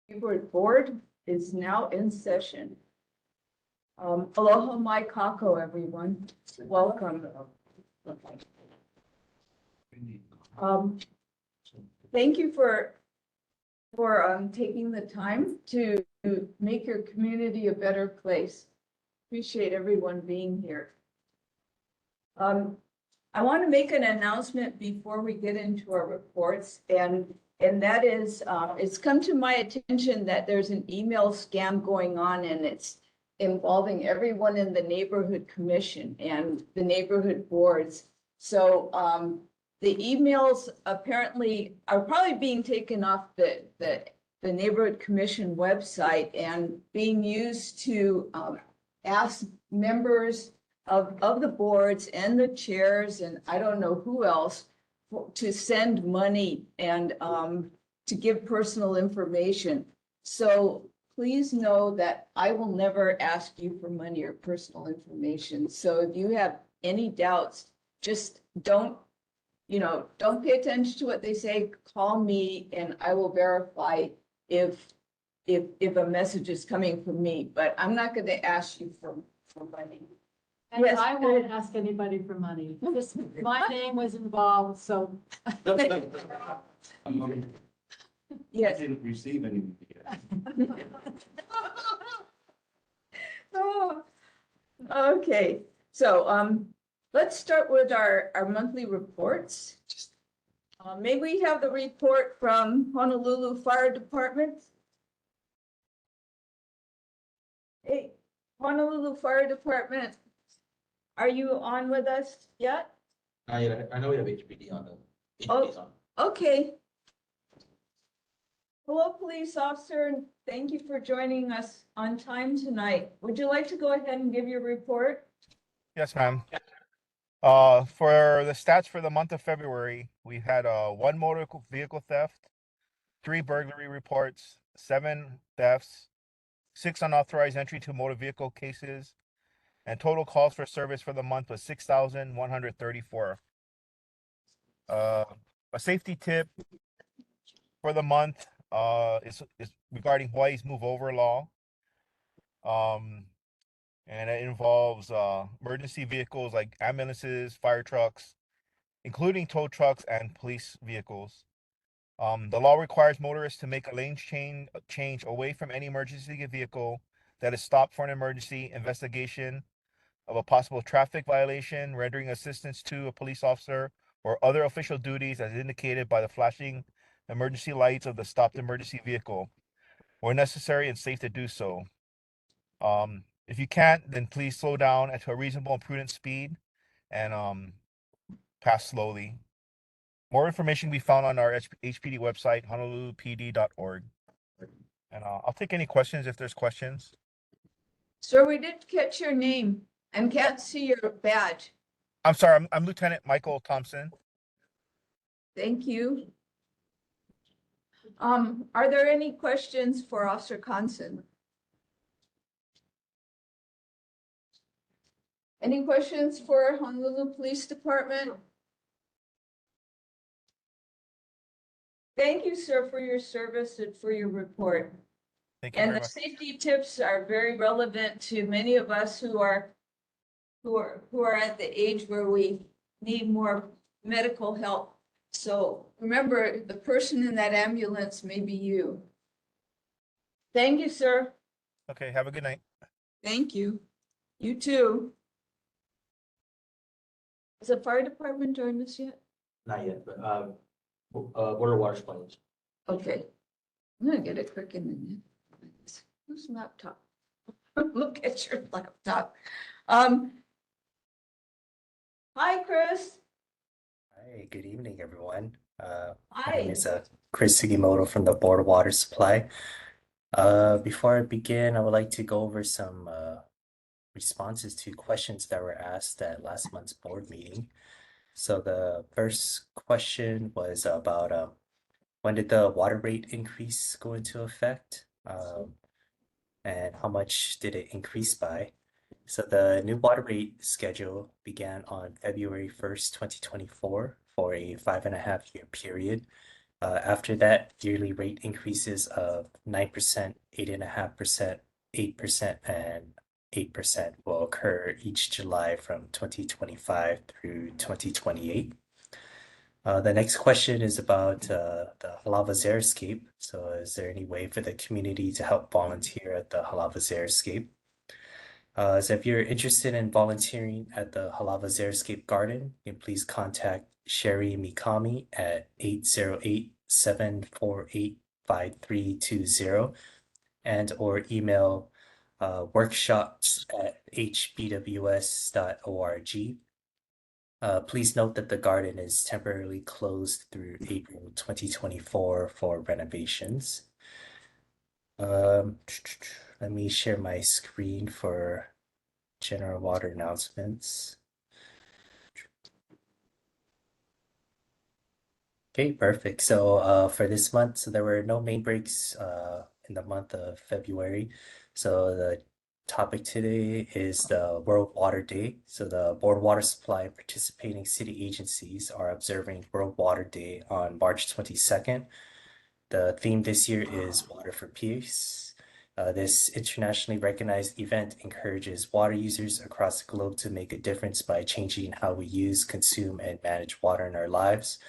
Neighborhood Board is now in session. Aloha mai kako, everyone. Welcome. Thank you for taking the time to make your community a better place. Appreciate everyone being here. I want to make an announcement before we get into our reports, and that is, it's come to my attention that there's an email scam going on, and it's involving everyone in the neighborhood commission and the neighborhood boards. So the emails apparently are probably being taken off the neighborhood commission website and being used to ask members of the boards and the chairs, and I don't know who else, to send money and to give personal information. So please know that I will never ask you for money or personal information. So if you have any doubts, just don't pay attention to what they say. Call me and I will verify if a message is coming from me, but I'm not going to ask you for money. And Yes, I won't ask anybody for money. My name was involved, so. Yes. I didn't receive any. Oh, okay, so let's start with our monthly reports. May we have the report from Honolulu Fire Department? Hey, Honolulu Fire Department, are you on with us yet? I know we have HPD on the. HPD's on. Okay. Hello, police officer, and thank you for joining us on time tonight. Would you like to go ahead and give your report? Yes, ma'am. For the stats for the month of February, we had one motor vehicle theft, 3 burglary reports, 7 thefts, 6 unauthorized entry to motor vehicle cases, and total calls for service for the month was 6,134. A safety tip for the month is regarding Hawaii's move over law. And it involves emergency vehicles like ambulances, fire trucks, including tow trucks and police vehicles. The law requires motorists to make a lane change away from any emergency vehicle that is stopped for an emergency investigation of a possible traffic violation, rendering assistance to a police officer, or other official duties as indicated by the flashing emergency lights of the stopped emergency vehicle, where necessary and safe to do so. If you can't, then please slow down at a reasonable and prudent speed and pass slowly. More information can be found on our HPD website, honolulupd.org. And I'll take any questions if there's questions. Sir, we didn't catch your name and can't see your badge. I'm sorry, I'm Lieutenant Michael Thompson. Thank you. Are there any questions for Officer Conson? Any questions for Honolulu Police Department? Thank you, sir, for your service and for your report. Thank you And very the much. safety tips are very relevant to many of us who are at the age where we need more medical help. So remember, the person in that ambulance may be you. Thank you, sir. Okay, have a good night. Thank you. You too. Has the fire department joined us yet? Not yet, but what are water supplies? Okay. I'm gonna get a quick in minute. Whose laptop? Look at your laptop. Hi, Chris. Hi, good evening, everyone. My Hi. name is Chris Sugimoto from the Board of Water Supply. Before I begin, I would like to go over some responses to questions that were asked at last month's board meeting. So the first question was about when did the water rate increase go into effect? And how much did it increase by? So the new water rate schedule began on February 1st, 2024 for a 5.5-year period. After that, yearly rate increases of 9%, 8.5%, 8%, and 8% will occur each July from 2025 through 2028. The next question is about the Halavas Airscape. So is there any way for the community to help volunteer at the Halavas Airscape? So if you're interested in volunteering at the Halavas Airscape Garden, you can please contact Sherry Mikami at 808-748-5320 and or email workshops@hbws.org. Please note that the garden is temporarily closed through April 2024 for renovations. Let me share my screen for general water announcements. Okay, perfect. So for this month, so there were no main breaks in the month of February. So the topic today is the World Water Day. So the Board of Water Supply and participating city agencies are observing World Water Day on March 22nd. The theme this year is Water for Peace. This internationally recognized event encourages water users across the globe to make a difference by changing how we use, consume, and manage water in our lives.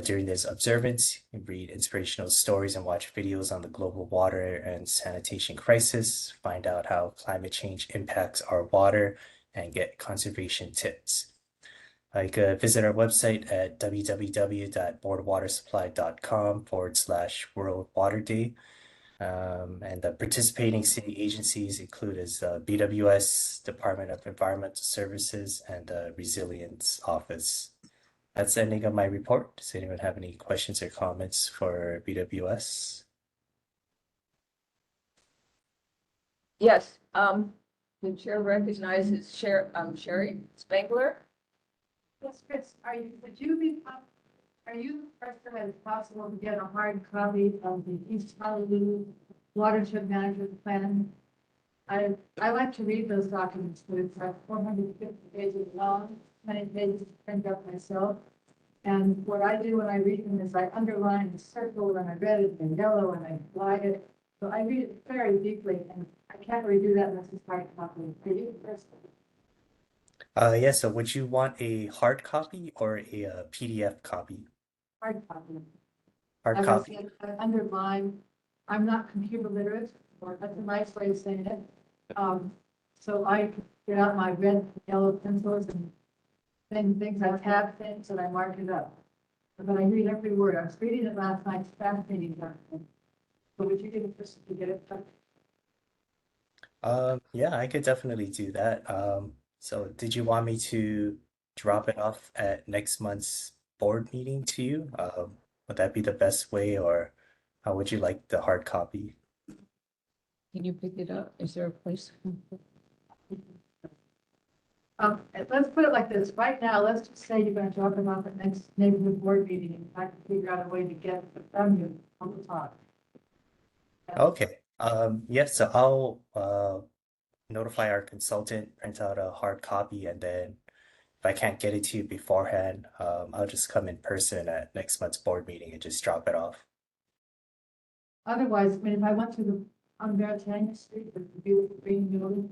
During this observance, you can read inspirational stories and watch videos on the global water and sanitation crisis, find out how climate change impacts our water, and get conservation tips. You could visit our website at www.boardwatersupply.com/World Water Day. And the participating city agencies include as BWS, Department of Environmental Services, and the Resilience Office. That's the ending of my report. Does anyone have any questions or comments for BWS? Yes, the chair recognizes Sherry Spangler. Yes, Chris, would you be, are you interested that it's possible to get a hard copy of the East Kuli'ou'ou watershed management plan? I like to read those documents, but it's like 450 pages long, many pages to print up myself. And what I do when I read them is I underline and circle and I read it in yellow and I flag it. So I read it very deeply and I can't really do that unless it's hard copy. Are you interested? Yeah, so would you want a hard copy or a PDF copy? Hard copy. Hard As I copy. said, I underline, I'm not computer literate, or that's a nice way of saying it. So I get out my red, yellow pencils and things, I tab things and I mark it up. But I read every word. I was reading it last night, it's fascinating document. So would you give it just to get it? Yeah, I could definitely do that. So did you want me to drop it off at next month's board meeting to you? Would that be the best way, or how would you like the hard copy? Can you pick it up? Is there a place? Let's put it like this. Right now, let's just say you're going to drop it off at next neighborhood board meeting and I can figure out a way to get it from you on the top. Okay. Yes, so I'll notify our consultant, print out a hard copy, and then if I can't get it to you beforehand, I'll just come in person at next month's board meeting and just drop it off. Otherwise, I mean, if I went to the, on Veritania Street, the beautiful green building.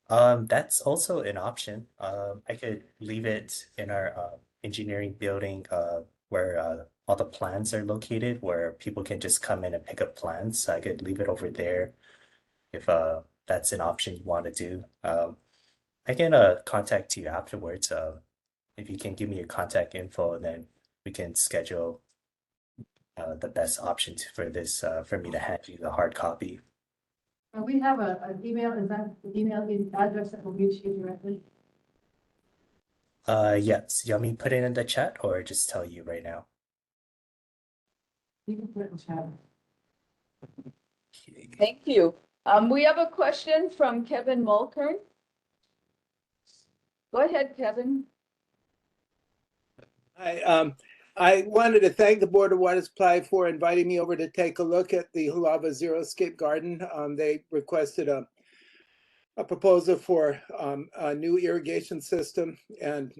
That's also an option. I could leave it in our engineering building where all the plans are located, where people can just come in and pick up plans. So I could leave it over there if that's an option you want to do. I can contact you afterwards. If you can give me your contact info, then we can schedule the best option for this for me to hand you the hard copy. We have an email, is that the email address that will reach you directly? Yes. You want me to put it in the chat or just tell you right now? You can put it in chat. Thank you. We have a question from Kevin Mulkern. Go ahead, Kevin. I wanted to thank the Board of Water Supply for inviting me over to take a look at the Halava Xeriscape Garden. They requested a proposal for a new irrigation system, and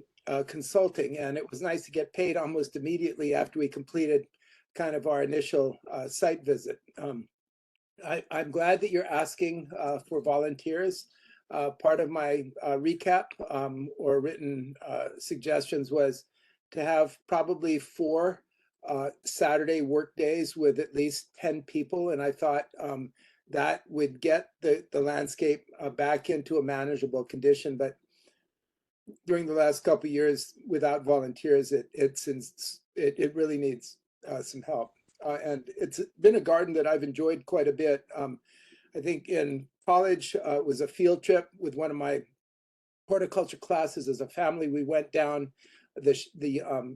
consulting, and it was nice to get paid almost immediately after we completed kind of our initial site visit. I'm glad that you're asking for volunteers. Part of my recap or written suggestions was to have probably 4 Saturday work days with at least 10 people. And I thought that would get the landscape back into a manageable condition. But during the last couple of years, without volunteers, it really needs some help. And it's been a garden that I've enjoyed quite a bit. I think in college, it was a field trip with one of my horticulture classes as a family. We went down the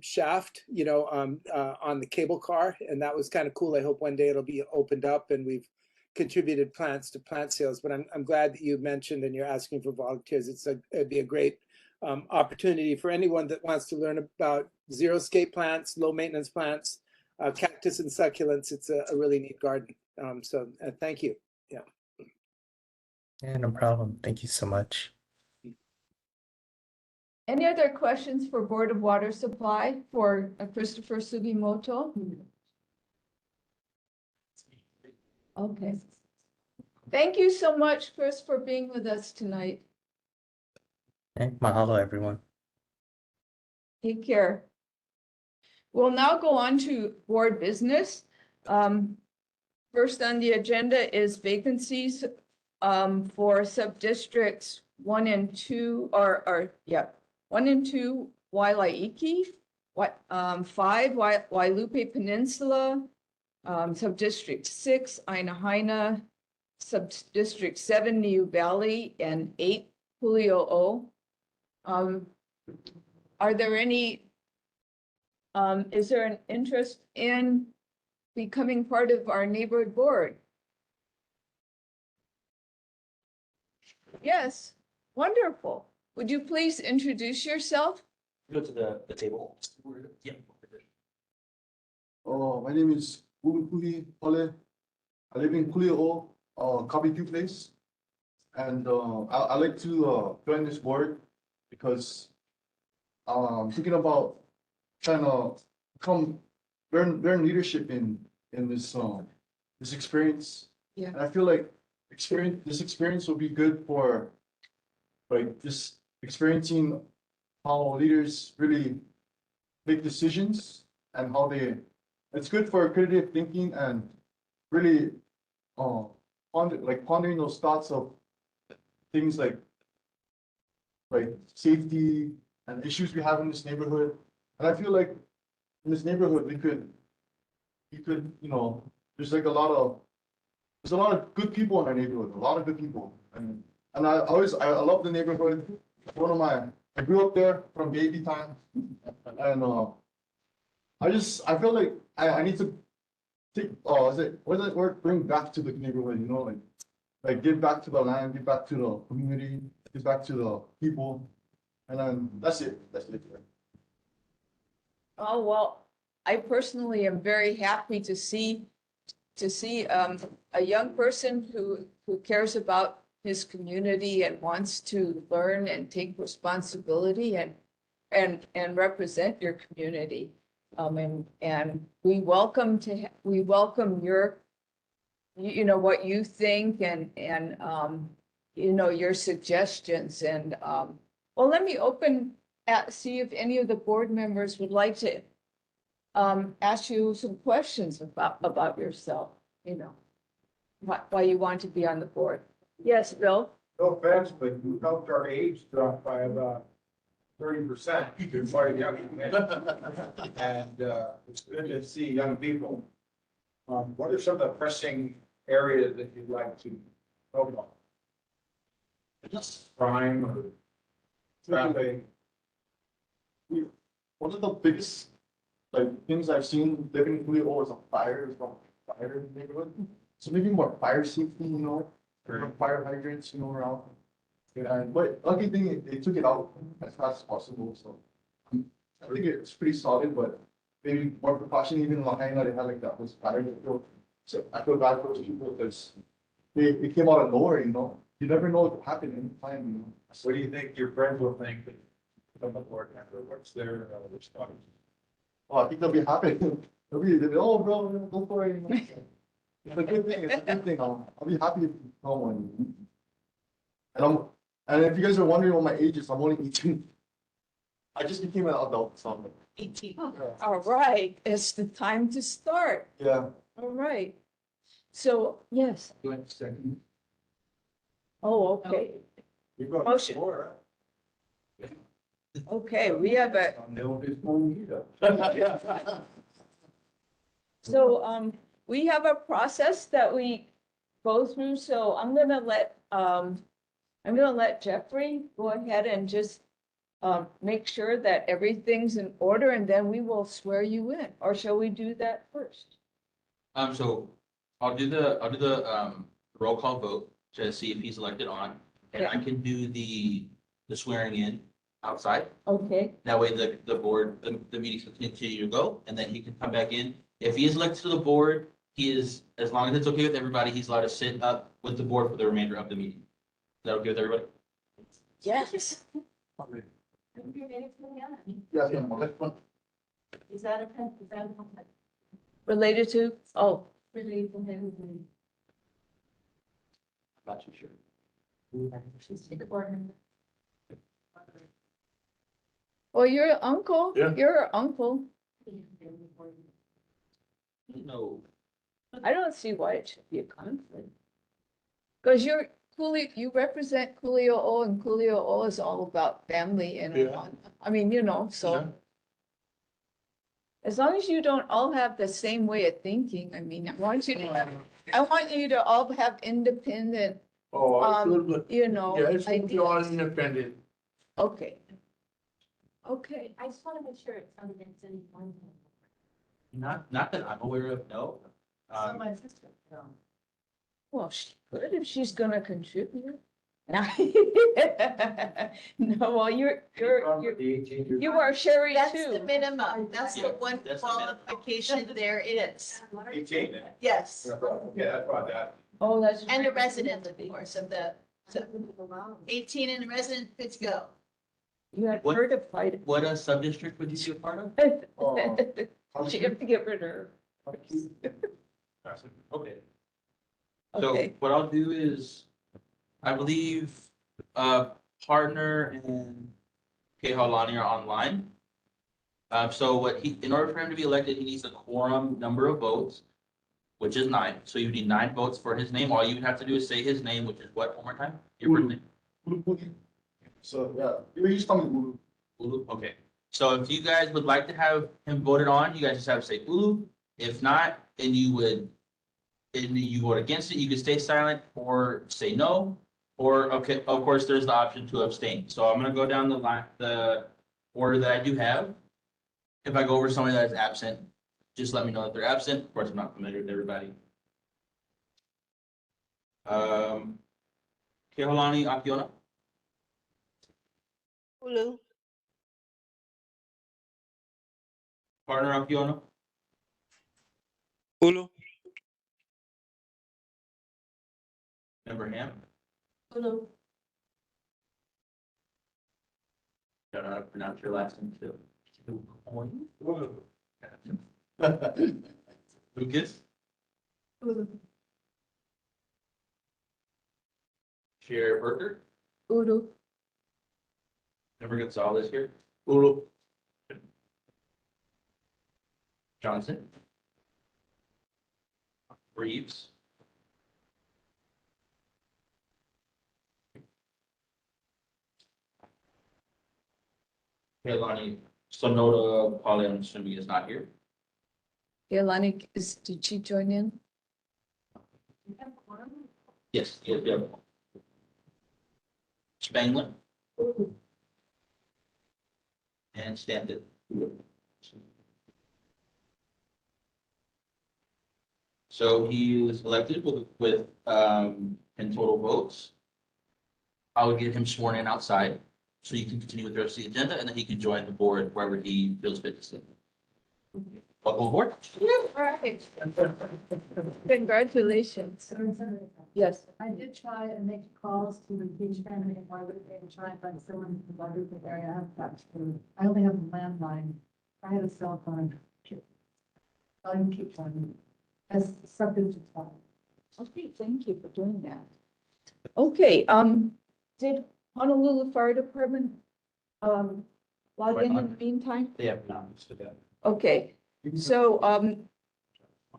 shaft, on the cable car, and that was kind of cool. I hope one day it'll be opened up and we've contributed plants to plant sales. But I'm glad that you mentioned and you're asking for volunteers. It'd be a great opportunity for anyone that wants to learn about xeriscape plants, low maintenance plants, cactus and succulents. It's a really neat garden. So thank you. Yeah. Yeah, no problem. Thank you so much. Any other questions for Board of Water Supply for Christopher Sugimoto? Okay. Thank you so much, Chris, for being with us tonight. Okay, mahalo, everyone. Take care. We'll now go on to board business. First on the agenda is vacancies for sub-districts 1 and 2, 1 and 2 Wailaiki, 5 Wailupe Peninsula, sub-district 6 Ainahaina, sub-district 7 Niu Valley, and 8 Kuli'ou'ou. Are there any, is there an interest in becoming part of our neighborhood board? Yes, wonderful. Would you please introduce yourself? Go to the table. Yeah. My name is Kuli Pole. I live in Kuli'ou'ou, Kabitu place. And I like to join this board because I'm thinking about trying to learn leadership in this this experience. Yeah. And I feel like this experience will be good for like just experiencing how leaders really make decisions and how it's good for creative thinking and really pondering those thoughts of things like safety and issues we have in this neighborhood. And I feel like in this neighborhood we could, there's a lot of good people in our neighborhood, a lot of good people. And I love the neighborhood. I grew up there from baby time. And I feel like I need to take, bring back to the neighborhood, like give back to the land, give back to the community, give back to the people. And then that's it. Oh, well, I personally am very happy to see a young person who cares about his community and wants to learn and take responsibility and represent your community. And we welcome your, what you think and your suggestions. And well, let me see if any of the board members would like to ask you some questions about yourself, why you want to be on the board. Yes, Bill? No offense, but you helped our age drop by about 30%. You're quite young. And it's good to see young people. What are some of the pressing areas that you'd like to talk about? Just crime or traffic? One of the biggest things I've seen living in Kuli'ou'ou is a fire in the neighborhood. So maybe more fire safety, fire hydrants, around. But lucky thing, they took it out as fast as possible. So I think it's pretty solid, but maybe more precaution. Even in Lahaina, they had those fire. So I feel bad for those people because they came out of nowhere. You never know what will happen anytime. What do you think your friends will think? From the board member, what's their response? Oh, I think they'll be happy. They'll be, oh, bro, go for it. It's a good thing, it's a good thing. I'll be happy if you come on. And if you guys are wondering what my age is, I'm only 18. I just became an adult, so I'm like, 18. All right, it's the time to start. yeah. All right. So, yes. You went second. Oh, okay. You've got Motion. four, Okay, we have a, huh? They'll be pulling you up. so, we have a process that we go through, so I'm gonna let Jeffrey go ahead and just make sure that everything's in order, and then we will swear you in, or shall we do that first? So I'll do the roll call vote to see if he's elected on, and I can do the swearing in outside. Okay, That way the board, the meetings can continue to go, and then he can come back in. If he is elected to the board, he is, as long as it's okay with everybody, he's allowed to sit up with the board for the remainder of the meeting. Is that okay with everybody? yes. Is Yeah, yeah. that a, Related to, oh, related to him? Not too sure. She's the board member. well, you're an uncle. Yeah. You're an uncle. No. I don't see why it should be a conflict. Because you're you represent Kuli'ou'ou, and Kuli'ou'ou is all about family and, Yeah. I mean, you know, so. As long as you don't all have the same way of thinking, I mean, I want you to all have independent, Oh, you know, ideas. independent. Okay. Okay, I just want to make sure it's on the any one. Not that I'm aware of, no. My sister. well, she could if she's gonna contribute. No, well, you are Sherry That's too. the minimum. That's the Yeah, one that's the minimum. qualification there is. 18. Yes. Yeah, that's about that. Oh, that's. And a resident, of course, of the, so 18 and a resident, good to go. You had What- her to fight What sub-district would you be a part of? it. Oh. She have to get rid of her. Okay. So Okay, what I'll do is, I believe, partner and Kalani are online. So in order for him to be elected, he needs a quorum number of votes, which is 9. So you need 9 votes for his name. All you would have to do is say his name, which is what, one more time? Your first name? So, yeah, you just tell me Ulu. Ulu, okay. So if you guys would like to have him voted on, you guys just have to say Ulu. If not, and you vote against it, you could stay silent or say no. Or, okay, of course, there's the option to abstain. So I'm gonna go down the line, the order that I do have. If I go over somebody that is absent, just let me know that they're absent. Of course, I'm not familiar with everybody. Kehalani Akiona, Ulu. partner Akiona, Ulu. member Ham. Hello. Don't know how to pronounce your last name too. Lucas, Chair Burker, Udo, member Gonzalez here. Ulu. Johnson. Reeves. Kalani Sonoda, Polly, I'm assuming is not here. Kalani, did she join in? Yes, yeah. Spangler. And Stanton. So he was elected with 10 total votes. I would get him sworn in outside, so you can continue with the rest of the agenda, and then he can join the board wherever he feels fit to sit. Welcome aboard. Right. Congratulations. Yes. I did try and make calls to the beach family and Margaret and try and find someone in the Margaret area. I haven't got to. I only have a landline. I had a cell phone. I can keep trying. As something to tell. Okay, thank you for doing that. Okay, did Honolulu Fire Department, log in the meantime? They have not listed that. Okay, so,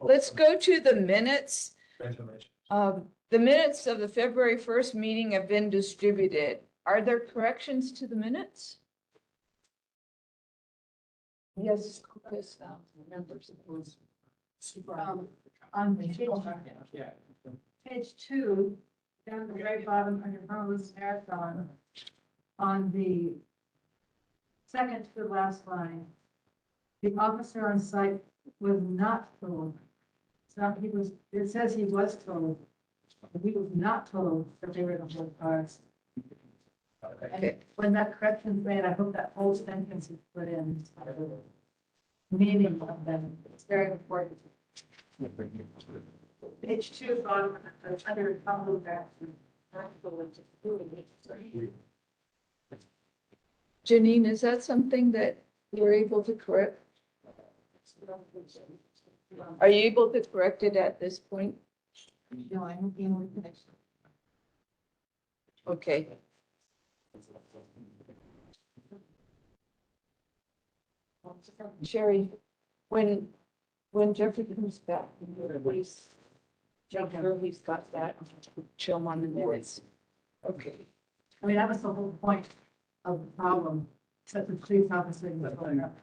let's go to the minutes. Transformation. The minutes of the February 1st meeting have been distributed. Are there corrections to the minutes? Yes, Chris, members of those. On page 2, down at the very bottom under Honolulu's marathon, on the second to the last line, the officer on site was not told. So he was, it says he was told, but he was not told that they were in the whole cars. And when that correction's made, I hope that whole sentence is put in. Meaning of them, it's very important. Page 2, bottom, under Honolulu action. Janine, is that something that you're able to correct? Are you able to correct it at this point? No, I don't know. Okay. Sherry, when Jeffrey comes back, please, Jeff Hurley's got that, show him on the minutes. Okay. I mean, that was the whole point of the problem, except the police officer was going up.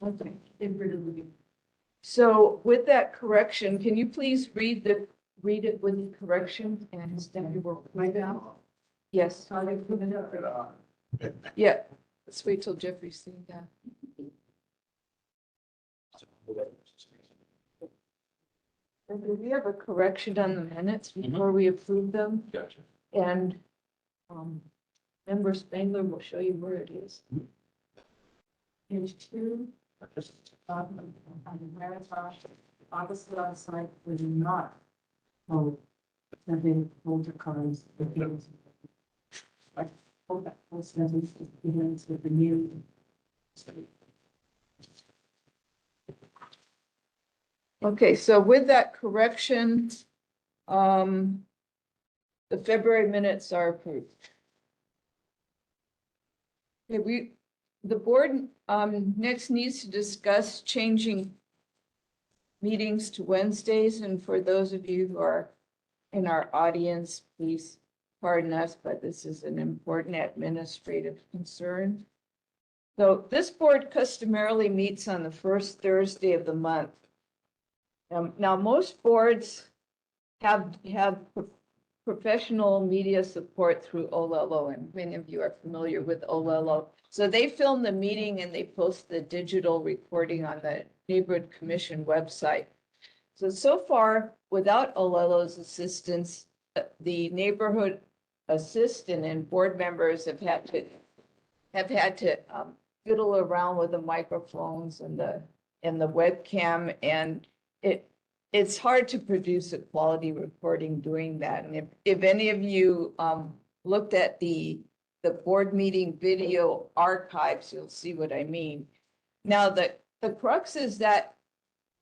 Okay. Admittedly. So with that correction, can you please read it with the correction and then we will Right now, yes, so I put it up. yeah. Let's wait till Jeffrey's seen that. And do we have a correction on the minutes before we approve them? Gotcha. And member Spangler will show you where it is. Page 2, on the marathon, officer on site was not told that they hold their cars. I hope that whole sentence begins with the new. Okay, so with that correction, the February minutes are approved. Okay, the board next needs to discuss changing meetings to Wednesdays, and for those of you who are in our audience, please pardon us, but this is an important administrative concern. So this board customarily meets on the first Thursday of the month. Now, most boards have professional media support through Olelo, and many of you are familiar with Olelo. So they film the meeting and they post the digital recording on the Neighborhood Commission website. So far, without Olelo's assistance, the neighborhood assistant and board members have had to fiddle around with the microphones and the webcam, and it's hard to produce a quality recording doing that. And if any of you looked at the board meeting video archives, you'll see what I mean. Now, the crux is that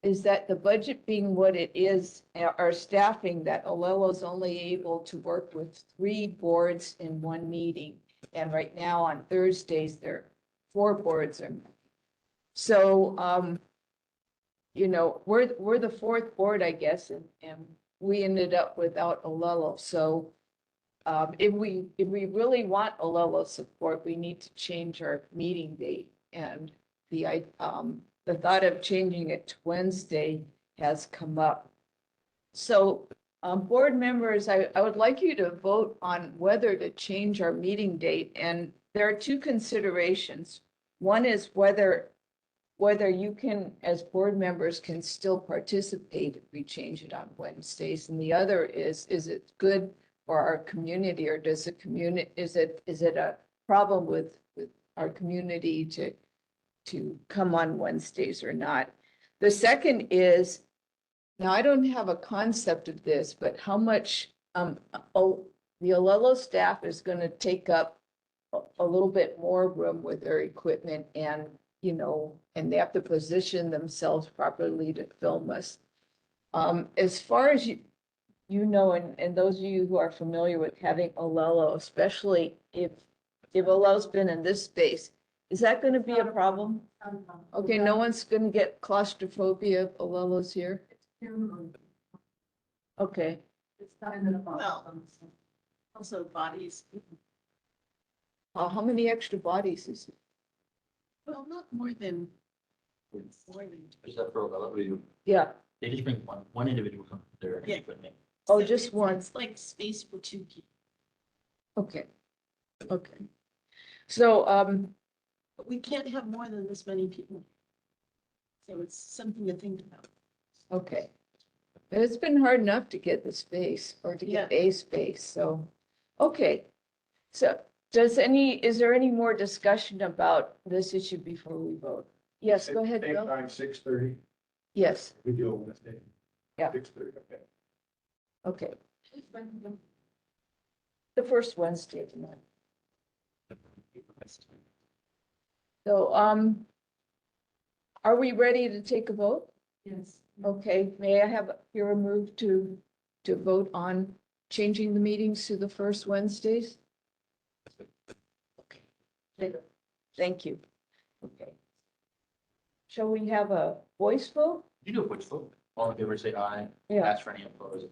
the budget being what it is, our staffing, that Olelo's only able to work with 3 boards in one meeting. And right now on Thursdays, there are 4 boards. So, you know, we're the 4th board, I guess, and we ended up without Olelo. So if we really want Olelo support, we need to change our meeting date. And the thought of changing it to Wednesday has come up. So board members, I would like you to vote on whether to change our meeting date. And there are 2 considerations. One is whether you can, as board members, can still participate if we change it on Wednesdays. And the other is it good for our community, or is it a problem with our community to come on Wednesdays or not? The second is Now, I don't have a concept of this, but how much, the Olelo staff is gonna take up a little bit more room with their equipment and, you know, and they have to position themselves properly to film us. As far as you know, and those of you who are familiar with having Olelo, especially if Olelo's been in this space, is that gonna be a problem? Okay, no one's gonna get claustrophobia if Olelo's here? Okay, It's not in the. Well, also bodies, how many extra bodies is it? well, not more than. Just that for a Yeah, They just bring one individual from their Yeah. equipment. oh, So just it's- one, It's like space for two people, okay, okay. So, but we can't have more than this many people. So it's something to think about. okay. But it's been hard enough to get the space or to get a space, so, okay. So is there any more discussion about this issue before we vote? Yes, go ahead, Same Bill. time, 6:30, Yes, we do it Wednesday. Yeah. 6:30, okay. okay. The first Wednesday of the month. So, are we ready to take a vote? Yes. Okay, may I have your move to vote on changing the meetings to the first Wednesdays? Okay. Thank you. Okay. Shall we have a voice vote? You do a quick vote. All in favor, say aye. Yeah, Ask for any opposed.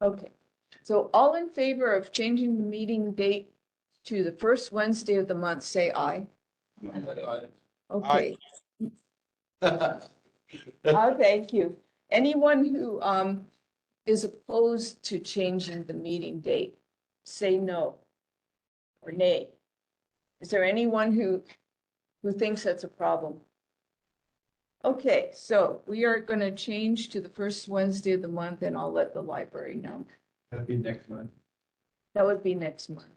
okay. So all in favor of changing the meeting date to the first Wednesday of the month, say aye. Okay. Thank you. Anyone who is opposed to changing the meeting date, say no or nay. Is there anyone who thinks that's a problem? Okay, so we are going to change to the first Wednesday of the month, and I'll let the library know. That'll be next month. That would be next month.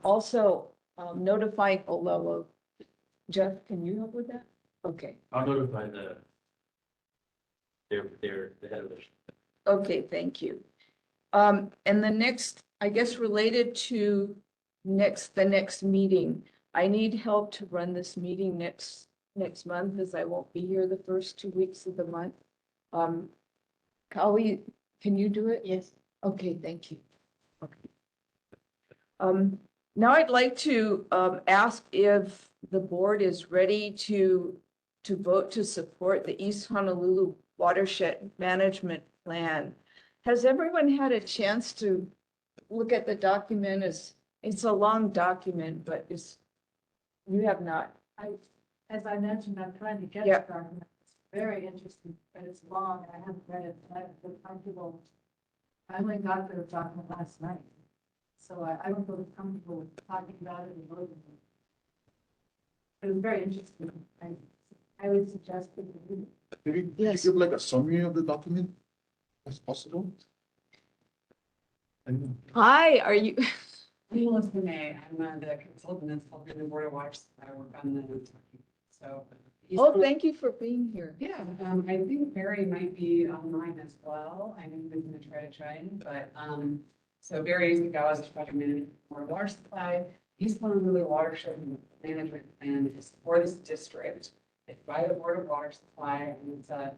Also, notifying Olelo. Jeff, can you help with that? Okay. I'll notify the head of the. Okay, thank you. And the next, I guess related to the next meeting, I need help to run this meeting next month, as I won't be here the first 2 weeks of the month. Kali, can you do it? Yes. Okay, thank you. Okay. Now I'd like to ask if the board is ready to vote to support the East Honolulu Watershed Management Plan. Has everyone had a chance to look at the document? It's a long document, but you have not. As I mentioned, I'm trying to get Yeah. it done. It's very interesting, but it's long, and I haven't read it. I feel comfortable. I only got the document last night, so I don't feel comfortable with talking about it and voting. It was very interesting. I would suggest that you. Maybe you Yes. give like a summary of the document, as possible? And Hi, are you? Melissa May, I'm the consultant that's helping the Board of Water Supply work on the, so. Oh, thank you for being here. Yeah, I think Barry might be online as well. I know he's gonna try to join, but, so Barry is the Gauss project manager for water supply. East Honolulu Watershed Management Plan is for this district. It's by the Board of Water Supply, and it's a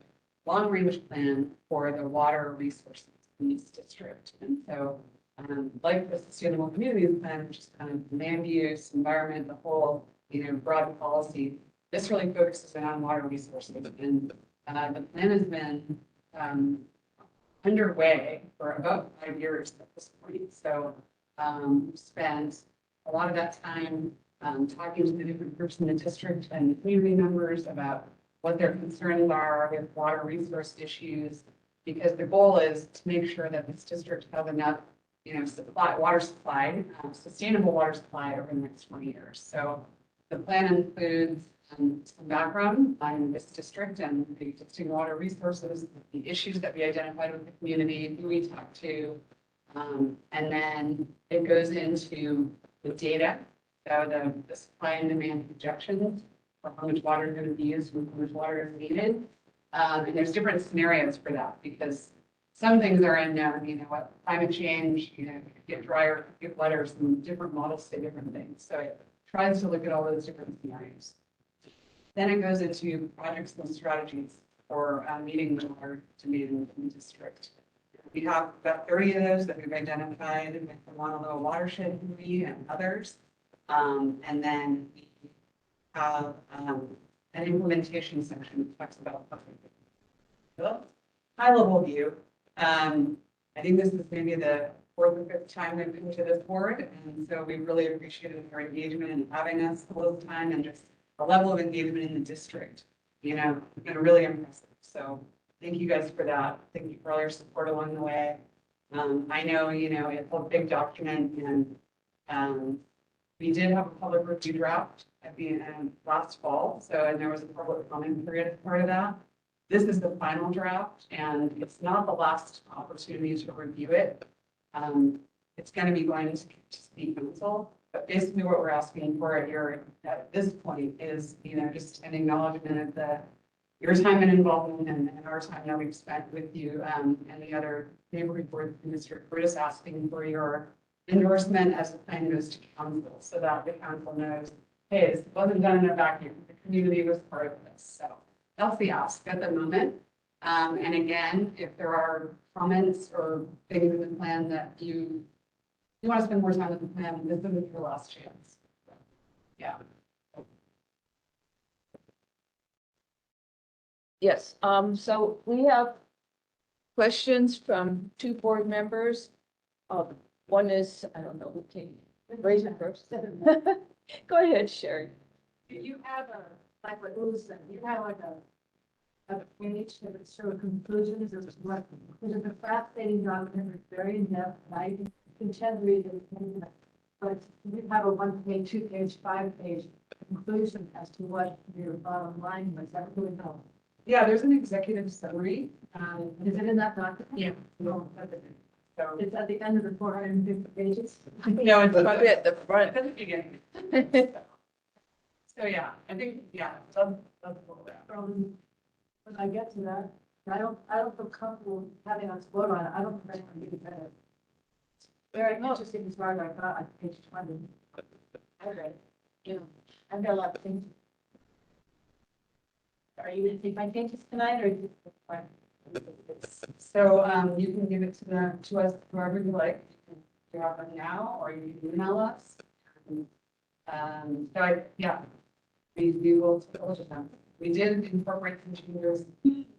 long-range plan for the water resources in this district. And so, like the Sustainable Communities Plan, which is kind of land use, environment, the whole, broad policy, this really focuses on water resources. And the plan has been underway for about 5 years at this point. So spent a lot of that time talking to the different groups in the district and the community members about what their concerns are with water resource issues, because the goal is to make sure that this district has enough, water supply, sustainable water supply over the next 20 years. So the plan includes some background on this district and the existing water resources, the issues that we identified with the community, who we talked to, and then it goes into the data, so the supply and demand projections for how much water is going to be used and how much water is needed. And there's different scenarios for that because some things are unknown, you know, what climate change, you know, it could get drier, it could get wetter, some different models say different things. So it tries to look at all those different scenarios. Then it goes into projects and strategies for meeting the water demand in the district. We have about 30 of those that we've identified with the Honolulu Watershed Committee and others. And then we have an implementation section that talks about high level view. I think this is maybe the fourth or fifth time we've been to this board. And so we really appreciated your engagement and having us all the time and just the level of engagement in the district, you know, it's been really impressive. So thank you guys for that. Thank you for all your support along the way. I know, you know, it's a big document and we did have a public review draft at the last fall. So, and there was a public comment period as part of that. This is the final draft and it's not the last opportunity to review it. It's going to be going to city council, but basically what we're asking for at this point is, you know, just an acknowledgement of your time and involvement and our time that we've spent with you and the other neighborhood boards in the district. We're just asking for your endorsement as the plan goes to council so that the council knows, hey, this wasn't done in a vacuum. The community was part of this. So that's the ask at the moment. And again, if there are comments or things in the plan that you want to spend more time with the plan, this isn't your last chance. Yeah. Yes, so we have questions from two board members. One is, I don't know, who can raise it first. Go ahead, Sherry. You have like what Lou said, you have like a page that would show conclusions of what, which is a fascinating document, it's very in-depth, and I intend to read it. But you have a 1-page, 2-page, 5-page conclusion as to what your bottom line was, that really helpful. Yeah, there's an executive summary. Is it in that document? Yeah. No, so it's at the end of the 450 pages. No, it's probably at the front. At the beginning. So yeah, I think, yeah, that's cool. When I get to that, I don't feel comfortable having us vote on it. I don't think I can do better. Very interesting as far as I thought on page 20. Okay. Yeah, I've got a lot of things. Are you going to take my pages tonight or? So you can give it to us whoever you like. You can drop them now or you can email us. Yeah, we will take them. We did incorporate some changes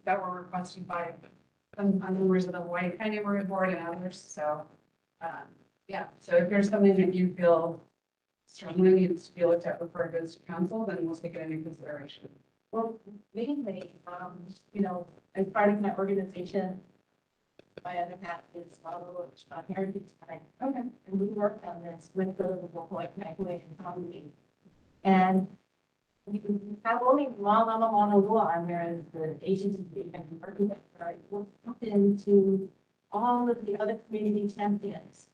that were requested by some members of the Hawaii County Neighborhood Board and others. So yeah, so if there's something that you feel strongly needs to be looked at before it goes to council, then we'll take it into consideration. Well, mainly, you know, as part of my organization, my other hat is Heritage Time. Okay. And we worked on this with the local calculation company. And we have only one on there as the agency and working with, right? We'll put into all of the other community champions.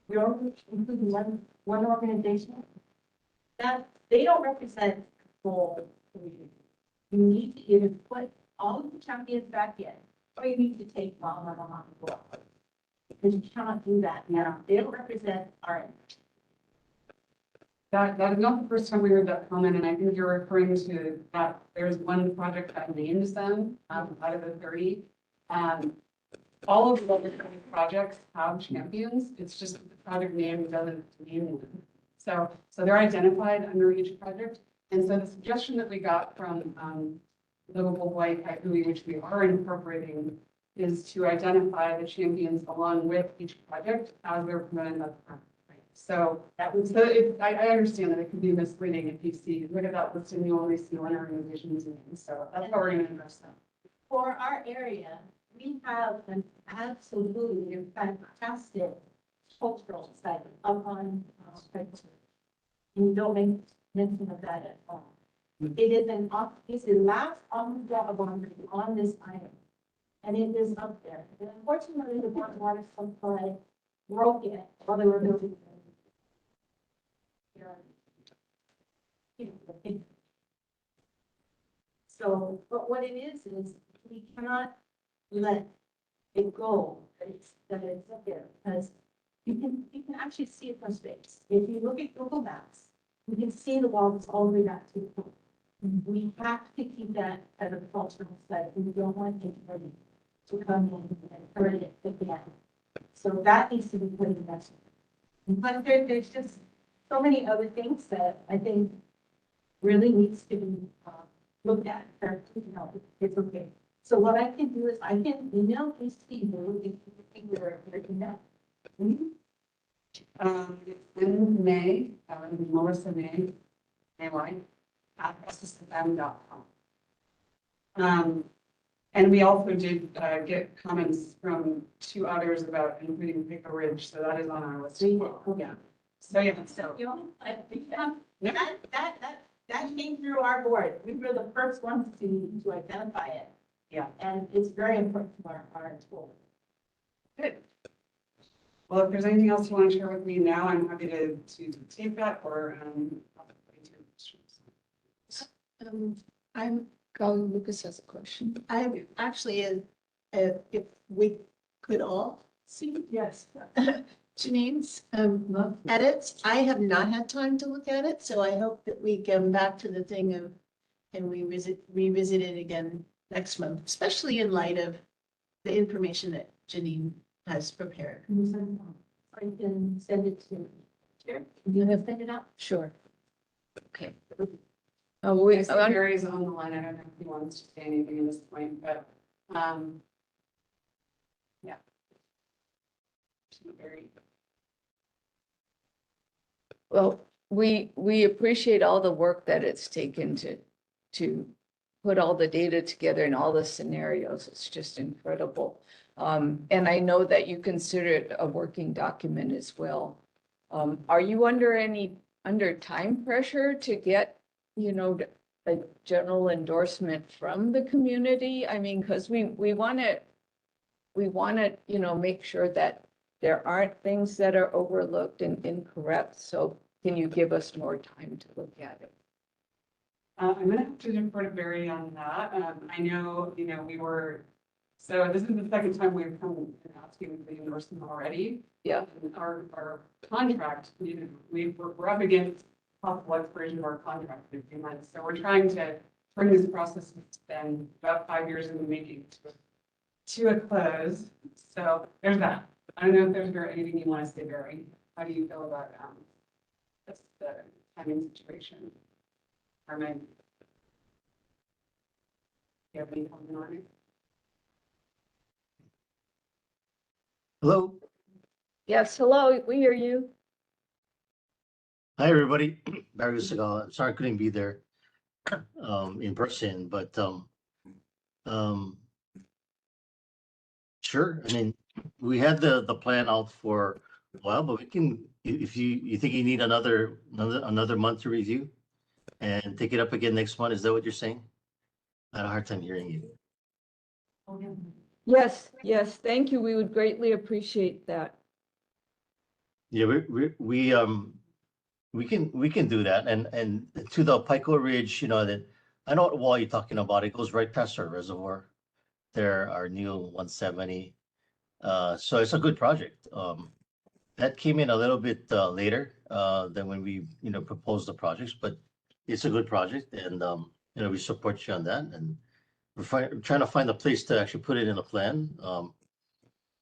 We only include one organization that they don't represent the full community. You need to either put all of the champions back in, or you need to take one on board. Because you cannot do that now. They don't represent our. That is not the first time we heard that comment, and I think you're referring to that there's one project that names them out of the 30. All of the other projects have champions. It's just that the project name doesn't name them. So they're identified under each project. And so the suggestion that we got from Livable Hawaii Kuli'ou'ou, which we are incorporating, is to identify the champions along with each project as they're presented at the front. So that was I understand that it can be misleading if you see, look at that list and you only see one organization's name. So that's how we're going to address that. For our area, we have an absolutely fantastic cultural site up on Spectrum. And don't make mention of that at all. It is it's the last on this item. And it is up there. And unfortunately, the Board of Water Supply broke it while they were building. So, but what it is we cannot let it go, that it's up there, because you can actually see it from space. If you look at Google Maps, you can see the wall that's all the way back to the point. We have to keep that as a cultural site, we don't want anybody to come in and hurt it again. So that needs to be put in that. But there's just so many other things that I think really needs to be looked at, or, you know, it's okay. So what I can do is I can email these people if you think they're email. In May, Melissa May, May, @ssfm.com. And we also did get comments from 2 others about including Pico Ridge, so that is on our list. Yeah. So yeah, so. You know, I think that came through our board. We were the first ones to identify it. Yeah. And it's very important to our school. Good. Well, if there's anything else you want to share with me now, I'm happy to take that or Carl Lucas has a question. I actually, if we could all see, yes, Janine's edits. I have not had time to look at it, so I hope that we come back to the thing of, and we revisit it again next month, especially in light of the information that Janine has prepared. Or you can send it to. Sure. You have sent it out? Sure. Okay. I see Barry's on the line. I don't know if he wants to say anything at this point, but yeah. Very. Well, we appreciate all the work that it's taken to put all the data together and all the scenarios. It's just incredible. And I know that you consider it a working document as well. Are you under time pressure to get, you know, a general endorsement from the community? I mean, because we want to, you know, make sure that there aren't things that are overlooked and incorrect. So can you give us more time to look at it? I'm going to have to defer to Barry on that. I know, you know, so this is the second time we've come and asked you for the endorsement already. Yeah. And our contract, you know, we're up against possible expiration of our contract in a few months. So we're trying to bring this process that's been about 5 years in the making to a close. So there's that. I don't know if there's anything you want to say, Barry. How do you feel about that's the timing situation? Carmen? You have any comment on it? Hello. Yes, hello, we hear you. Hi, everybody. Barry Segal. Sorry I couldn't be there in person, but sure. I mean, we had the plan out for a while, but we can, if you think you need another month to review and take it up again next month, is that what you're saying? I had a hard time hearing you. Yes, thank you. We would greatly appreciate that. Yeah, we can do that, and to the Pico Ridge, you know, that I know what wall you're talking about. It goes right past our reservoir. There, our new 170. So it's a good project. That came in a little bit later than when we, you know, proposed the projects, but it's a good project, and you know, we support you on that, and we're trying to find a place to actually put it in a plan.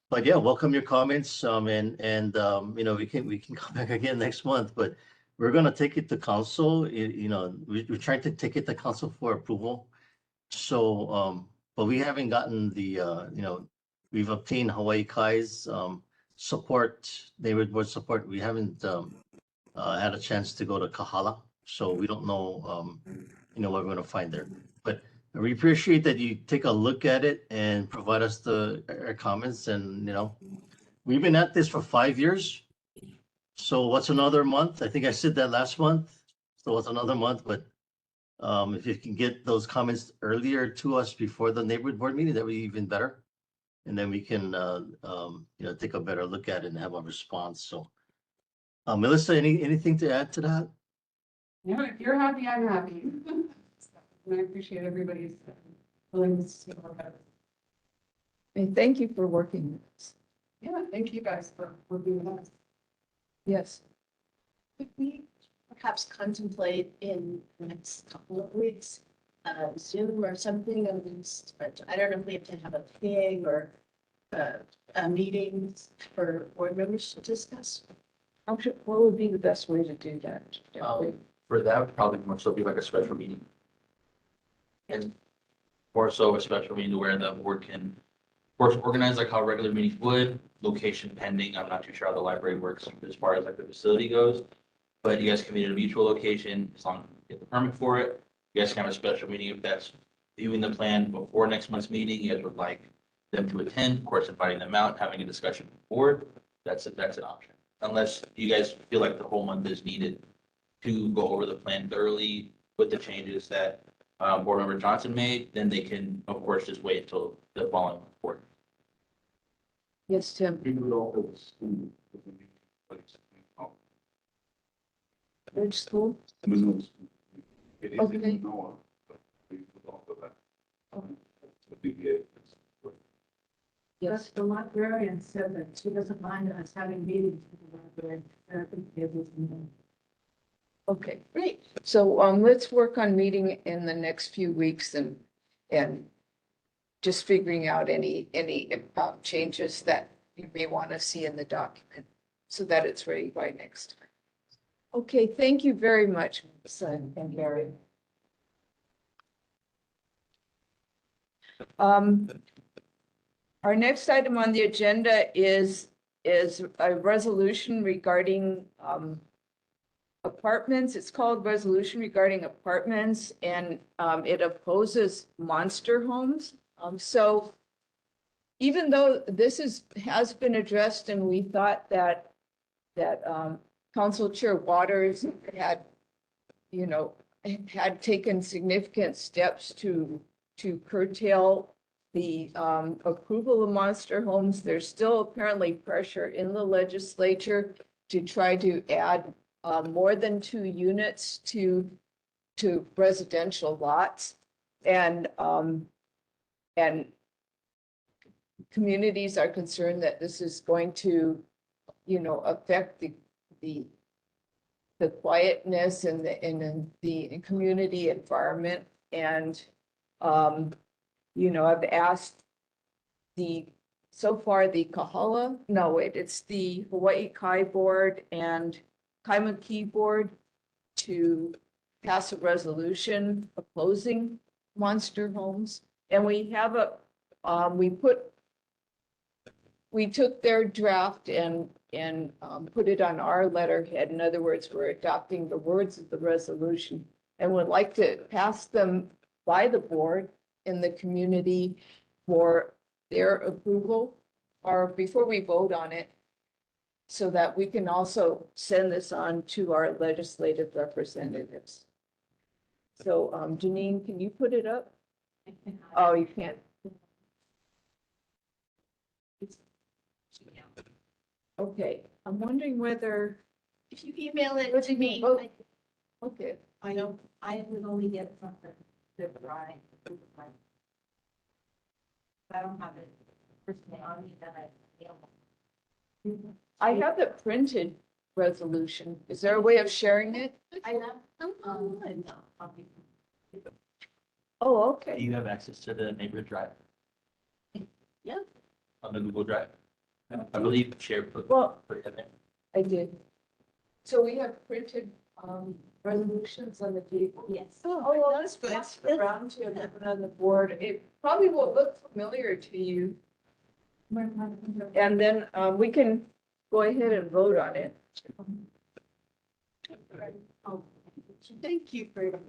But yeah, welcome your comments. And you know, we can come back again next month, but we're gonna take it to council. You know, we're trying to take it to council for approval. So, but we haven't gotten the you know, we've obtained Hawaii Kai's support, neighborhood board support. We haven't had a chance to go to Kahala, so we don't know you know, what we're gonna find there. But we appreciate that you take a look at it and provide us our comments. And, you know, we've been at this for 5 years. So what's another month? I think I said that last month. So what's another month? But if you can get those comments earlier to us before the neighborhood board meeting, that would be even better. And then we can, you know, take a better look at it and have a response. So, Melissa, anything to add to that? No, if you're happy, I'm happy. And I appreciate everybody's willing to see more about it. And thank you for working with us. Yeah, thank you guys for doing that. Yes. Could we perhaps contemplate in the next couple of weeks, Zoom or something, at least, but I don't know if we have to have a ping or a meeting for board members to discuss. What would be the best way to do that? For that, would probably more so be like a special meeting. And more so a special meeting where the board can, of course, organize like how regular meetings would, location pending. I'm not too sure how the library works as far as like the facility goes. But you guys can meet at a mutual location as long as you get the permit for it. You guys can have a special meeting if that's viewing the plan before next month's meeting. You guys would like them to attend, of course, inviting them out, having a discussion with the board. That's an option. Unless you guys feel like the whole month is needed to go over the plan thoroughly with the changes that board member Johnson made, then they can, of course, just wait until the following report. Yes, Tim. We do it all for the school. Which school? It is Okay. in Noah, but we do all of that. It's a big deal. Yes. The librarian said that she doesn't mind us having meetings with the library. I think it was, Okay, great. So let's work on meeting in the next few weeks and just figuring out any changes that you may want to see in the document so that it's ready by next time. Okay, thank you very much, Melissa and Gary. Our next item on the agenda is a resolution regarding apartments. It's called Resolution Regarding Apartments, and it opposes monster homes. So even though this has been addressed and we thought that Council Chair Waters had, had taken significant steps to curtail the approval of monster homes, there's still apparently pressure in the legislature to try to add more than 2 units to residential lots, and communities are concerned that this is going to, affect the quietness and the community environment. And I've asked so far the it's the Hawaii Kai Board and Kaimaki Board to pass a resolution opposing monster homes. And we have we took their draft and put it on our letterhead. In other words, we're adopting the words of the resolution and would like to pass them by the board in the community for their approval or before we vote on it, so that we can also send this on to our legislative representatives. So Janine, can you put it up? Oh, you can't. Okay, I'm wondering whether, If you email it to me, okay, I don't, I would only get from the drawing. I don't have it personally on me that I have the printed resolution. Is there a way of sharing it? I know. Oh, Do okay. you have access to the neighborhood drive? Yeah. On the Google Drive? I believe Chair put Well, it in there. I did. So we have printed resolutions on the table. Yes. Oh, well, that's good. Around to everyone on the board. It probably will look familiar to you. And then we can go ahead and vote on it. Oh, thank you for.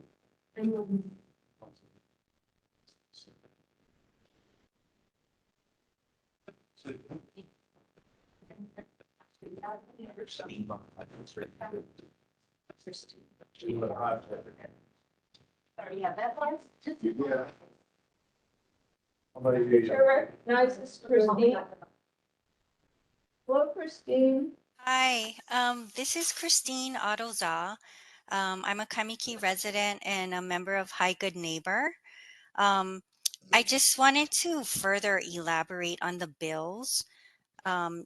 Sorry, yeah, that was. Yeah. Sure, nice, this is Christine. Hello, Christine. Hi, this is Christine Ottoza. I'm a Kamiki resident and a member of Hi Good Neighbor. I just wanted to further elaborate on the bills,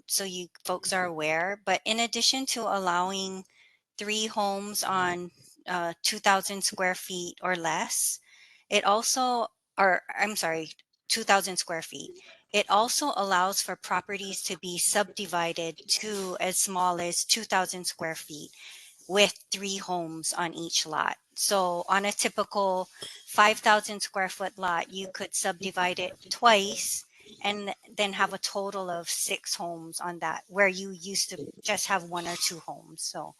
so you folks are aware. But in addition to allowing 3 homes on 2,000 square feet or less, it also, or I'm sorry, 2,000 square feet. It also allows for properties to be subdivided to as small as 2,000 square feet with 3 homes on each lot. So on a typical 5,000 square foot lot, you could subdivide it twice and then have a total of 6 homes on that, where you used to just have 1 or 2 homes. So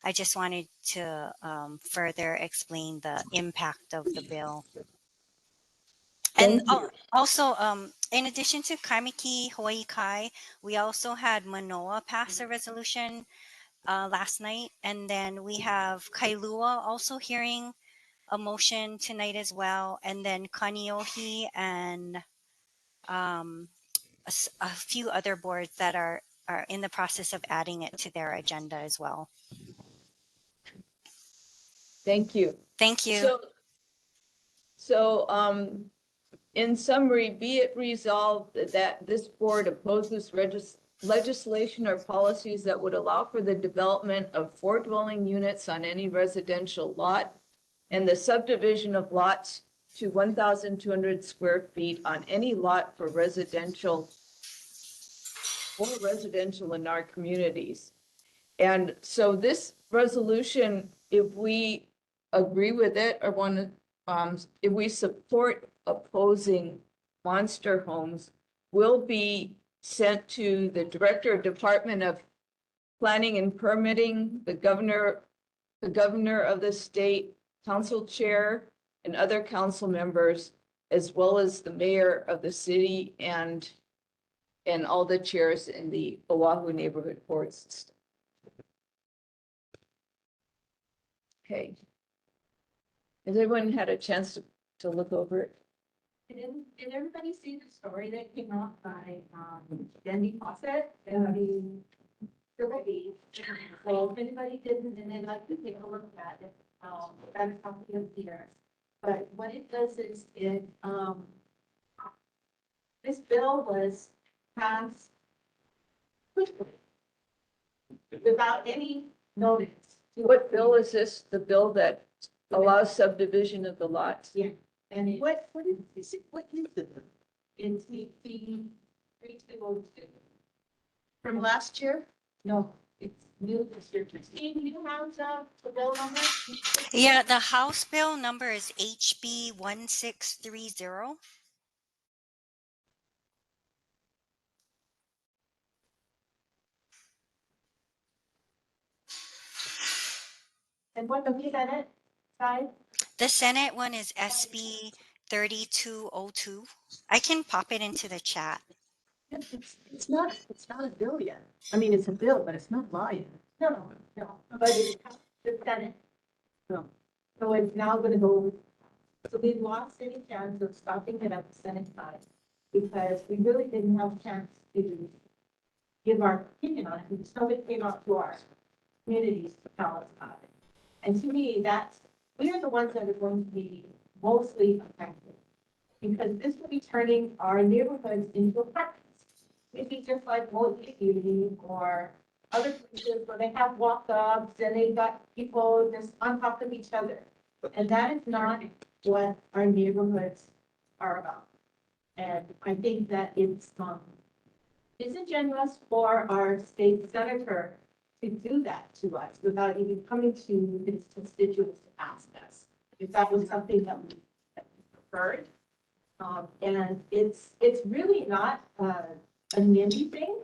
I just wanted to further explain the impact of the bill. And Thank you. also, in addition to Kaimiki Hawaii Kai, we also had Manoa pass a resolution last night, and then we have Kailua also hearing a motion tonight as well, and then Kaneohe and um, a few other boards that are in the process of adding it to their agenda as well. Thank you. Thank you. So, in summary, be it resolved that this board opposes legislation or policies that would allow for the development of 4 dwelling units on any residential lot and the subdivision of lots to 1,200 square feet on any lot for residential in our communities. And so this resolution, if we agree with it or want to, if we support opposing monster homes, will be sent to the Director of Department of Planning and Permitting, the governor of the state, council chair, and other council members, as well as the mayor of the city and all the chairs in the Oahu neighborhood courts. Okay. Has everyone had a chance to look over it? Did everybody see the story that came out by, Danny Fawcett, the Philippines? So if anybody didn't, and they'd like to take a look at it, got a copy of here. But what it does is this bill was passed quickly without any notice. What bill is this? The bill that allows subdivision of the lots? Yeah. And it, what is it? What is it? It's the 3202. From last year? No, it's new this year. Steve, you have the bill number? Yeah, the House bill number is HB 1630. And what the Senate side? The Senate one is SB 3202. I can pop it into the chat. It's not a bill yet. I mean, it's a bill, but it's not law yet. No, but it's the Senate. No. So it's now gonna go, so we've lost any chance of stopping it at the Senate side because we really didn't have a chance to give our opinion on it. Because nobody came out to our communities to tell us about it. And to me, we are the ones that are going to be mostly affected. Because this will be turning our neighborhoods into apartments. It'd be just like Motley Community or other places where they have walk-ups and they've got people just on top of each other. And that is not what our neighborhoods are about. And I think that it's disingenuous for our state senator to do that to us without even coming to his constituents to ask us if that was something that we preferred. And it's really not a NIMBY thing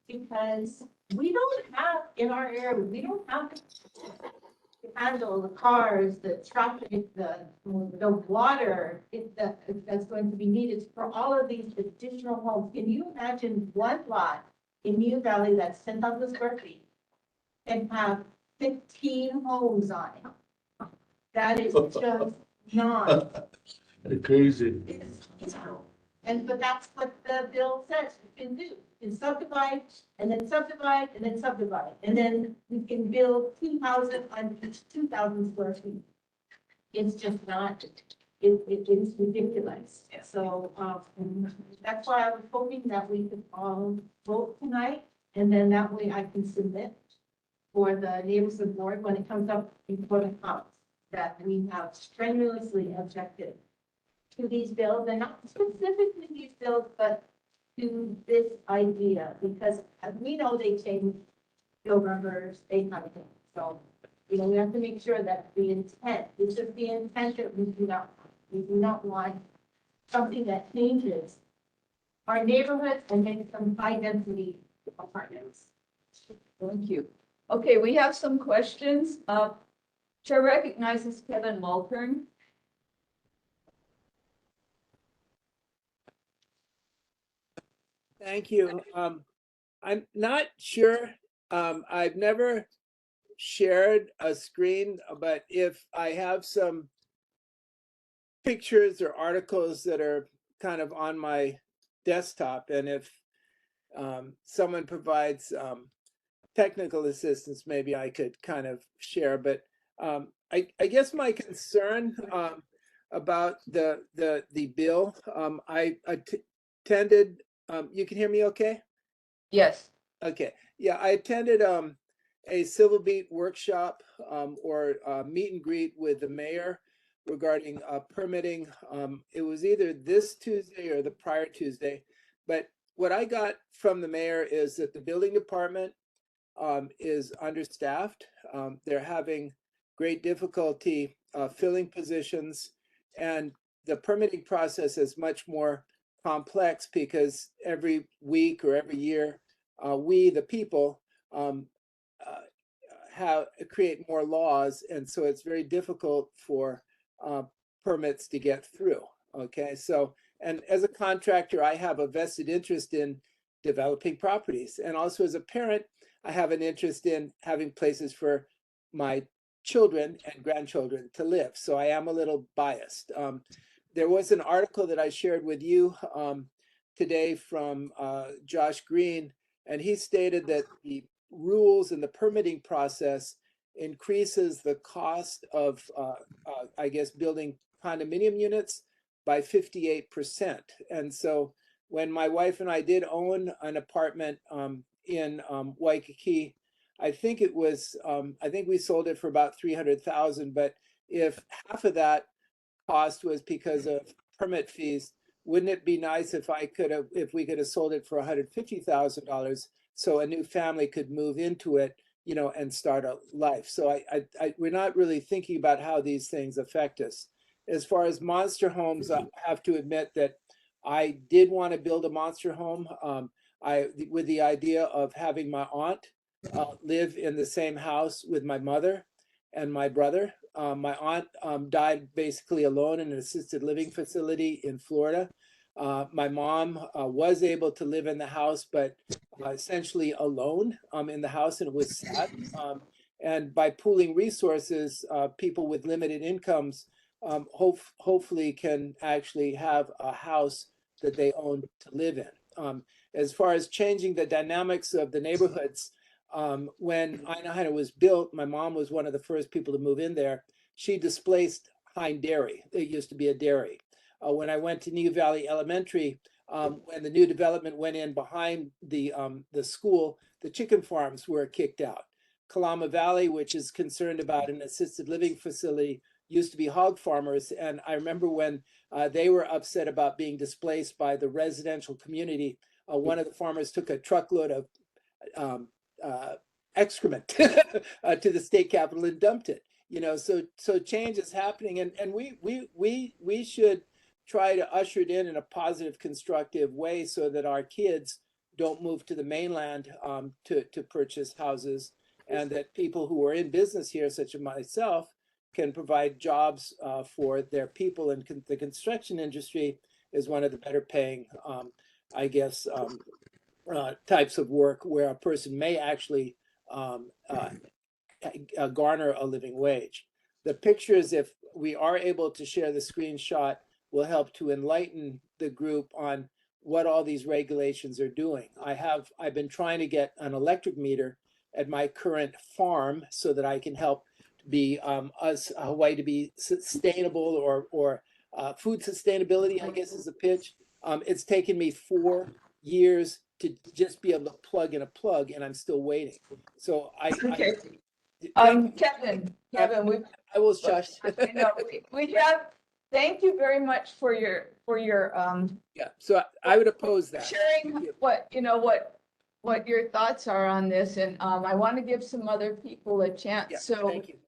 because we don't have in our area, we don't have to handle the cars, the traffic, the water that's going to be needed for all of these additional homes. Can you imagine one lot in New Valley that's 10,000 square feet and have 15 homes on it? That is just not. Crazy. But that's what the bill says you can do. You can subdivide and then subdivide and then subdivide. And then we can build 2,000 on each 2,000 square feet. It's just not it's ridiculous. So, that's why I was hoping that we could all vote tonight, and then that way I can submit for the neighbors of board when it comes up before the House, that we have strenuously objected to these bills, and not specifically these bills, but to this idea, because we know they change bill numbers, they have it. So, we have to make sure that the intent, it's just the intent that we do not want something that changes our neighborhoods and maybe some high density apartments. Thank you. Okay, we have some questions. Chair recognizes Kevin Mulkern. Thank you. I'm not sure. I've never shared a screen, but if I have some pictures or articles that are kind of on my desktop, and if someone provides technical assistance, maybe I could kind of share. But I guess my concern about the bill, I attended. You can hear me okay? Yes. Okay. Yeah, I attended a Civil Beat workshop or meet and greet with the mayor regarding permitting. It was either this Tuesday or the prior Tuesday. But what I got from the mayor is that the building department is understaffed. They're having great difficulty filling positions, and the permitting process is much more complex because every week or every year, we, the people, create more laws, and so it's very difficult for permits to get through. Okay, so, and as a contractor, I have a vested interest in developing properties, and also as a parent, I have an interest in having places for my children and grandchildren to live. So I am a little biased. There was an article that I shared with you today from Josh Green, and he stated that the rules and the permitting process increases the cost of, I guess, building condominium units by 58%. And so when my wife and I did own an apartment in Waikiki, I think it was, I think we sold it for about 300,000, but if half of that cost was because of permit fees, wouldn't it be nice if we could have sold it for $150,000 so a new family could move into it, and start a life? So we're not really thinking about how these things affect us. As far as monster homes, I have to admit that I did want to build a monster home. With the idea of having my aunt live in the same house with my mother and my brother. My aunt died basically alone in an assisted living facility in Florida. My mom was able to live in the house, but essentially alone in the house, and it was sad. And by pooling resources, people with limited incomes hopefully can actually have a house that they own to live in. As far as changing the dynamics of the neighborhoods, when Ainahaina was built, my mom was one of the first people to move in there. She displaced Hind Dairy. It used to be a dairy. When I went to New Valley Elementary, when the new development went in behind the school, the chicken farms were kicked out. Kalama Valley, which is concerned about an assisted living facility, used to be hog farmers. And I remember when they were upset about being displaced by the residential community, one of the farmers took a truckload of excrement to the state capitol and dumped it. So change is happening, and we should try to usher it in a positive, constructive way so that our kids don't move to the mainland to purchase houses, and that people who are in business here, such as myself, can provide jobs for their people. And the construction industry is one of the better paying, I guess, types of work where a person may actually garner a living wage. The pictures, if we are able to share the screenshot, will help to enlighten the group on what all these regulations are doing. I've been trying to get an electric meter at my current farm so that I can help Hawaii to be sustainable or Food sustainability, I guess, is a pitch. It's taken me 4 years to just be able to plug in a plug, and I'm still waiting. So Okay. thank you. Kevin, I will shush. I know, we have, thank you very much for your, Yeah, so I would oppose that. sharing what your thoughts are on this, and, I want to give some other people a Yeah, chance, so, thank you.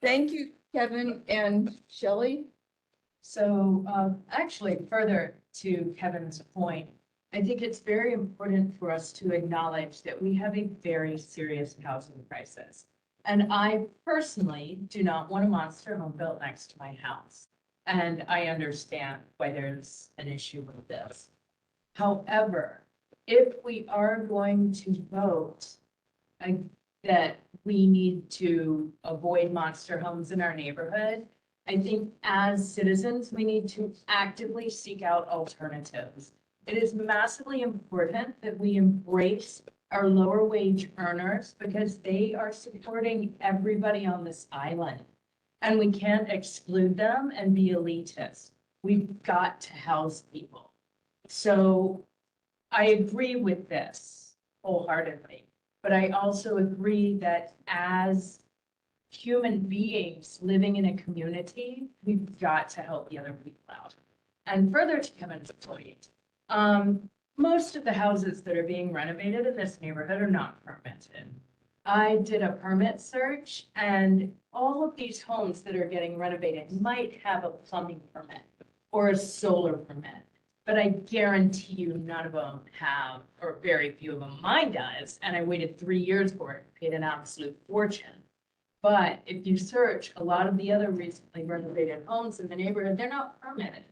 thank you, Kevin and Shelley. So, actually, further to Kevin's point, I think it's very important for us to acknowledge that we have a very serious housing crisis. And I personally do not want a monster home built next to my house. And I understand why there's an issue with this. However, if we are going to vote that we need to avoid monster homes in our neighborhood, I think as citizens, we need to actively seek out alternatives. It is massively important that we embrace our lower wage earners because they are supporting everybody on this island. And we can't exclude them and be elitist. We've got to house people. So I agree with this wholeheartedly, but I also agree that as human beings living in a community, we've got to help the other people out. And further to Kevin's point, most of the houses that are being renovated in this neighborhood are not permitted. I did a permit search, and all of these homes that are getting renovated might have a plumbing permit or a solar permit. But I guarantee you none of them have, or very few of them, mine does, and I waited 3 years for it, paid an absolute fortune. But if you search a lot of the other recently renovated homes in the neighborhood, they're not permitted.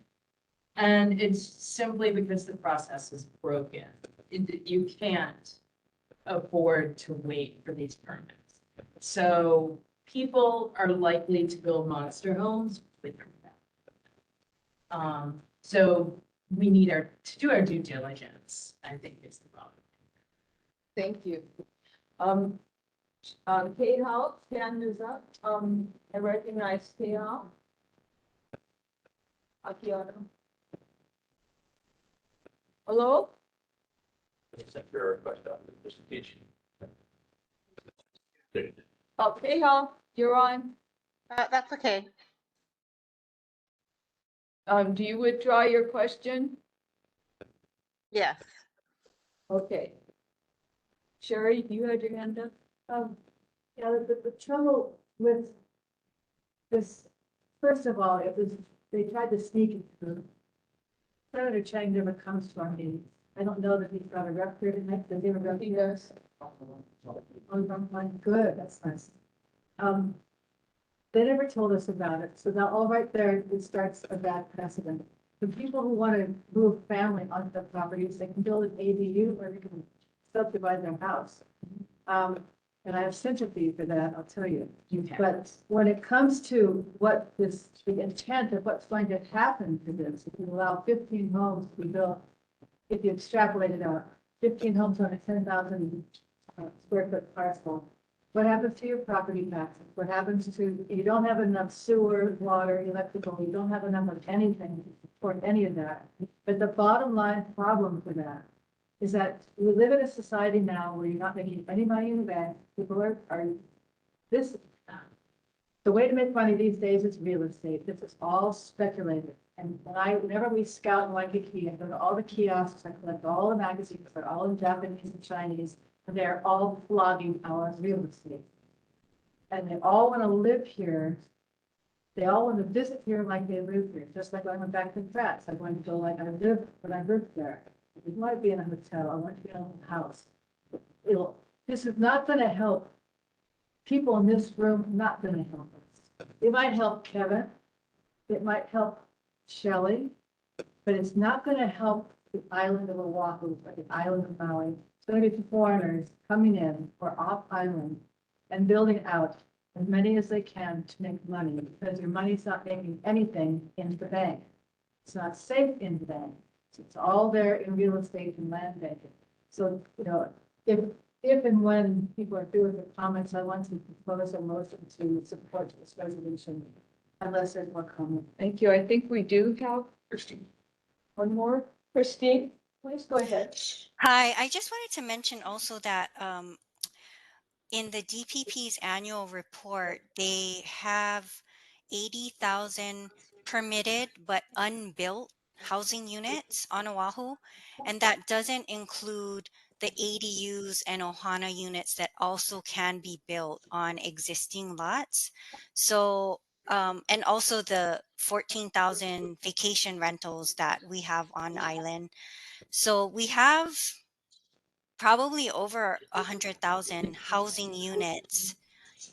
And it's simply because the process is broken. You can't afford to wait for these permits. So people are likely to build monster homes with them. So we need to do our due diligence, I think is the problem. Thank you. Kate Hall, hand is up. I recognize Kate Hall. Akiano. Hello? Accept your request on the presentation. Oh, Kate Hall, you're on. That's okay. Do you withdraw your question? Yes. Okay. Sherry, you had your hand up? Yeah, the trouble with this, first of all, it was, they tried to sneak it through. Senator Chang never comes to our meetings. I don't know that he's got a rep here tonight, does he have a rep? He does. Oh, good, that's nice. They never told us about it, so now all right there, it starts a bad precedent. The people who want to move family onto the properties, they can build an ADU or they can subdivide their house. And I have sympathy for that, I'll tell you. Okay. But when it comes to what this, the intent of what's going to happen to this, if you allow 15 homes to be built, if you extrapolate it out, 15 homes on a 10,000 square foot parcel, what happens to your property taxes? What happens to, you don't have enough sewer, water, electrical, you don't have enough of anything for any of that. But the bottom line problem for that is that we live in a society now where you're not making any money in the bank. People are this, the way to make money these days is real estate. This is all speculative. And whenever we scout in Waikiki, I go to all the kiosks, I collect all the magazines, they're all in Japanese and Chinese, and they're all flogging our real estate. And they all want to live here. They all want to visit here like they live here, just like I went back to France. I want to feel like I lived when I lived there. I didn't want to be in a hotel. I want to be in a house. This is not going to help people in this room, not going to help us. It might help Kevin. It might help Shelley, but it's not going to help the island of Oahu or the island of Maui. It's going to be foreigners coming in or off island and building out as many as they can to make money because your money's not making anything in the bank. It's not safe in the bank. It's all there in real estate and land banking. So, you know, if and when people are doing the comments, I want to propose a motion to support this resolution. unless there's more comment. Thank you. I think we do have Christine. one more. Christine, please go ahead. Hi, I just wanted to mention also that in the DPP's annual report, they have 80,000 permitted but unbuilt housing units on Oahu, and that doesn't include the ADUs and Ohana units that also can be built on existing lots. So, and also the 14,000 vacation rentals that we have on island. So we have probably over 100,000 housing units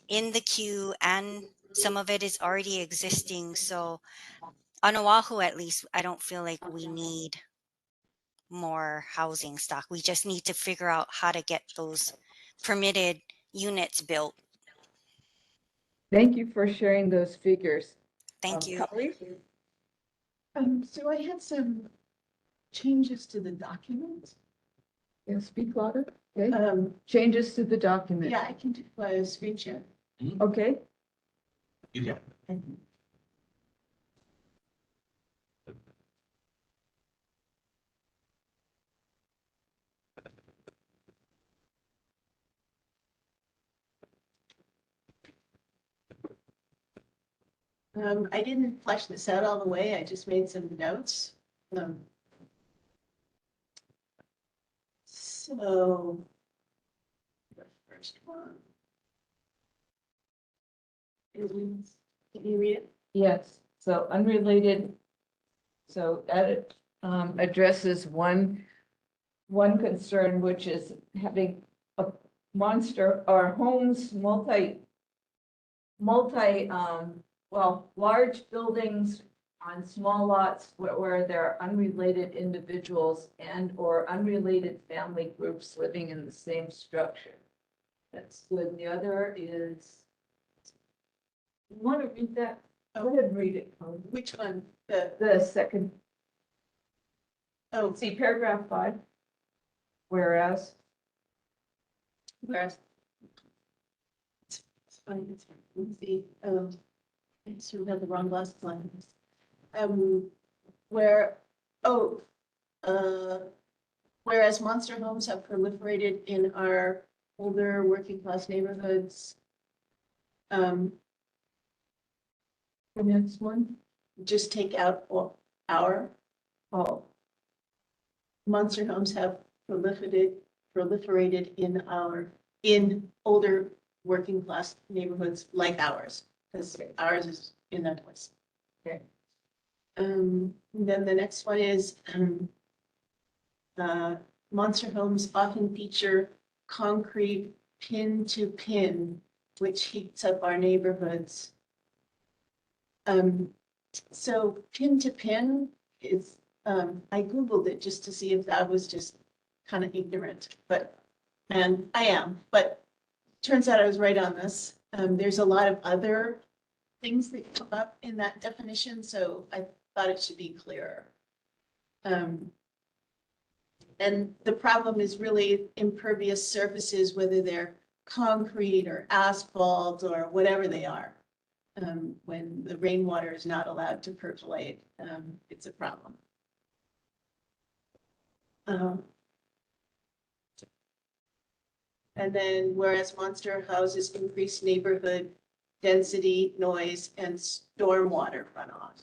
in the queue, and some of it is already existing. So on Oahu, at least, I don't feel like we need more housing stock. We just need to figure out how to get those permitted units built. Thank you for sharing those figures. Thank you. Kelly? So I had some changes to the document. Yeah, speak louder. Okay. Changes to the document. Yeah, I can do a screen share. Okay. You can. I didn't flesh this out all the way. I just made some notes. So the first one is, can you read it? Yes, so unrelated. So that addresses one concern, which is having a monster or homes, large buildings on small lots where there are unrelated individuals and or unrelated family groups living in the same structure. That's good. The other is, you want to read that? Go ahead and read it. Colleen. Which one? The second, Oh, see paragraph 5. Whereas, it's fine, it's fine. Let's see, I sort of had the wrong last line. Where, oh, whereas monster homes have proliferated in our older working class neighborhoods. the next one, Just take out our, oh, monster homes have proliferated in older working class neighborhoods like ours, because ours is in that place. Okay. Then the next one is, monster homes often feature concrete pin to pin, which heats up our neighborhoods. So pin to pin is, I Googled it just to see if that was just kind of ignorant, and I am, but turns out I was right on this. There's a lot of other things that come up in that definition, so I thought it should be clearer. And the problem is really impervious surfaces, whether they're concrete or asphalt or whatever they are. When the rainwater is not allowed to percolate, it's a problem. And then whereas monster houses increase neighborhood density, noise, and stormwater runoff.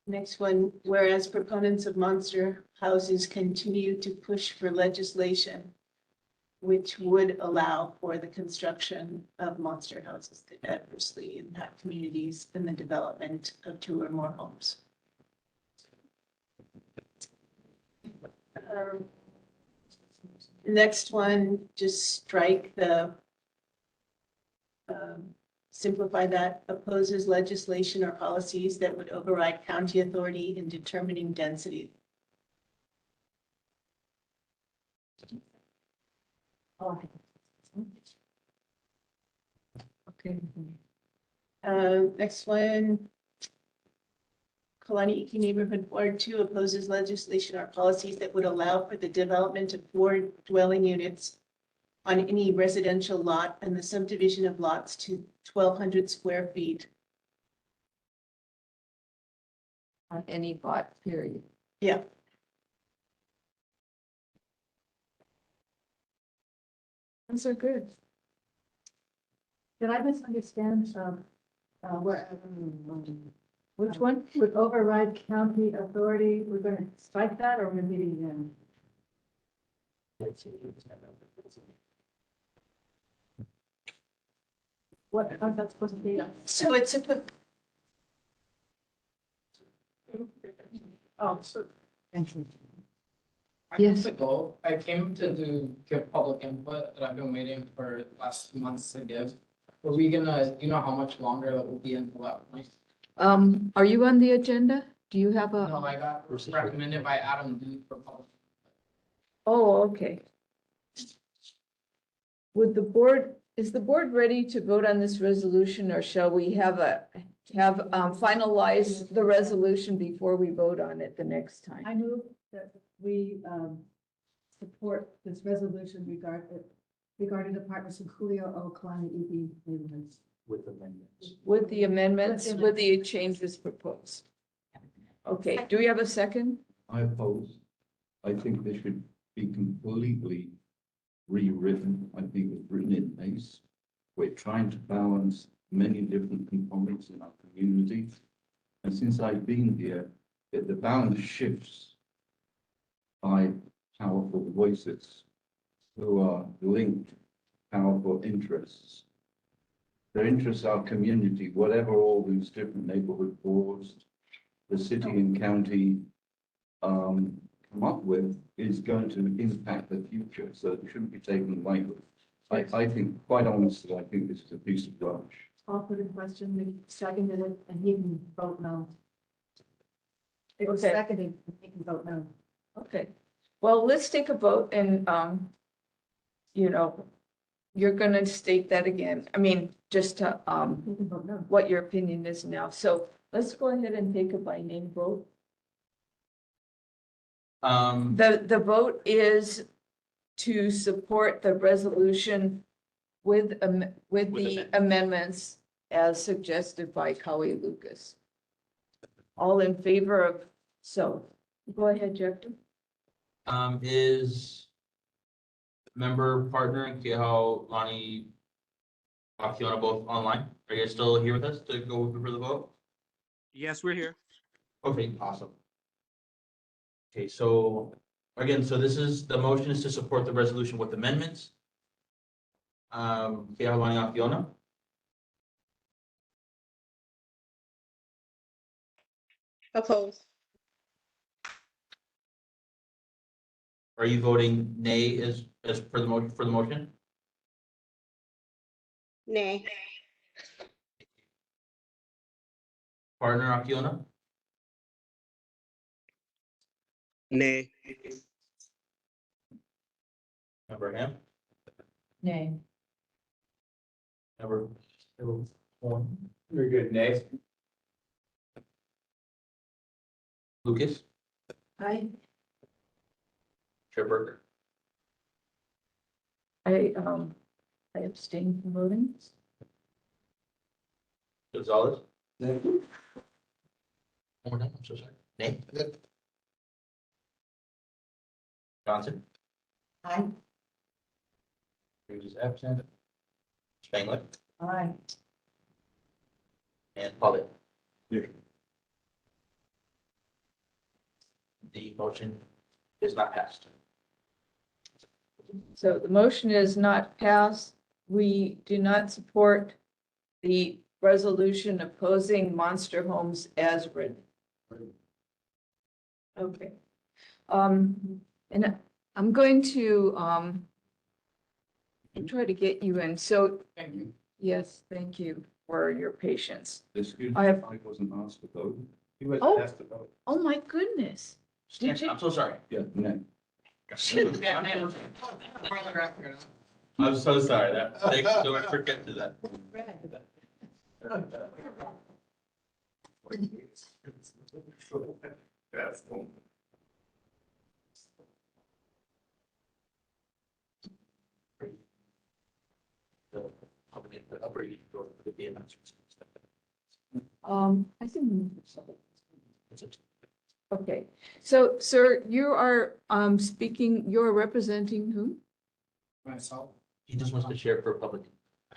Next one, whereas proponents of monster houses continue to push for legislation which would allow for the construction of monster houses that adversely impact communities and the development of 2 or more homes. Next one, just strike the simplify that, opposes legislation or policies that would override county authority in determining density. okay. Next one, Kalani Iki Neighborhood Board 2 opposes legislation or policies that would allow for the development of 4 dwelling units on any residential lot and the subdivision of lots to 1,200 square feet. On any lot, period. Yeah. Those are good. Did I misunderstand, where, Which one? with override county authority, we're gonna strike that or we're leaving it in? What, how's that supposed to be? So it's a, Oh, so. Yes. Ago, I came to give public input that I've been waiting for last months to give. Are we gonna, do you know how much longer that will be until that point? Are you on the agenda? Do you have a? No, I got recommended by Adam Duke for public. Oh, okay. Would the board, is the board ready to vote on this resolution, or shall we finalize the resolution before we vote on it the next time? I move that we support this resolution regarding apartments in Kuli'ou'ou, Kalani, Iki neighborhoods. With amendments. With the amendments, with the changes proposed. Okay, do we have a second? I oppose. I think they should be completely rewritten. I think it's written in haste. We're trying to balance many different components in our community. And since I've been here, the balance shifts by powerful voices who are linked, powerful interests. Their interests are community, whatever all these different neighborhood boards, the city and county come up with is going to impact the future, so it shouldn't be taken lightly. I think, quite honestly, I think this is a piece of rubbish. Call for the question, we seconded it, and he can vote no. It was Okay. seconded, and he can vote no. Okay, well, let's take a vote and, you're gonna state that again. I mean, just to, He can vote no. what your opinion is now. So let's go ahead and take a by name vote. The vote is to support the resolution with the amendments as suggested by Kali Lucas. All in favor of, so, go ahead, Jeff. Is member partner and Kalani Akiona both online? Are you guys still here with us to go for the vote? Yes, we're here. Okay, awesome. Okay, so again, so this is, the motion is to support the resolution with amendments. Kalani Akiona, Oppose. are you voting nay as for the motion? Nay. Partner Akiona, Nay. member Ham, Nay. member one, Very good, Nate. Lucas, Aye. Chair Burger. I abstain from voting. Gonzalez. One more time, I'm so sorry. Nay. Johnson. Aye. Hughes is absent. Spangler Aye. and Polly. Yeah. The motion is not passed. So the motion is not passed. We do not support the resolution opposing monster homes as written. Okay. And I'm going to, try to get you in. So, Thank you. yes, thank you for your patience. Excuse me, I have- I wasn't asked to vote. He was Oh. asked to vote. Oh, my goodness. Did you? I'm so sorry. Yeah, no. I'm so sorry. Thank you so much for getting to that. That's cool. I think. Okay, so, sir, you are, speaking, you're representing who? Myself. He just wants to share for public.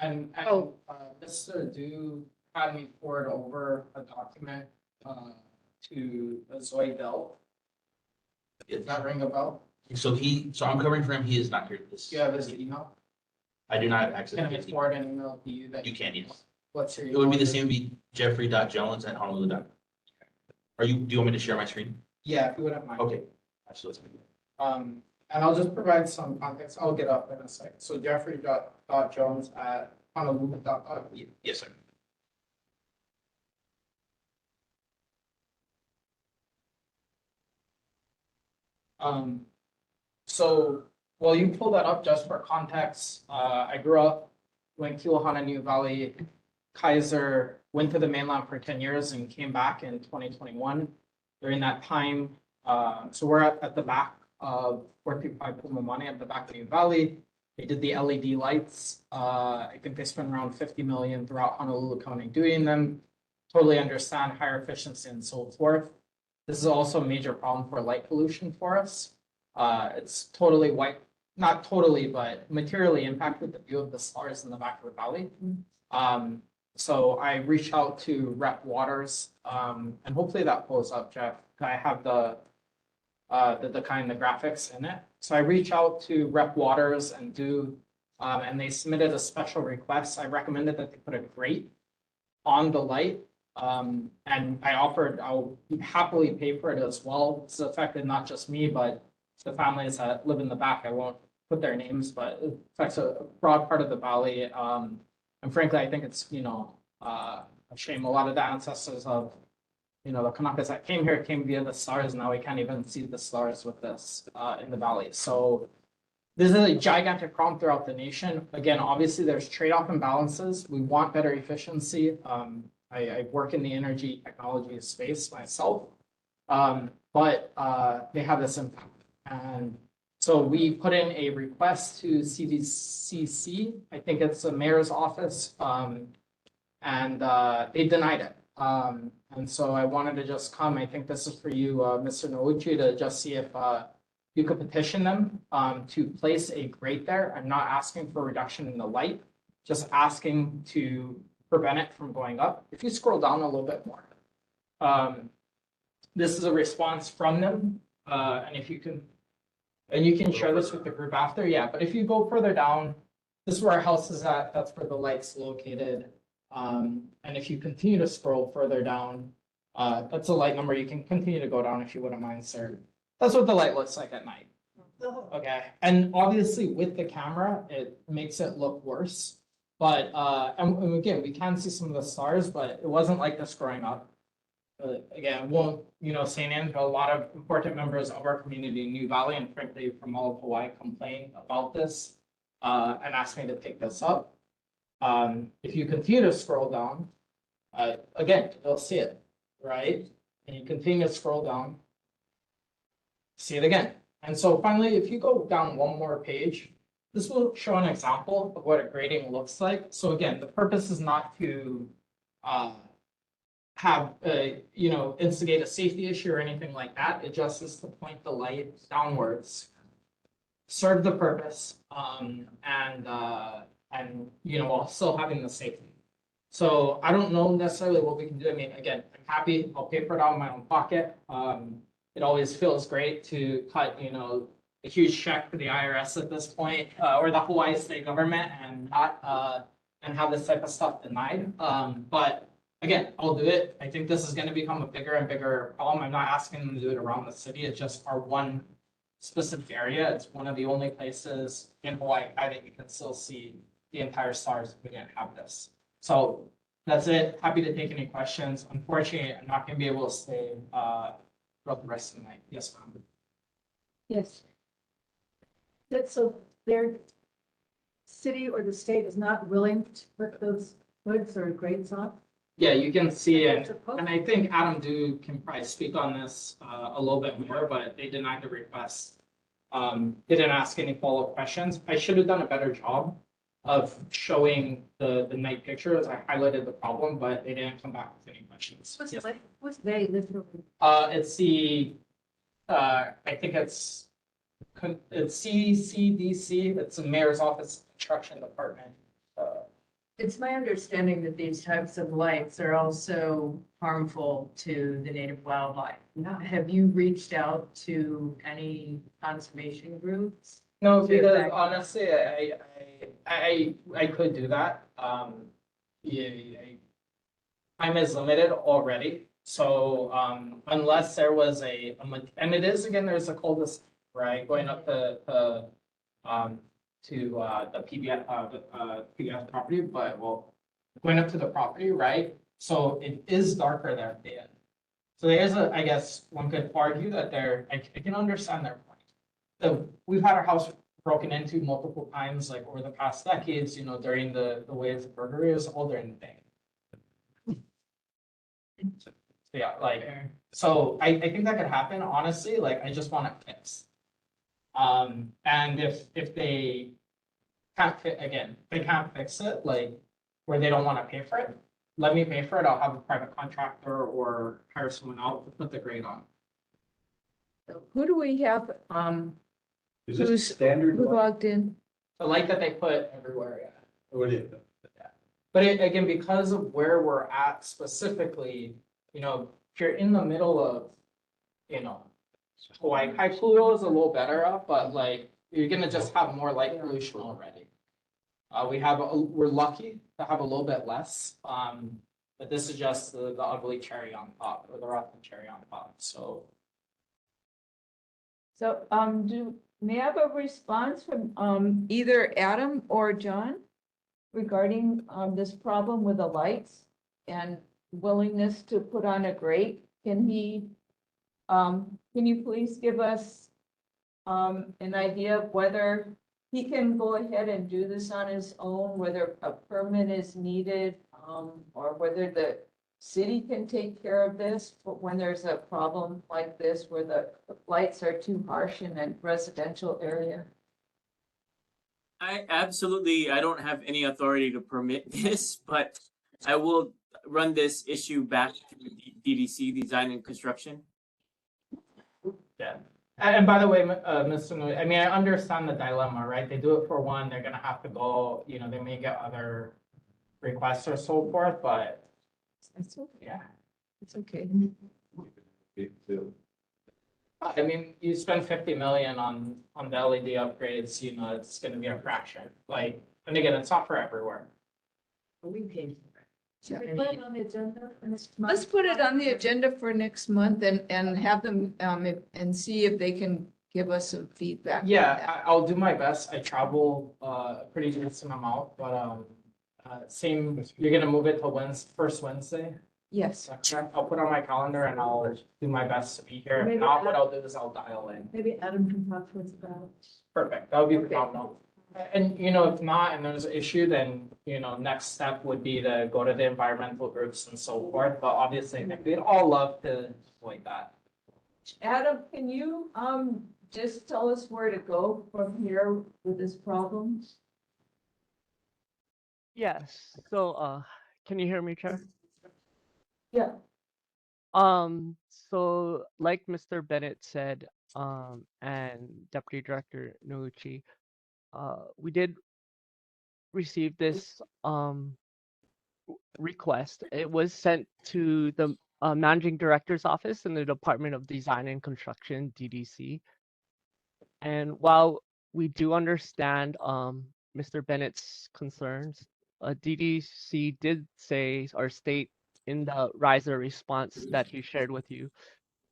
And, Oh. Mr. Du had me forward over a document, to Zoe Bell. Does that ring a bell? So I'm covering for him. He is not here. This. Do you have his email? I do not have access. Can to I his email. forward an email to you that? You can, yes. What's your? It would be the email same, be jeffrey.jones@honolulu.com. Do you want me to share my screen? Yeah, if you wouldn't mind. Okay, absolutely. And I'll just provide some context. I'll get up in a second. So jeffrey.jones@honolulu.com. Yes, sir. So while you pull that up, just for context, I grew up, went Kilohana, New Valley, Kaiser, went to the mainland for 10 years and came back in 2021. During that time, so we're at the back of 435 Pumamani at the back of New Valley. They did the LED lights. I think they spent around 50 million throughout Honolulu County doing them. Totally understand higher efficiency and so forth. This is also a major problem for light pollution for us. It's totally white, not totally, but materially impacted the view of the stars in the back of the valley. So I reached out to Rep Waters, and hopefully that pulls up, Jeff. I have the kind of graphics in it. So I reach out to Rep Waters and and they submitted a special request. I recommended that they put a grate on the light. And I offered, I'll happily pay for it as well. It's affected not just me, but the families that live in the back. I won't put their names, but it affects a broad part of the valley. And frankly, I think it's, a shame. A lot of the ancestors of, the Kanakas that came here came via the stars. Now we can't even see the stars with this in the valley. So this is a gigantic problem throughout the nation. Again, obviously there's trade-off imbalances. We want better efficiency. I work in the energy technology space myself, but they have this impact. And so we put in a request to CDCC. I think it's the mayor's office, and they denied it. And so I wanted to just come. I think this is for you, Mr. Nouchi, to just see if you could petition them to place a grate there. I'm not asking for a reduction in the light, just asking to prevent it from going up. If you scroll down a little bit more, this is a response from them. And if you can, and you can share this with the group after, yeah. But if you go further down, this is where our house is at. That's where the light's located. And if you continue to scroll further down, that's a light number. You can continue to go down if you wouldn't mind, sir. That's what the light looks like at night. Okay. And obviously with the camera, it makes it look worse. But, and again, we can see some of the stars, but it wasn't like this growing up. Again, won't, say names, but a lot of important members of our community in New Valley and frankly from all of Hawaii complain about this and ask me to take this up. If you continue to scroll down, again, you'll see it, right? And you continue to scroll down, see it again. And so finally, if you go down one more page, this will show an example of what a grading looks like. So again, the purpose is not to have instigate a safety issue or anything like that. It just is to point the light downwards, serve the purpose, and while still having the safety. So I don't know necessarily what we can do. I mean, again, I'm happy. I'll pay for it out of my own pocket. It always feels great to cut, a huge check for the IRS at this point, or the Hawaii state government, and not and have this type of stuff denied. But again, I'll do it. I think this is going to become a bigger and bigger problem. I'm not asking them to do it around the city. It's just our one specific area. It's one of the only places in Hawaii that you can still see the entire stars if we didn't have this. So that's it. Happy to take any questions. Unfortunately, I'm not going to be able to stay throughout the rest of the night. Yes, ma'am. Yes. So their city or the state is not willing to put those hoods or grates on? Yeah, you can see it, and I think Adam can probably speak on this a little bit more, but they denied the request. They didn't ask any follow-up questions. I should have done a better job of showing the night pictures. I highlighted the problem, but they didn't come back with any questions. What's they, It's the, I think it's CCDC, it's the Mayor's Office Construction Department. It's my understanding that these types of lights are also harmful to the native wildlife. Have you reached out to any conservation groups? No, To because affect- honestly, I could do that. Yeah, time is limited already. So unless there was and it is again, there's a cul-de-sac, right, going up the PBS PBS property, but well, going up to the property, right? So it is darker there at the end. So there's I guess one could argue that I can understand their point. So we've had our house broken into multiple times, like over the past decades, during the waves of burglaries, all during the day. So, yeah, so I think that could happen, honestly, I just want it fixed. And if they can't they can't fix it, where they don't want to pay for it, let me pay for it. I'll have a private contractor or hire someone out to put the grade on. Who do we have, Is who's, this standard? who logged in? The light that they put everywhere, yeah. Oh, it is. But again, because of where we're at specifically, if you're in the middle of, Hawaii, Kuli'ou'ou is a little better up, but you're gonna just have more light pollution already. We're lucky to have a little bit less, but this is just the ugly cherry on top, or the rotten cherry on top, so. So, may I have a response from, either Adam or John regarding, this problem with the lights and willingness to put on a grate? Can you please give us, an idea of whether he can go ahead and do this on his own, whether a permit is needed, or whether the city can take care of this, but when there's a problem like this where the lights are too harsh in a residential area? I don't have any authority to permit this, but I will run this issue back to DDC, Design and Construction. Yeah. And by the way, Mr. Nui, I mean, I understand the dilemma, right? They do it for one, they're gonna have to go, they may get other requests or so forth, but It's okay. yeah. It's okay. I mean, you spend 50 million on the LED upgrades, it's gonna be a fraction. And again, it's not for everywhere. We paid for it. Should we put it on the agenda for next month? Let's put it on the agenda for next month and have them, and see if they can give us some feedback. on that. Yeah, I'll do my best. I travel a pretty decent amount, but you're gonna move it to first Wednesday? Yes. Okay, I'll put on my calendar and I'll do my best to be here. Maybe If not, what Adam- I'll do is I'll dial in. Maybe Adam can talk to us about it. Perfect, that would be Okay. phenomenal. And if not, and there's an issue, then, next step would be to go to the environmental groups and so forth, but obviously, we'd all love to avoid that. Adam, can you, just tell us where to go from here with this problem? Yes, so can you hear me, Chair? Yeah. So like Mr. Bennett said, and Deputy Director Nouchi, we did receive this request. It was sent to the Managing Director's office in the Department of Design and Construction, DDC. And while we do understand Mr. Bennett's concerns, DDC did say or state in the riser response that he shared with you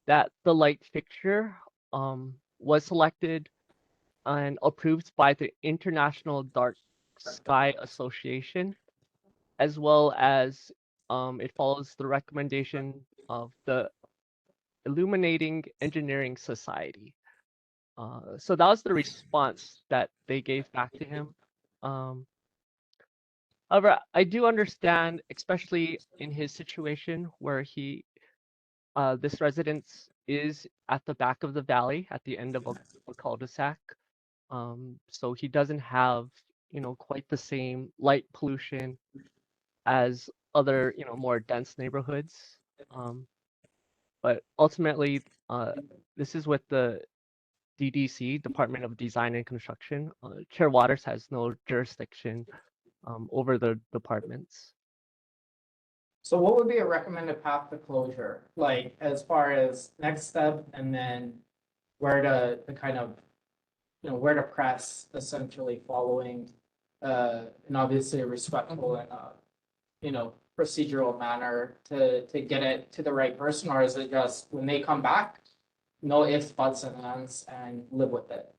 that the light fixture was selected and approved by the International Dark Sky Association, as well as it follows the recommendation of the Illuminating Engineering Society. So that was the response that they gave back to him. However, I do understand, especially in his situation where this residence is at the back of the valley, at the end of a cul-de-sac. So he doesn't have, quite the same light pollution as other, more dense neighborhoods. But ultimately, this is with the DDC, Department of Design and Construction. Chair Waters has no jurisdiction over the departments. So what would be a recommended path to closure, like as far as next step and then where to kind of, where to press essentially following and obviously a respectful and procedural manner to get it to the right person, or is it just when they come back, no ifs, buts, and ands and live with it?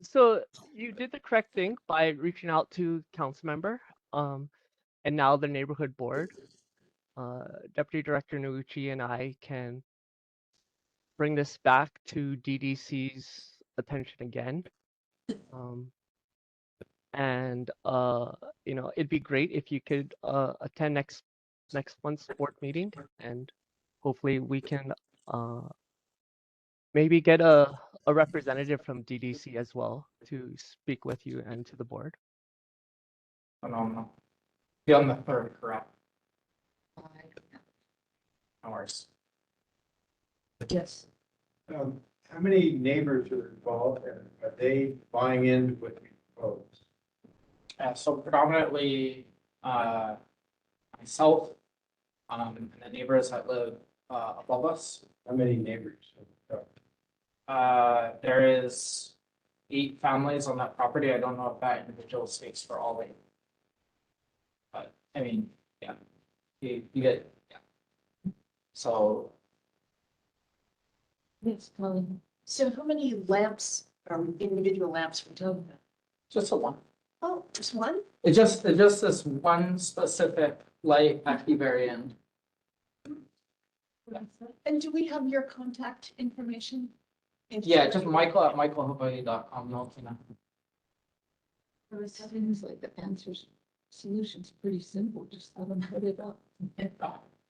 So you did the correct thing by reaching out to council member, and now the neighborhood board. Deputy Director Noguchi and I can bring this back to DDC's attention again. And it'd be great if you could attend next month's board meeting, and hopefully we can maybe get a representative from DDC as well to speak with you and to the board. Phenomenal. Be on the 3rd, correct? Hours. Yes. How many neighbors are involved and are they buying into what we propose? So predominantly myself and the neighbors that live above us. How many neighbors? There is 8 families on that property. I don't know if that individual speaks for all 8. But I mean, yeah, you get, yeah. So. Yes, Colin. So how many lamps, individual lamps we're talking about? Just a one. Oh, just one? It's just this one specific light at the very end. And do we have your contact information? Yeah, just michael@michaelhawaii.com. No, Tina. It seems like the answers, solution's pretty simple, just have them put it up.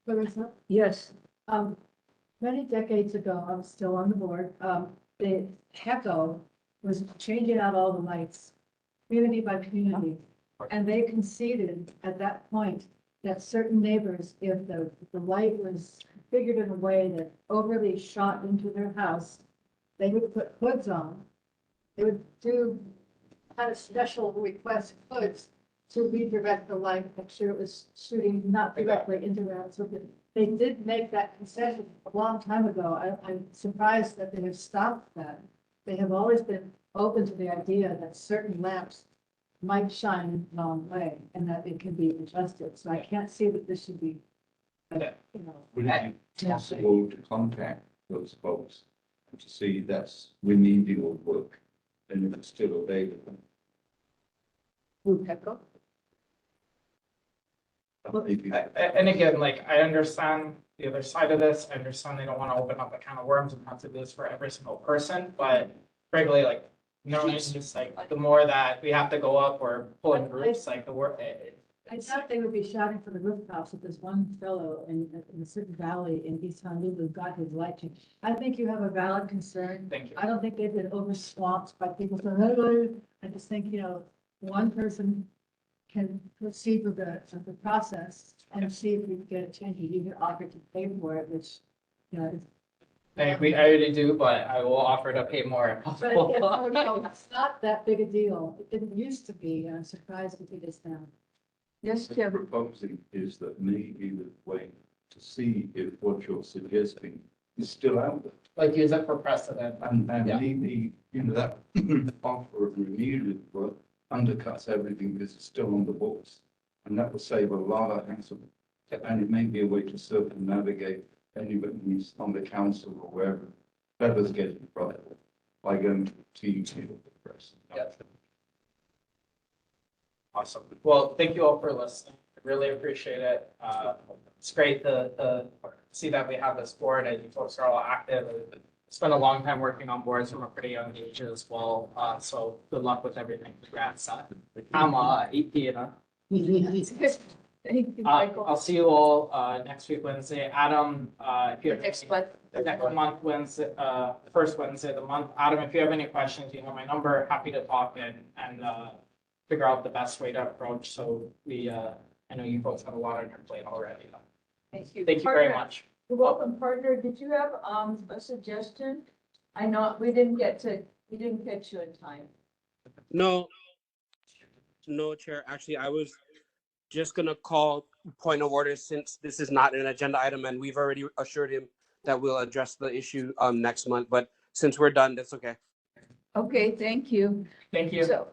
Larissa? Yes. Many decades ago, I was still on the board, the HECO was changing out all the lights, community by community. And they conceded at that point that certain neighbors, if the light was configured in a way that overly shot into their house, they would put hoods on. They would do kind of special request hoods to redirect the light, make sure it was shooting not directly into their house. So they did make that concession a long time ago. I'm surprised that they have stopped that. They have always been open to the idea that certain lamps might shine in the wrong way and that it can be adjusted. So I can't see that this should be, Would it be possible to contact those folks and to see that's remedial work and if it's still available? HECO. And again, like, I understand the other side of this. I understand they don't want to open up a can of worms and have to do this for every single person, but frankly, like, it's just like the more that we have to go up or pull in groups, like the work. I thought they would be shouting for the rooftops if there's one fellow in a certain valley in East Honolulu got his light changed. I think you have a valid concern. Thank you. I don't think they've been over swamped by people saying, "Hey," I just think, one person can proceed with the process and see if we can get it changed. You can offer to pay for it, which, is. I already do, but I will offer to pay more if But possible. no, it's not that big a deal. It didn't used to be. I'm surprised if it is now. Yes, What Jim. I'm proposing is that maybe the way to see if what you're suggesting is still out there. Like use it for precedent. And Yeah. maybe, that offer of remedial work undercuts everything because it's still on the books. And that will save a lot of hassle. And it may be a way to circumnavigate anybody who's on the council or wherever, feathers getting right by going to TV or the press. Yeah. Awesome. Well, thank you all for listening. I really appreciate it. It's great to see that we have this board and you folks are all active. spent a long time working on boards from a pretty young age as well. So good luck with everything. Congrats. I'm 18. Thank you, Michael. I'll see you all next week Wednesday. Adam, if you have Next month. next month Wednesday, first Wednesday of the month. Adam, if you have any questions, you have my number. Happy to talk and figure out the best way to approach. So we I know you folks have a lot on your plate already. Thank you. Thank you very Partner, much. You're welcome, partner. Did you have a suggestion? I know we didn't catch you in time. No, no, Chair. Actually, I was just gonna call point of order since this is not an agenda item and we've already assured him that we'll address the issue next month. But since we're done, that's okay. Okay, thank you. Thank you. So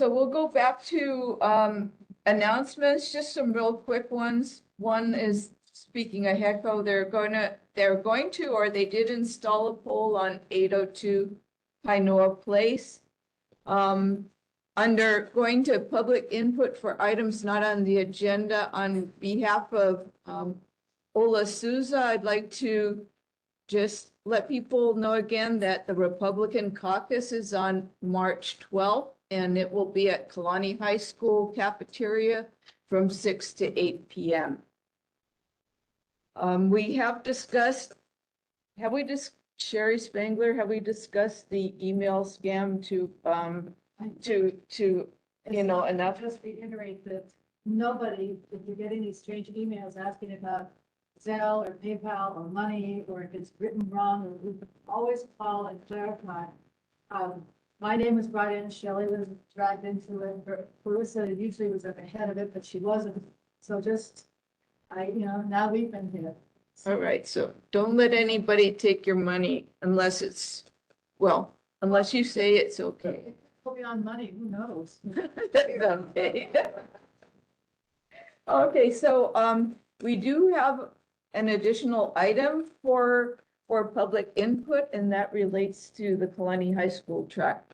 we'll go back to announcements, just some real quick ones. One is, speaking of HECO, they're going to, or they did install a pole on 802 Kainoa Place. Under going to public input for items not on the agenda, on behalf of Ola Souza, I'd like to just let people know again that the Republican caucus is on March 12th, and it will be at Kalani High School cafeteria from 6 to 8 p.m. We have discussed, Sherry Spangler, have we discussed the email scam to enough? Just reiterate that nobody, if you're getting these strange emails asking about Zelle or PayPal or money, or if it's written wrong, or we always call and clarify. My name was brought in, Shelley was dragged into it, Clarissa usually was at the head of it, but she wasn't. So just, now we've been here. All right, so don't let anybody take your money unless you say it's okay. Put me on money, who knows? Okay. Okay, so we do have an additional item for public input, and that relates to the Kalani High School track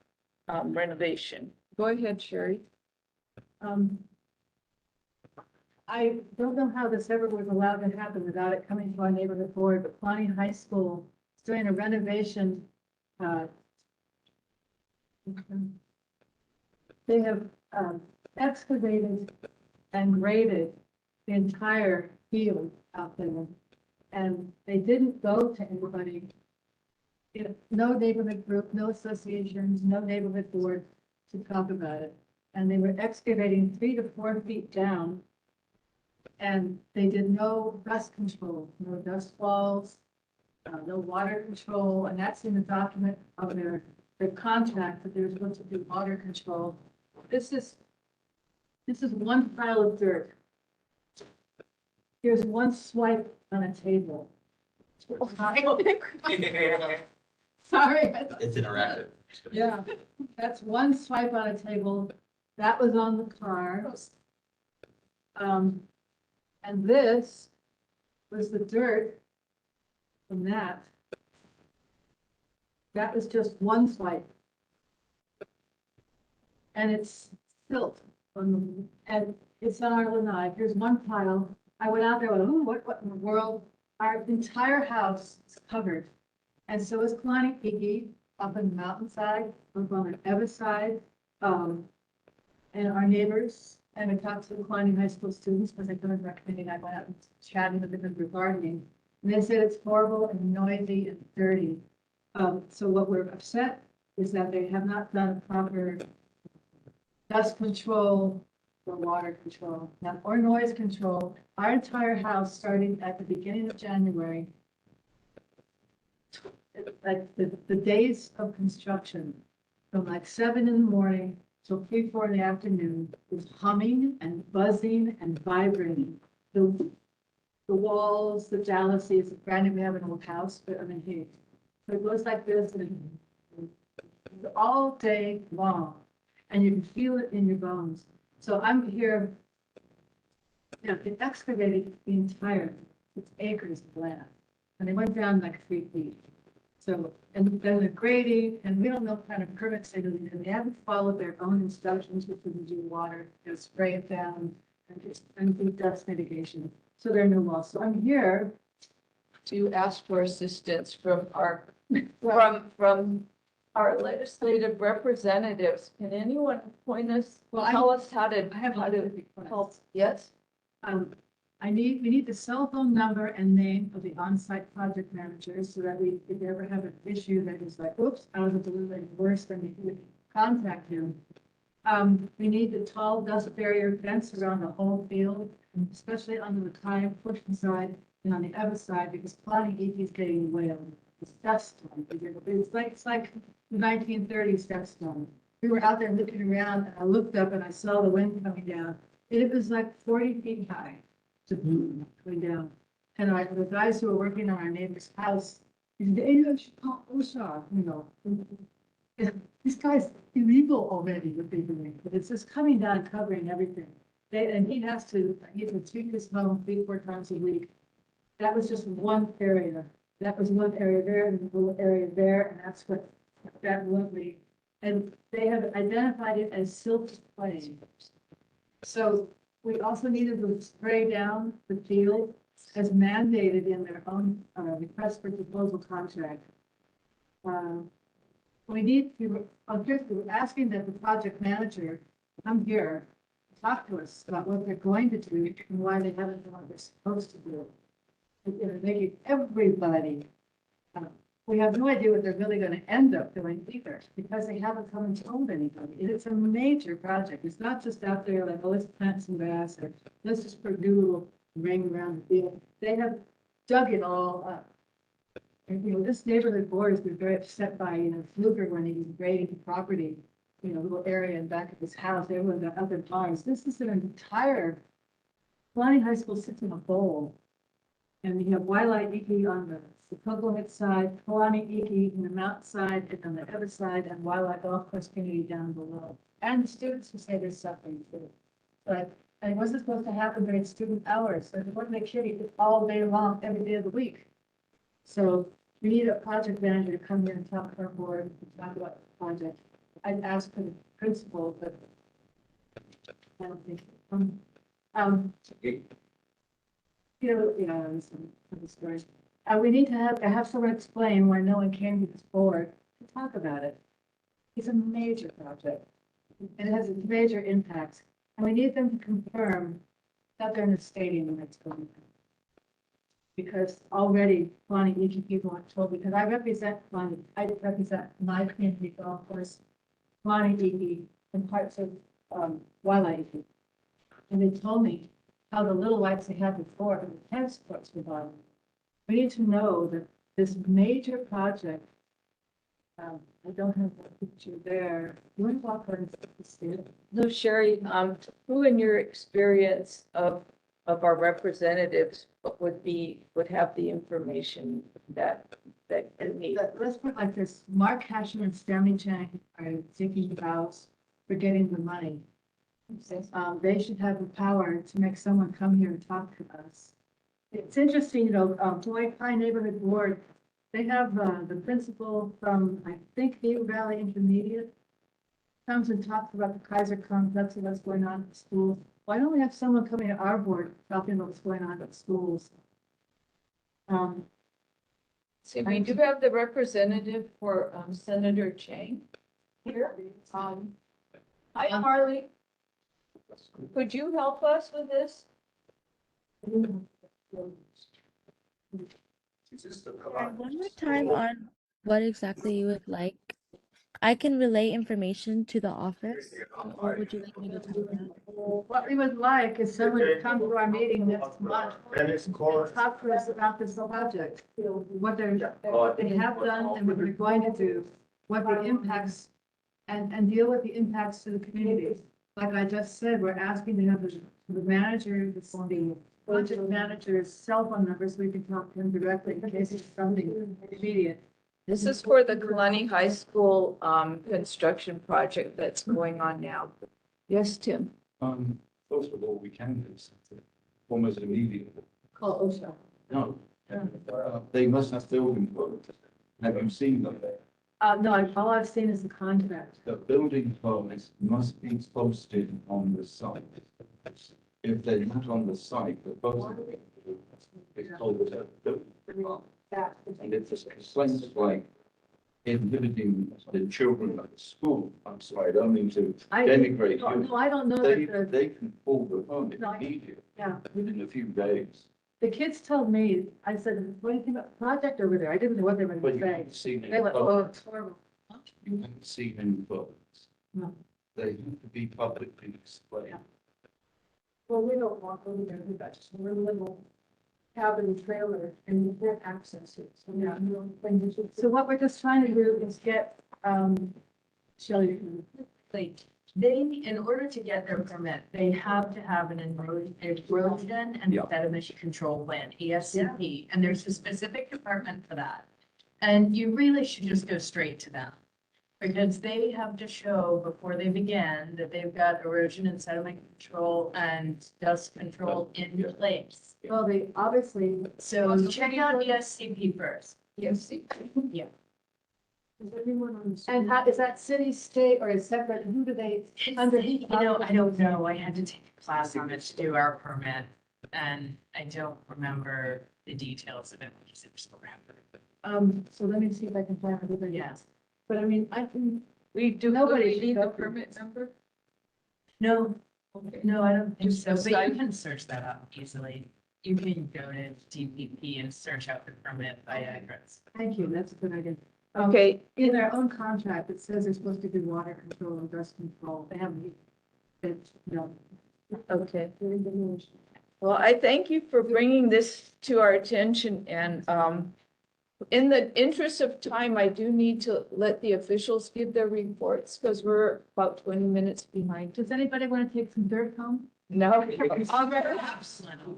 renovation. Go ahead, Sherry. I don't know how this ever was allowed to happen without it coming to our neighborhood board, but Kalani High School is doing a renovation. They have excavated and graded the entire field out there. And they didn't go to anybody. No neighborhood group, no associations, no neighborhood board to talk about it. And they were excavating 3 to 4 feet down. And they did no dust control, no dust walls, no water control. And that's in the document of their contract that they're supposed to do water control. This is one pile of dirt. Here's one swipe on a table. Sorry. It's interactive. Yeah, that's one swipe on a table. That was on the car. And this was the dirt from that. That was just one swipe. And it's silt and it's on our lanai. Here's one pile. I went out there and went, what in the world? Our entire house is covered. And so is Kalani Piki up in the mountainside, up on the other side. And our neighbors, and I talked to the Kalani High School students because I couldn't recommend. I went out and chatted with them regarding, and they said it's horrible and noisy and dirty. So what we're upset is that they have not done proper dust control or water control or noise control. Our entire house, starting at the beginning of January, like the days of construction, from like 7 in the morning till 3, 4 in the afternoon, was humming and buzzing and vibrating. The walls, the jalousies, granted we have an old house, but I mean, hey, so it goes like this and all day long, and you can feel it in your bones. So I'm here, they excavated the entire, it's acres of land, and they went down like 3 feet. So, and then the grading, and we don't know what kind of permits they do, and they haven't followed their own instructions, which is to do water, spray it down, and do dust mitigation. So there are no laws. So I'm here to ask for assistance from from our legislative representatives. Can anyone point us, tell us how to help? Yes? We need the cell phone number and name of the on-site project manager so that we, if we ever have an issue that is like, oops, I was doing worse, then we could contact him. We need the tall dust barrier fence around the whole field, especially on the kayak pushing side and on the other side, because Kalani is getting whaled. It's dust storm. It's like the 1930s dust storm. We were out there looking around, and I looked up and I saw the wind coming down. It was like 40 feet high, just going down. And the guys who were working on our neighbor's house, this guy's illegal already, what they're doing, but it's just coming down and covering everything. And he has to treat his home 3-4 times a week. That was just one area. That was one area there and a little area there, and that's what that lovely. And they have identified it as silt clay. So we also needed to spray down the field as mandated in their own request for proposal contract. We were asking that the project manager come here, talk to us about what they're going to do and why they haven't done what they're supposed to do. They're making everybody, we have no idea what they're really going to end up doing either, because they haven't come and told anybody. It's a major project. It's not just out there like, oh, let's plant some grass or let's just put a little ring around the field. They have dug it all up. And, this neighborhood board has been very upset by, Fluker when he was grading the property, little area in back of his house. Everyone got up in arms. This is an entire, Kalani High School sits in a bowl. And you have Waialae Iki on the Kokohit side, Kalani Iki in the mountain side, and on the other side, and Waialae Golf Course community down below. And the students who say they're suffering too. But it wasn't supposed to happen during student hours. So it wasn't a kiddie all day long, every day of the week. So we need a project manager to come here and talk to our board and talk about the project. I'd ask for the principal, but I don't think. Some stories. We need to have someone explain why no one came to this board to talk about it. It's a major project, and it has major impacts, and we need them to confirm that they're in the stadium when it's going on. Because already Kalani Iki people are told, because I represent my community golf course, Kalani Iki, and parts of Waialae Iki. And they told me how the little lights they had before, and the tennis courts were gone. We need to know that this major project, I don't have that picture there. You want to walk around and see it? No, Sherry, who in your experience of our representatives would have the information that you need? Let's put it like this, Mark Hashem and Stanley Chang are taking vows for getting the money. They should have the power to make someone come here and talk to us. It's interesting, Hawaii Pine Neighborhood Board, they have the principal from, I think, Beaver Valley Intermediate, comes and talks about the Kaiser complex and what's going on at the schools. Why don't we have someone coming to our board talking about what's going on at schools? See, we do have the representative for Senator Chang here. Hi, Harley. Could you help us with this? One more time on what exactly you would like. I can relay information to the office, or would you like me to tell them? What we would like is someone to come to our meeting next month and talk to us about this project. What they have done and what they're going to do, what the impacts, and deal with the impacts to the communities. Like I just said, we're asking to have the manager, the project manager's cell phone number so we can talk to him directly in case it's something immediate. This is for the Kalani High School construction project that's going on now. Yes, Tim? First of all, we can do something almost immediately. Call OSHA. No, they must have building permits. Have you seen them? No, all I've seen is the contract. The building permits must be posted on the site. If they're not on the site, the posting is told that that. And it's just things like inhibiting the children at school. I'm sorry, I don't mean to denigrate you. No, I don't know They, that they can pull the permit No, immediately yeah. within a few days. The kids told me, I said, what do you think about the project over there? I didn't know what they were But gonna you say. haven't seen They any went, oh, photos. it's horrible. You haven't seen any photos. No. They have to be publicly displayed. Well, we don't walk over there, we got just a little cabin trailer and you can't access it, so yeah. So what we're just trying to do is get, Shelley. They, in order to get their permit, they have to have an erosion and Yeah. sedimentation control plan, ESCP, and there's a specific department for that. And you really should just go straight to them. Because they have to show before they begin that they've got erosion and sediment control and dust control in place. Well, they obviously. So check out ESCP first. ESCP. Yeah. Is everyone on the? And how, is that city, state, or is separate, who do they, underneath? You know, I don't know. I had to take a class on it to do our permit. And I don't remember the details of it because it was so rapid. So let me see if I can find everybody. Yes. But I mean, I can, We do, Nobody we need the should go. permit number? No, no, I don't think so, but Besides- you can search that up easily. You can go to DPP and search out the permit by address. thank you, that's a good idea. Okay, In their own contract, it says they're supposed to do water control and dust control. They haven't, it's, no. okay. They're in the news. Well, I thank you for bringing this to our attention and, in the interest of time, I do need to let the officials give their reports because we're about 20 minutes behind. Does anybody want to take some dirt home? No.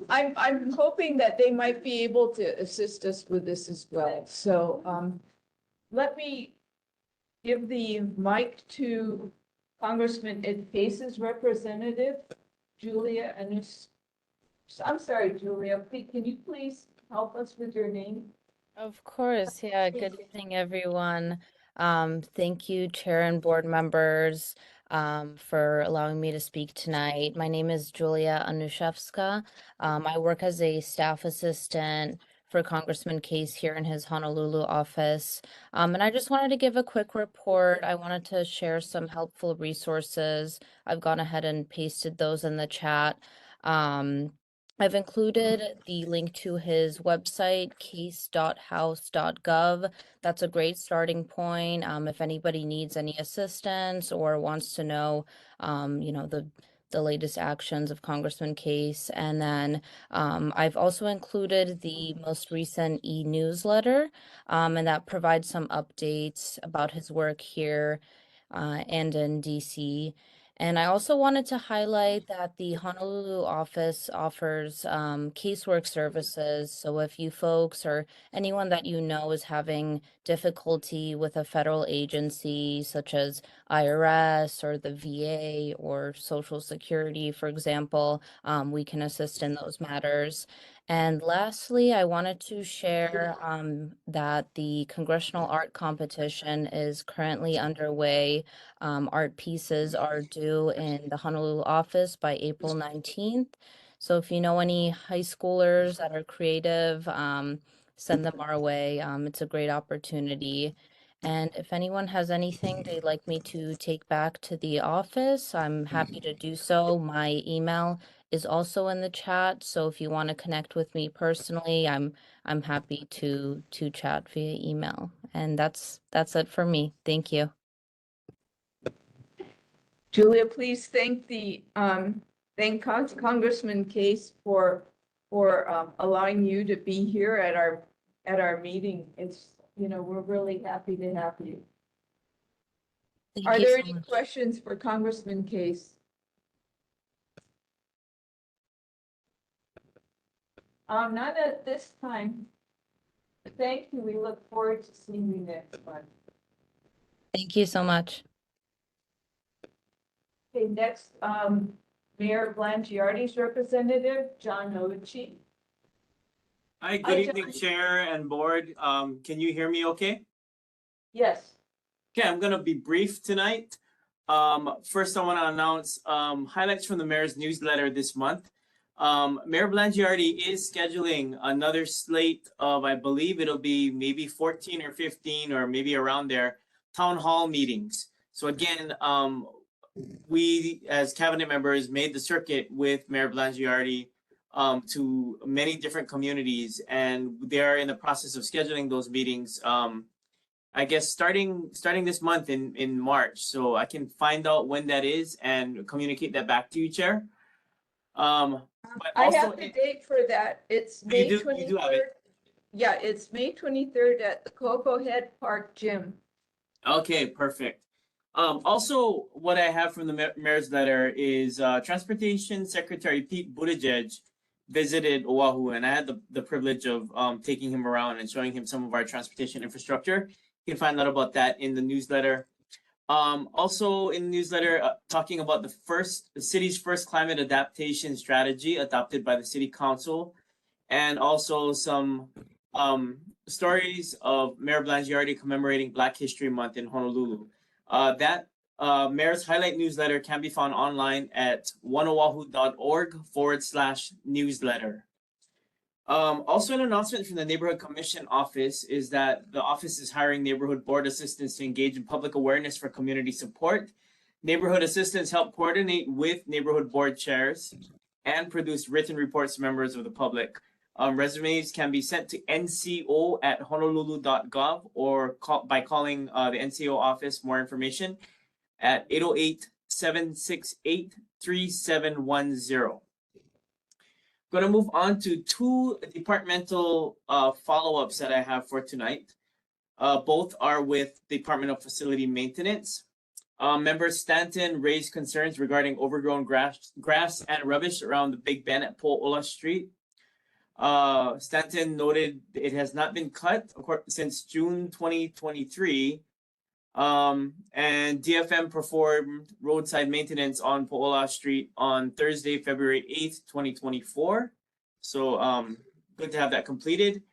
I'm hoping that they might be able to assist us with this as well. So, let me give the mic to Congressman Ed Pace's representative, Julia Anus. I'm sorry, Julia, can you please help us with your name? Of course, yeah. Good evening, everyone. Thank you, Chair and board members, for allowing me to speak tonight. My name is Julia Anushevska. I work as a staff assistant for Congressman Case here in his Honolulu office. And I just wanted to give a quick report. I wanted to share some helpful resources. I've gone ahead and pasted those in the chat. I've included the link to his website, case.house.gov. That's a great starting point. If anybody needs any assistance or wants to know, the latest actions of Congressman Case. And then I've also included the most recent e-newsletter, and that provides some updates about his work here and in DC. And I also wanted to highlight that the Honolulu office offers casework services. So if you folks or anyone that you know is having difficulty with a federal agency such as IRS or the VA or Social Security, for example, we can assist in those matters. And lastly, I wanted to share that the Congressional Art Competition is currently underway. Art pieces are due in the Honolulu office by April 19th. So if you know any high schoolers that are creative, send them our way. It's a great opportunity. And if anyone has anything they'd like me to take back to the office, I'm happy to do so. My email is also in the chat. So if you want to connect with me personally, I'm happy to chat via email. And that's it for me. Thank you. Julia, please thank Congressman Case for allowing you to be here at our meeting. It's, we're really happy to have you. Thank Are you there so any much. questions for Congressman Case? Not at this time. Thank you. We look forward to seeing you next month. Thank you so much. Okay, next, Mayor Blangiardi's representative, John Nochi. Hi, Hi, good John. evening, Chair and Board. Can you hear me okay? Yes. Okay, I'm gonna be brief tonight. First, I want to announce highlights from the mayor's newsletter this month. Mayor Blangiardi is scheduling another slate of, I believe it'll be maybe 14 or 15 or maybe around there, town hall meetings. So again, we as cabinet members made the circuit with Mayor Blangiardi to many different communities, and they're in the process of scheduling those meetings. I guess starting this month in March. So I can find out when that is and communicate that back to you, Chair. But I also, have the date for that. It's May you do have 23rd. it. Yeah, it's May 23rd at the Cocoa Head Park Gym. Okay, perfect. Also, what I have from the mayor's letter is Transportation Secretary Pete Buttigieg visited Oahu, and I had the privilege of taking him around and showing him some of our transportation infrastructure. You can find out about that in the newsletter. Also in the newsletter, talking about the city's first climate adaptation strategy adopted by the city council, and also some stories of Mayor Blangiardi commemorating Black History Month in Honolulu. That Mayor's Highlight newsletter can be found online at oneoahu.org/newsletter. Also, an announcement from the Neighborhood Commission office is that the office is hiring neighborhood board assistants to engage in public awareness for community support. Neighborhood assistants help coordinate with neighborhood board chairs and produce written reports to members of the public. Resumes can be sent to nco@honolulu.gov or by calling the NCO office. More information at 808-768-3710. Going to move on to two departmental follow-ups that I have for tonight. Both are with Department of Facility Maintenance. Member Stanton raised concerns regarding overgrown grass and rubbish around the Big Ben at Po'ola Street. Stanton noted it has not been cut since June 2023. And DFM performed roadside maintenance on Po'ola Street on Thursday, February 8th, 2024. So good to have that completed.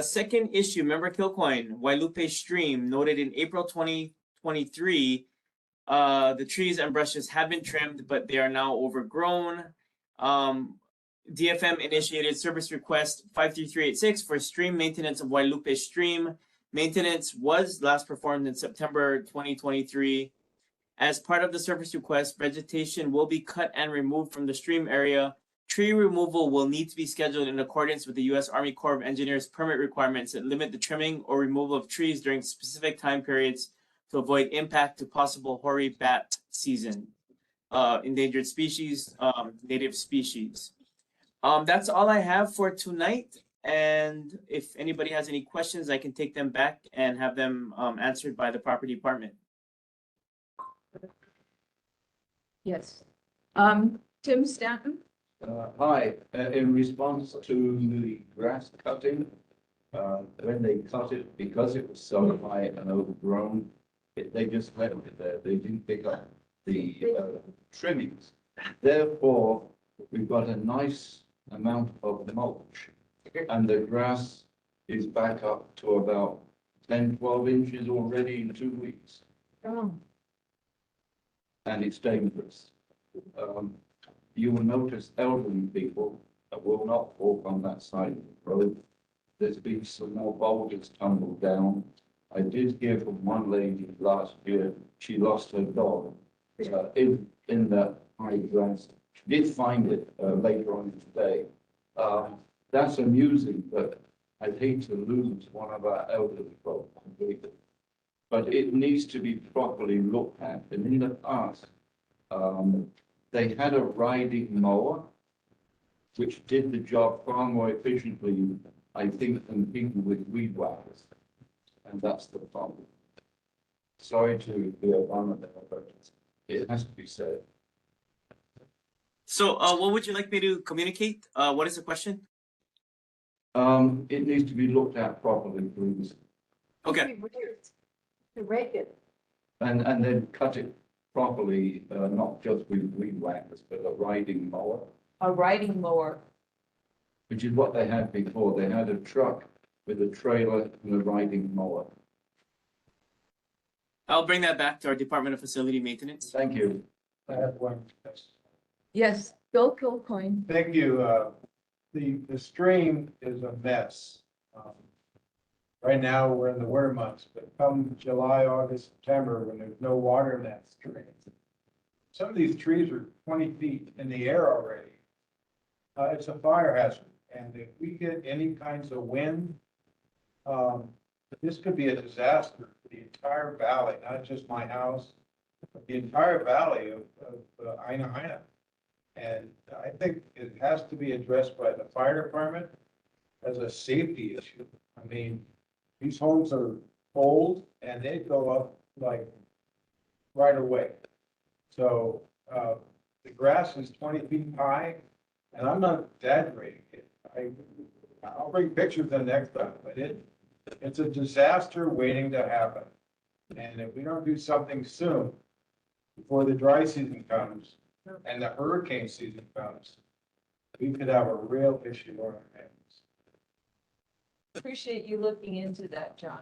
Second issue, Member Kilcoyne, Wailupe Stream noted in April 2023, the trees and brushes have been trimmed, but they are now overgrown. DFM initiated service request 53386 for stream maintenance of Wailupe Stream. Maintenance was last performed in September 2023. As part of the service request, vegetation will be cut and removed from the stream area. Tree removal will need to be scheduled in accordance with the U.S. Army Corps of Engineers permit requirements that limit the trimming or removal of trees during specific time periods to avoid impact to possible hoary bat season, endangered species, native species. That's all I have for tonight. And if anybody has any questions, I can take them back and have them answered by the property department. Yes. Tim Stanton? Hi, in response to the grass cutting, when they cut it, because it was so high and overgrown, they just left it there. They didn't pick up the trimmings. Therefore, we've got a nice amount of mulch, and the grass is back up to about 10-12 inches already in 2 weeks. Oh. And it's dangerous. You will notice elderly people that will not walk on that side of the road. There's been some more boulders tumbled down. I did hear from one lady last year, she lost her dog in that high grass. She did find it later on in the day. That's amusing, but I'd hate to lose one of our elderly folk completely. But it needs to be properly looked at. And in the past, they had a riding mower, which did the job far more efficiently, I think, than people with weed whackers. And that's the problem. Sorry to be a bummer there, but it has to be said. So what would you like me to communicate? What is the question? It needs to be looked at properly, please. Okay. To rake it. And then cut it properly, not just with weed whackers, but a riding mower. A riding mower. Which is what they had before. They had a truck with a trailer and a riding mower. I'll bring that back to our Department of Facility Maintenance. Thank you. I have one. Yes. Bill Kilcoyne. Thank you. The stream is a mess. Right now, we're in the winter months, but come July, August, September, when there's no water in that stream, some of these trees are 20 feet in the air already. It's a fire hazard, and if we get any kinds of wind, this could be a disaster for the entire valley, not just my house, but the entire valley of Aina Aina. And I think it has to be addressed by the fire department as a safety issue. I mean, these homes are old and they go up like right away. So the grass is 20 feet high, and I'm not exaggerating it. I'll bring pictures the next time, but it's a disaster waiting to happen. And if we don't do something soon, before the dry season comes and the hurricane season comes, we could have a real issue on our hands. Appreciate you looking into that, John.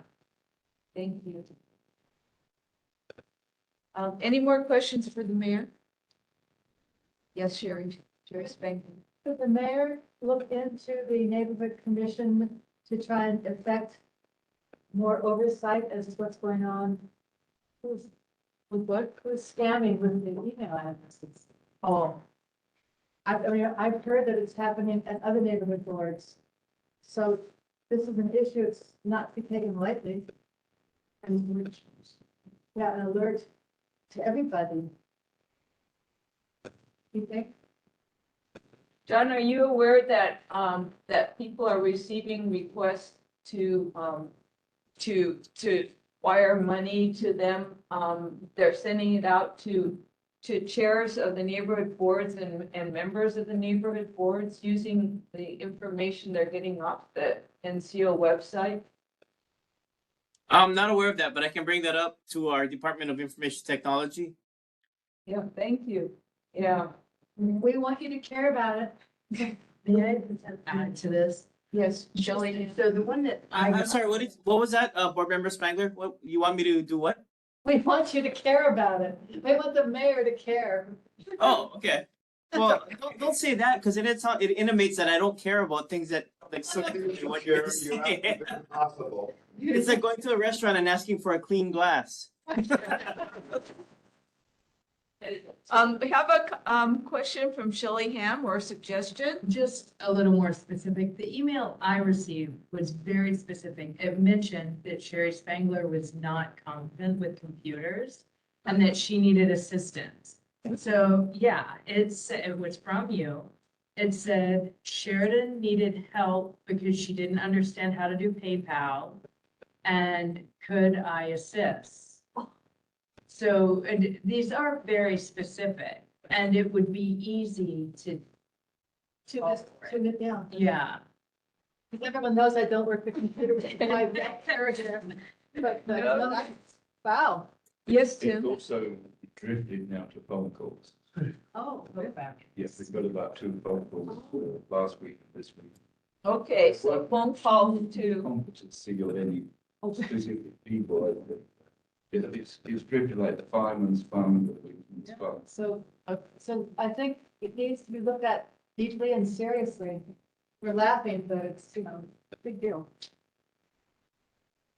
Thank you. Any more questions for the mayor? Yes, Sherry Spangler. Could the mayor look into the neighborhood commission to try and effect more oversight as to what's going on? Who's scamming with the email addresses? Oh, I mean, I've heard that it's happening at other neighborhood boards. So this is an issue, it's not to be taken lightly. And yeah, an alert to everybody. You think? John, are you aware that, that people are receiving requests to wire money to them? They're sending it out to chairs of the neighborhood boards and members of the neighborhood boards using the information they're getting off the NCO website? I'm not aware of that, but I can bring that up to our Department of Information Technology. Yeah, thank you. Yeah. We want you to care about it. May I add to this? Yes, Shelley. So the one that I'm sorry, what was that, Board Member Spangler? What, you want me to do what? We want you to care about it. We want the mayor to care. Oh, okay. Well, don't say that, because it intimates that I don't care about things that, like, so what you're saying. Possible. It's like going to a restaurant and asking for a clean glass. We have a question from Shelley Ham or a suggestion. Just a little more specific. The email I received was very specific. It mentioned that Sherry Spangler was not competent with computers and that she needed assistance. So yeah, it was from you. It said Sheridan needed help because she didn't understand how to do PayPal, and could I assist? So these are very specific, and it would be easy to. Yeah. Because everyone knows I don't work with computers. But wow. Yes, It's Tim. also drifted now to phone calls. Oh, go back. Yes, we've got about 2 phone calls last week and this week. Okay, so phone call to, Competency of any specific people. It's drifted like the fireman's fund. So I think it needs to be looked at deeply and seriously. We're laughing, but it's, a big deal.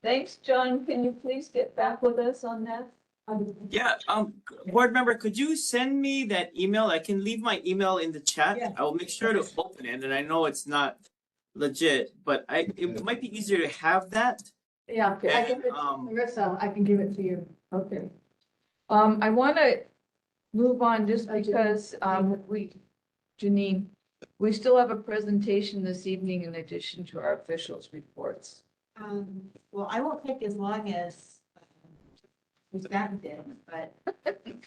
thanks, John. Can you please get back with us on that? Yeah, Board Member, could you send me that email? I can leave my email in the chat. Yeah. I will make sure to open it, and I know it's not legit, but it might be easier to have that. Yeah, I can, And, Marissa, I can give it to you. Okay. I want to move on just because, Janine, we still have a presentation this evening in addition to our officials' reports. Well, I won't take as long as that did, but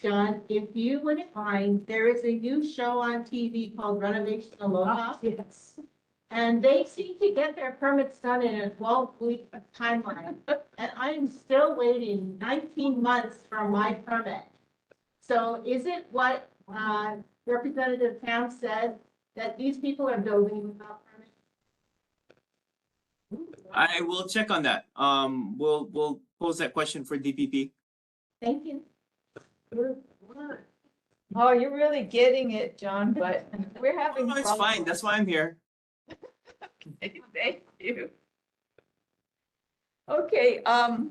John, if you wouldn't mind, there is a new show on TV called Renovation Aloha. Yes. And they seem to get their permits done in a 12-week timeline. And I am still waiting 19 months for my permit. So is it what Representative Pam said, that these people are building without permits? I will check on that. We'll pose that question for DPP. Thank you. Oh, you're really getting it, John, but we're having. No, it's fine. That's why I'm here. Thank you. Okay, I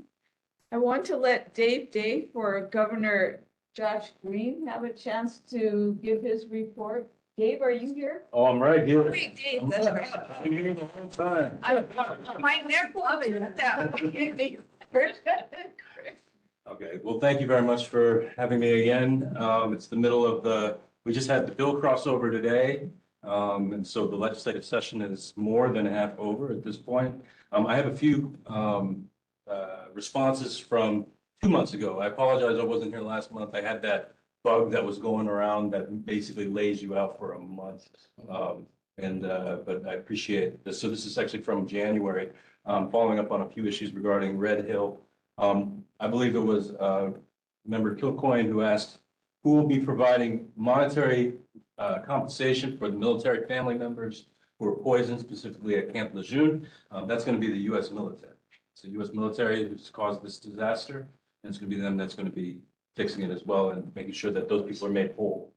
want to let Dave for Governor Josh Green have a chance to give his report. Dave, are you here? Oh, I'm right here. Wait, Dave, that's right. I've been here the whole time. My neck loving that. Okay, well, thank you very much for having me again. It's the middle of we just had the bill crossover today. And so the legislative session is more than half over at this point. I have a few responses from 2 months ago. I apologize, I wasn't here last month. I had that bug that was going around that basically lays you out for a month. But I appreciate this. So this is actually from January, following up on a few issues regarding Red Hill. I believe it was Member Kilcoyne who asked who will be providing monetary compensation for the military family members who were poisoned, specifically at Camp Lejeune. That's going to be the U.S. military. It's the U.S. military who's caused this disaster, and it's going to be them that's going to be fixing it as well and making sure that those people are made whole.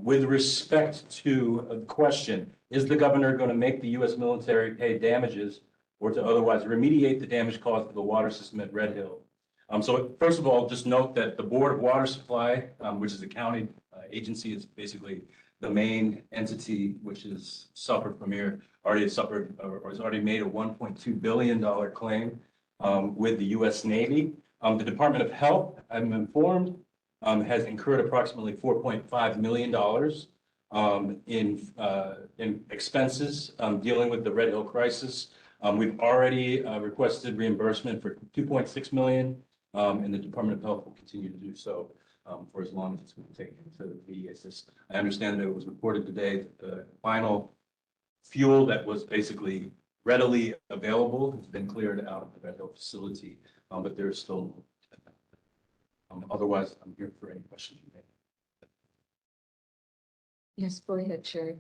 With respect to the question, is the governor going to make the U.S. military pay damages or to otherwise remediate the damage caused to the water system at Red Hill? So first of all, just note that the Board of Water Supply, which is a county agency, is basically the main entity which has suffered from here, already suffered or has already made a $1.2 billion claim with the U.S. Navy. The Department of Health, I'm informed, has incurred approximately $4.5 million in expenses dealing with the Red Hill crisis. We've already requested reimbursement for $2.6 million, and the Department of Health will continue to do so for as long as it's going to take to mediate this. I understand that it was reported today that the final fuel that was basically readily available has been cleared out of the Red Hill facility, but there's still otherwise, I'm here for any questions you may have. Yes, go ahead, Sherry.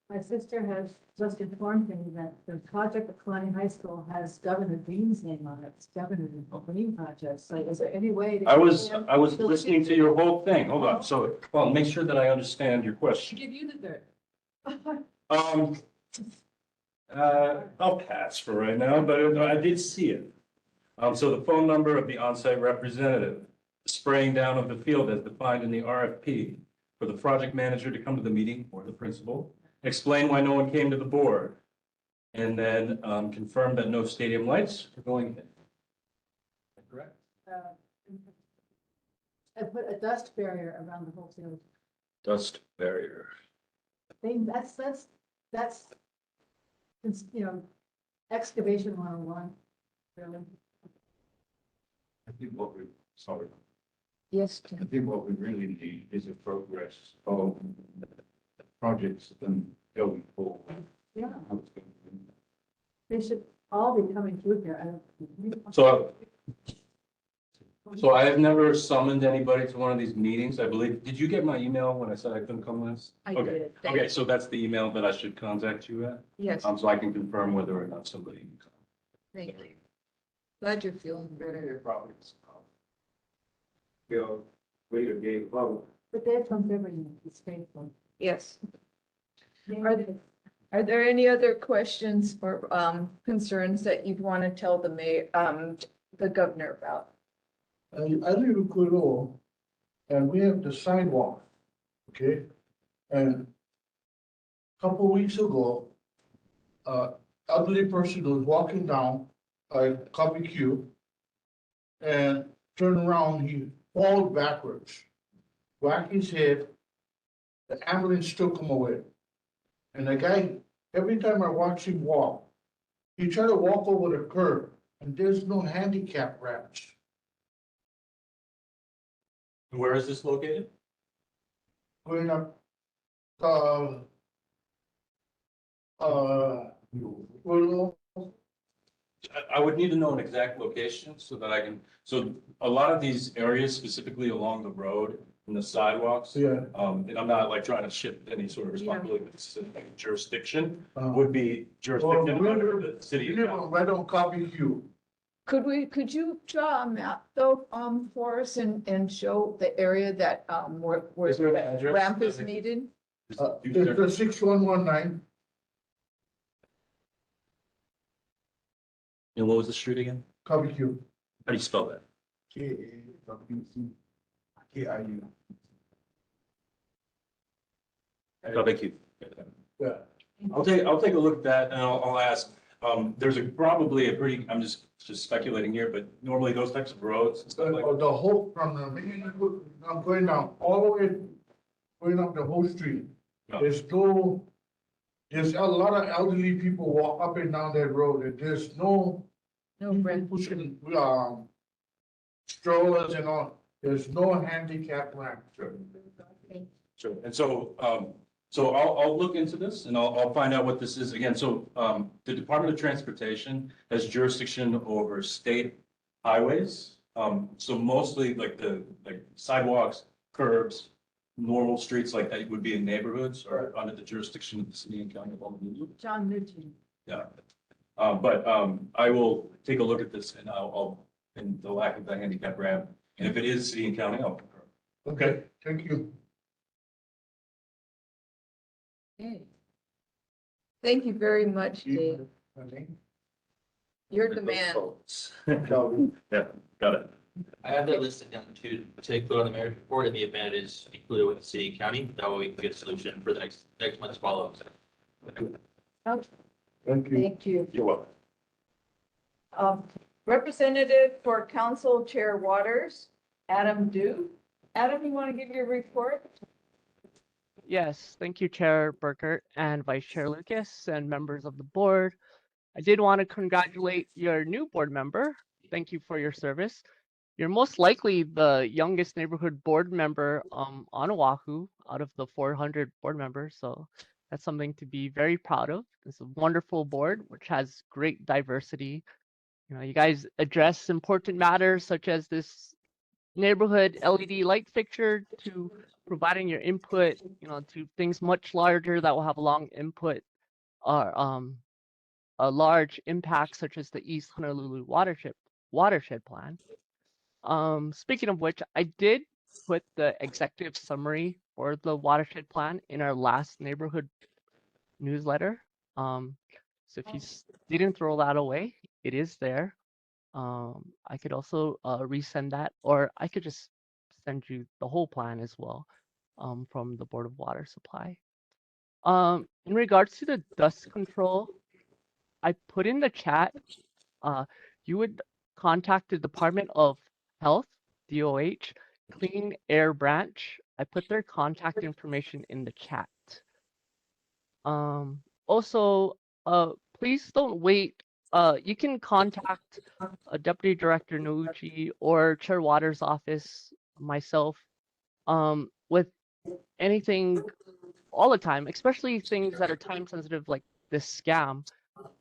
My sister has just informed me that the project at Kalani High School has Governor Green's name on it. It's Governor Green project. So is there any way? I was listening to your whole thing. Hold on. So, well, make sure that I understand your question. Give you the dirt. I'll pass for right now, but I did see it. So the phone number of the on-site representative, the spraying down of the field as defined in the RFP, for the project manager to come to the meeting or the principal, explain why no one came to the board, and then confirm that no stadium lights are going in. Correct? I put a dust barrier around the whole field. Dust barrier. That's, you know, excavation 101, really. I think what we, sorry. Yes. I think what we really need is a progress of the projects and going forward. Yeah. How it's going to be. They should all be coming through here. So I have never summoned anybody to one of these meetings. I believe, did you get my email when I said I couldn't come last? I Okay. did. Okay, so that's the email that I should contact you at? Yes. So I can confirm whether or not somebody can come. Thank you. Glad you're feeling better. Problems. Bill, we could get close. But that comes every year. It's faithful. Yes. Are there any other questions or concerns that you'd want to tell the mayor, the governor about? I live in Kuli'ou'ou, and we have the sidewalk, okay? And a couple of weeks ago, elderly person was walking down Copy Q and turned around, he falls backwards, whacked his head, the ambulance took him away. And the guy, every time I watch him walk, he tried to walk over the curb, and there's no handicap ramps. Where is this located? Going up, Kuli'ou'ou. I would need to know an exact location so that I can, so a lot of these areas specifically along the road and the sidewalks. Yeah. And I'm not like trying to shift any sort of responsibility, but specific jurisdiction would be jurisdiction under the city. You live right on Copy Q. Could you draw a map though, for us and show the area that, where Is there an the address? ramp is needed? It's the 6119. And what was the street again? Copy Q. How do you spell that? KAWC. Oh, thank you. Yeah. I'll take a look at that and I'll ask, there's probably a pretty, I'm just speculating here, but normally those types of roads and stuff like. The whole, from the main, I'm going down all the way, going up the whole street. There's a lot of elderly people walk up and down that road, and there's no pushing, strollers and all, there's no handicap ramp. Sure. And so, I'll look into this and I'll find out what this is again. So, the Department of Transportation has jurisdiction over state highways. So mostly like sidewalks, curbs, normal streets like that would be in neighborhoods or under the jurisdiction of the city and county of Honolulu. John Newton. Yeah. But I will take a look at this and I'll, and the lack of the handicap ramp. And if it is city and county, I'll confirm. Okay, thank you. Okay. Thank you very much, Dave. You're the man. Yeah, got it. I have that listed down to take put on the mayor's report in the event it is included with the city and county. That way we can get a solution for the next month's follow-up. Okay. Thank you. Thank you. You're welcome. Representative for Council Chair Waters, Adam Dew. Adam, you want to give your report? Yes, thank you, Chair Burkert and Vice Chair Lucas and members of the board. I did want to congratulate your new board member. Thank you for your service. You're most likely the youngest neighborhood board member on Oahu out of the 400 board members. So that's something to be very proud of. It's a wonderful board, which has great diversity. You know, you guys address important matters such as this neighborhood LED light fixture to providing your input, you know, to things much larger that will have long input or a large impact such as the East Honolulu watershed plan. Speaking of which, I did put the executive summary for the watershed plan in our last neighborhood newsletter. So if you didn't throw that away, it is there. I could also resend that, or I could just send you the whole plan as well from the Board of Water Supply. In regards to the dust control, I put in the chat, you would contact the Department of Health, DOH, Clean Air Branch. I put their contact information in the chat. Also, please don't wait. You can contact Deputy Director Nouchi or Chair Waters' office, myself, with anything all the time, especially things that are time sensitive like this scam.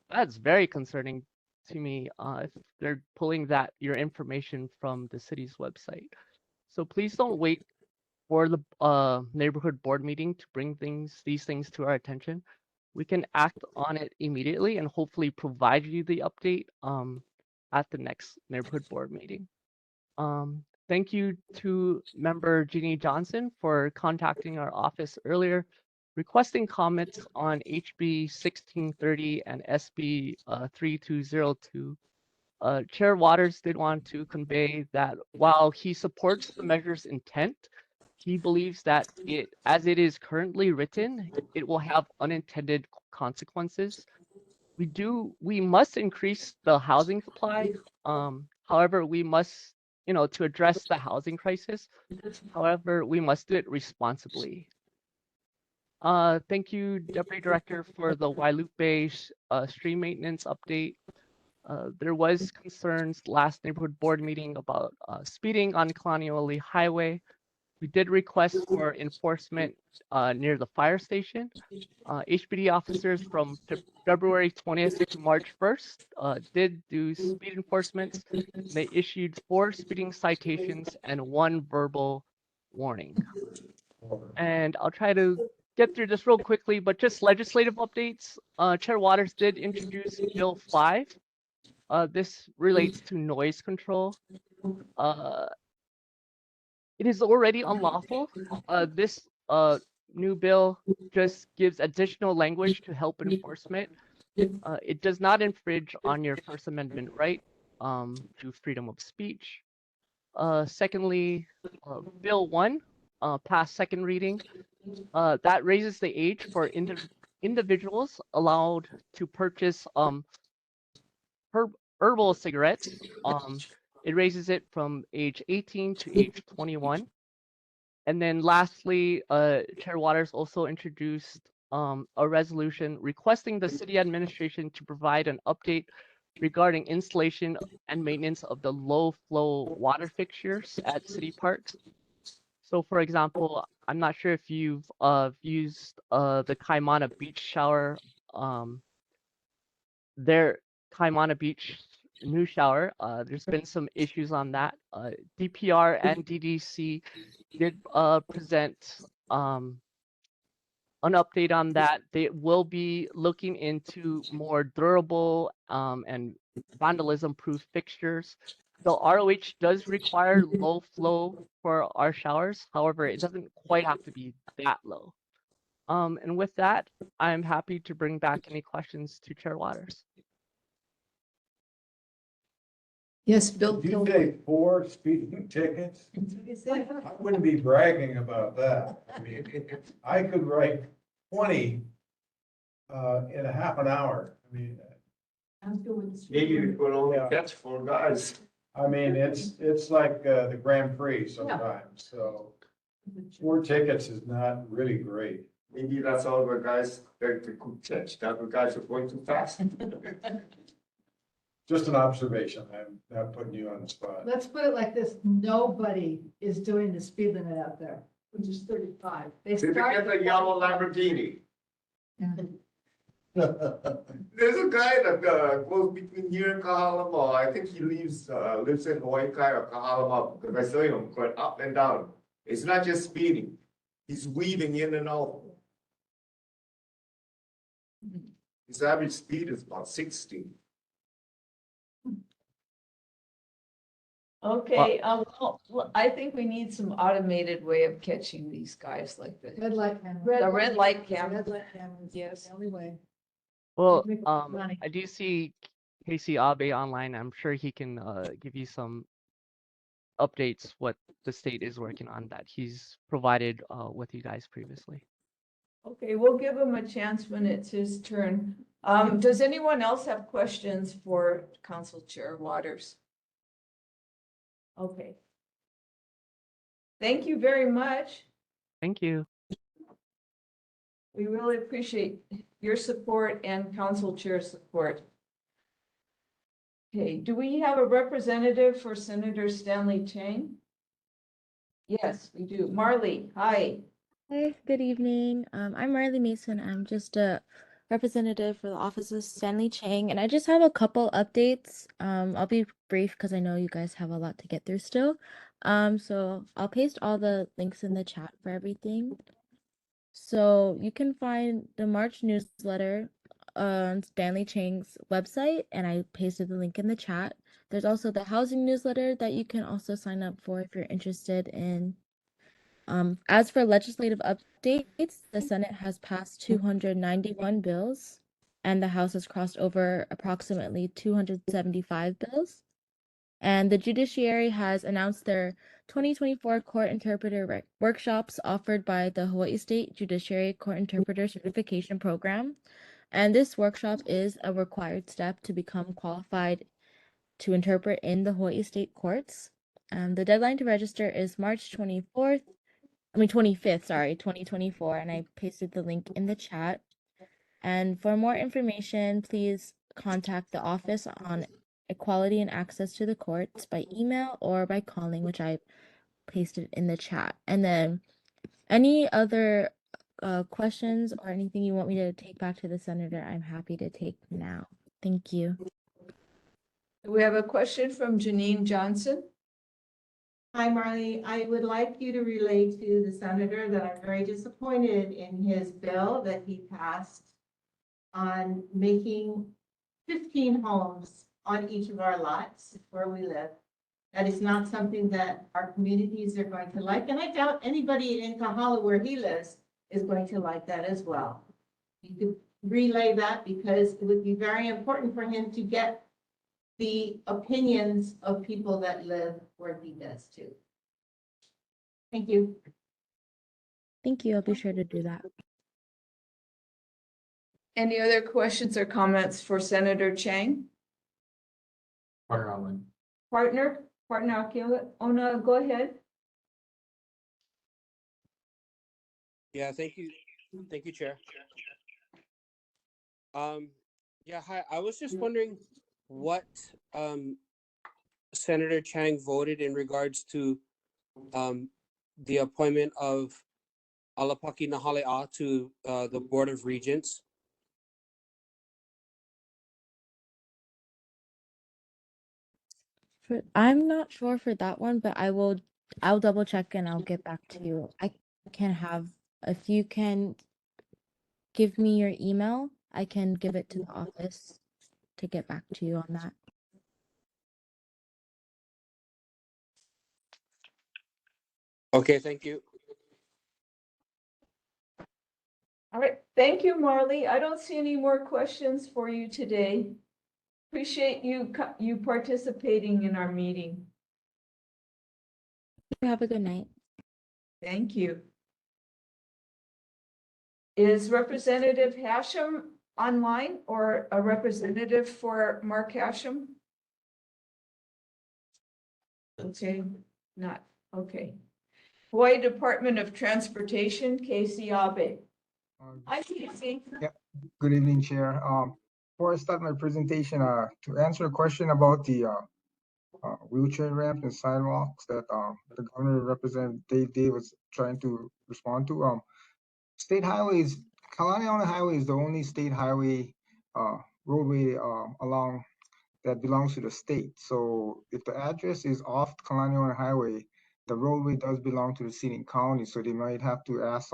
That's very concerning to me if they're pulling your information from the city's website. So please don't wait for the neighborhood board meeting to bring these things to our attention. We can act on it immediately and hopefully provide you the update at the next neighborhood board meeting. Thank you to member Jeannie Johnson for contacting our office earlier, requesting comments on HB 1630 and SB 3202. Chair Waters did want to convey that while he supports the measure's intent, he believes that as it is currently written, it will have unintended consequences. We must increase the housing supply. However, we must, to address the housing crisis. However, we must do it responsibly. Thank you, Deputy Director, for the Wailupe stream maintenance update. There was concerns last neighborhood board meeting about speeding on Kalani Highway. We did request for enforcement near the fire station. HPD officers from February 20th to March 1st did do speed enforcements. They issued 4 speeding citations and 1 verbal warning. And I'll try to get through this real quickly, but just legislative updates. Chair Waters did introduce Bill 5. This relates to noise control. It is already unlawful. This new bill just gives additional language to help enforcement. It does not infringe on your First Amendment right to freedom of speech. Secondly, Bill 1 passed second reading. That raises the age for individuals allowed to purchase herbal cigarettes. It raises it from age 18 to age 21. And then lastly, Chair Waters also introduced a resolution requesting the city administration to provide an update regarding installation and maintenance of the low flow water fixtures at city parks. So for example, I'm not sure if you've used the Kaimana beach shower, their Kaimana Beach new shower. There's been some issues on that. DPR and DDC did present an update on that. They will be looking into more durable and vandalism-proof fixtures. The ROH does require low flow for our showers. However, it doesn't quite have to be that low. And with that, I'm happy to bring back any questions to Chair Waters. Yes, Bill. Did you say 4 speeding tickets? I wouldn't be bragging about that. I mean, I could write 20 in a half an hour. I mean, Maybe we could only catch 4 guys. I mean, it's like the Grand Prix sometimes, so 4 tickets is not really great. Maybe that's all the guys that could catch, that the guys are going too fast. Just an observation. I'm not putting you on the spot. Let's put it like this, nobody is doing the speed limit out there, which is 35. They start. a yellow Lamborghini. There's a guy that goes between here and Kahalama. I think he lives in Hawaii or Kahalama, because I saw him going up and down. It's not just speeding. He's weaving in and out. His average speed is about 60. Okay, well, I think we need some automated way of catching these guys like this. Red light camera. The red light camera. Red light cameras, yes, the only way. Well, Make money. I do see Casey Abe online. I'm sure he can give you some updates what the state is working on that he's provided with you guys previously. Okay, we'll give him a chance when it's his turn. Does anyone else have questions for Council Chair Waters? Okay. Thank you very much. Thank you. We really appreciate your support and Council Chair's support. Okay, do we have a representative for Senator Stanley Chang? Yes, we do. Marley, hi. Hi, good evening. I'm Marley Mason. I'm just a representative for the office of Stanley Chang, and I just have a couple updates. I'll be brief because I know you guys have a lot to get through still. So I'll paste all the links in the chat for everything. So you can find the March newsletter on Stanley Chang's website, and I pasted the link in the chat. There's also the housing newsletter that you can also sign up for if you're interested in. As for legislative updates, the Senate has passed 291 bills, and the House has crossed over approximately 275 bills. And the judiciary has announced their 2024 court interpreter workshops offered by the Hawaii State Judiciary Court Interpreter Certification Program. And this workshop is a required step to become qualified to interpret in the Hawaii State courts. The deadline to register is March 25th, 2024, and I pasted the link in the chat. And for more information, please contact the Office on Equality and Access to the Courts by email or by calling, which I pasted in the chat. And then any other questions or anything you want me to take back to the senator, I'm happy to take now. Thank you. We have a question from Janine Johnson. Hi, Marley. I would like you to relay to the senator that I'm very disappointed in his bill that he passed on making 15 homes on each of our lots where we live. That is not something that our communities are going to like, and I doubt anybody in Kahala where he lives is going to like that as well. You could relay that because it would be very important for him to get the opinions of people that live where he does too. Thank you. Thank you. I'll be sure to do that. Any other questions or comments for Senator Chang? Partner online. Partner Ona, go ahead. Yeah, thank you. Thank you, Chair. Yeah, hi. I was just wondering what Senator Chang voted in regards to the appointment of Alapaki Nahale'a to the Board of Regents. I'm not sure for that one, but I'll double check and I'll get back to you. I can have, if you can give me your email, I can give it to the office to get back to you on that. Okay, thank you. All right, thank you, Marley. I don't see any more questions for you today. Appreciate you participating in our meeting. Have a good night. Thank you. Is Representative Hashem online or a representative for Mark Hashem? Okay, not, okay. Hawaii Department of Transportation, Casey Abe. Hi, Casey. Yeah, good evening, Chair. Before I start my presentation, to answer a question about the wheelchair ramp and sidewalks that the Governor Representative Dave was trying to respond to. State highways, Kalani Highway is the only state highway roadway along that belongs to the state. So if the address is off Kalani Highway, the roadway does belong to the city and county. So they might have to ask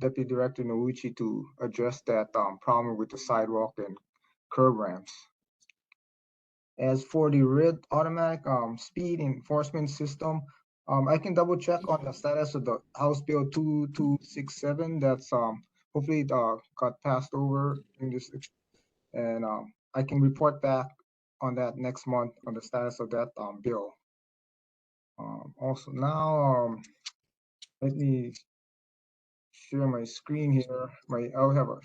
Deputy Director Nouchi to address that problem with the sidewalk and curb ramps. As for the red automatic speed enforcement system, I can double check on the status of the House Bill 2267 that's hopefully got passed over in this, and I can report back on that next month on the status of that bill. Also now, let me share my screen here. I'll have a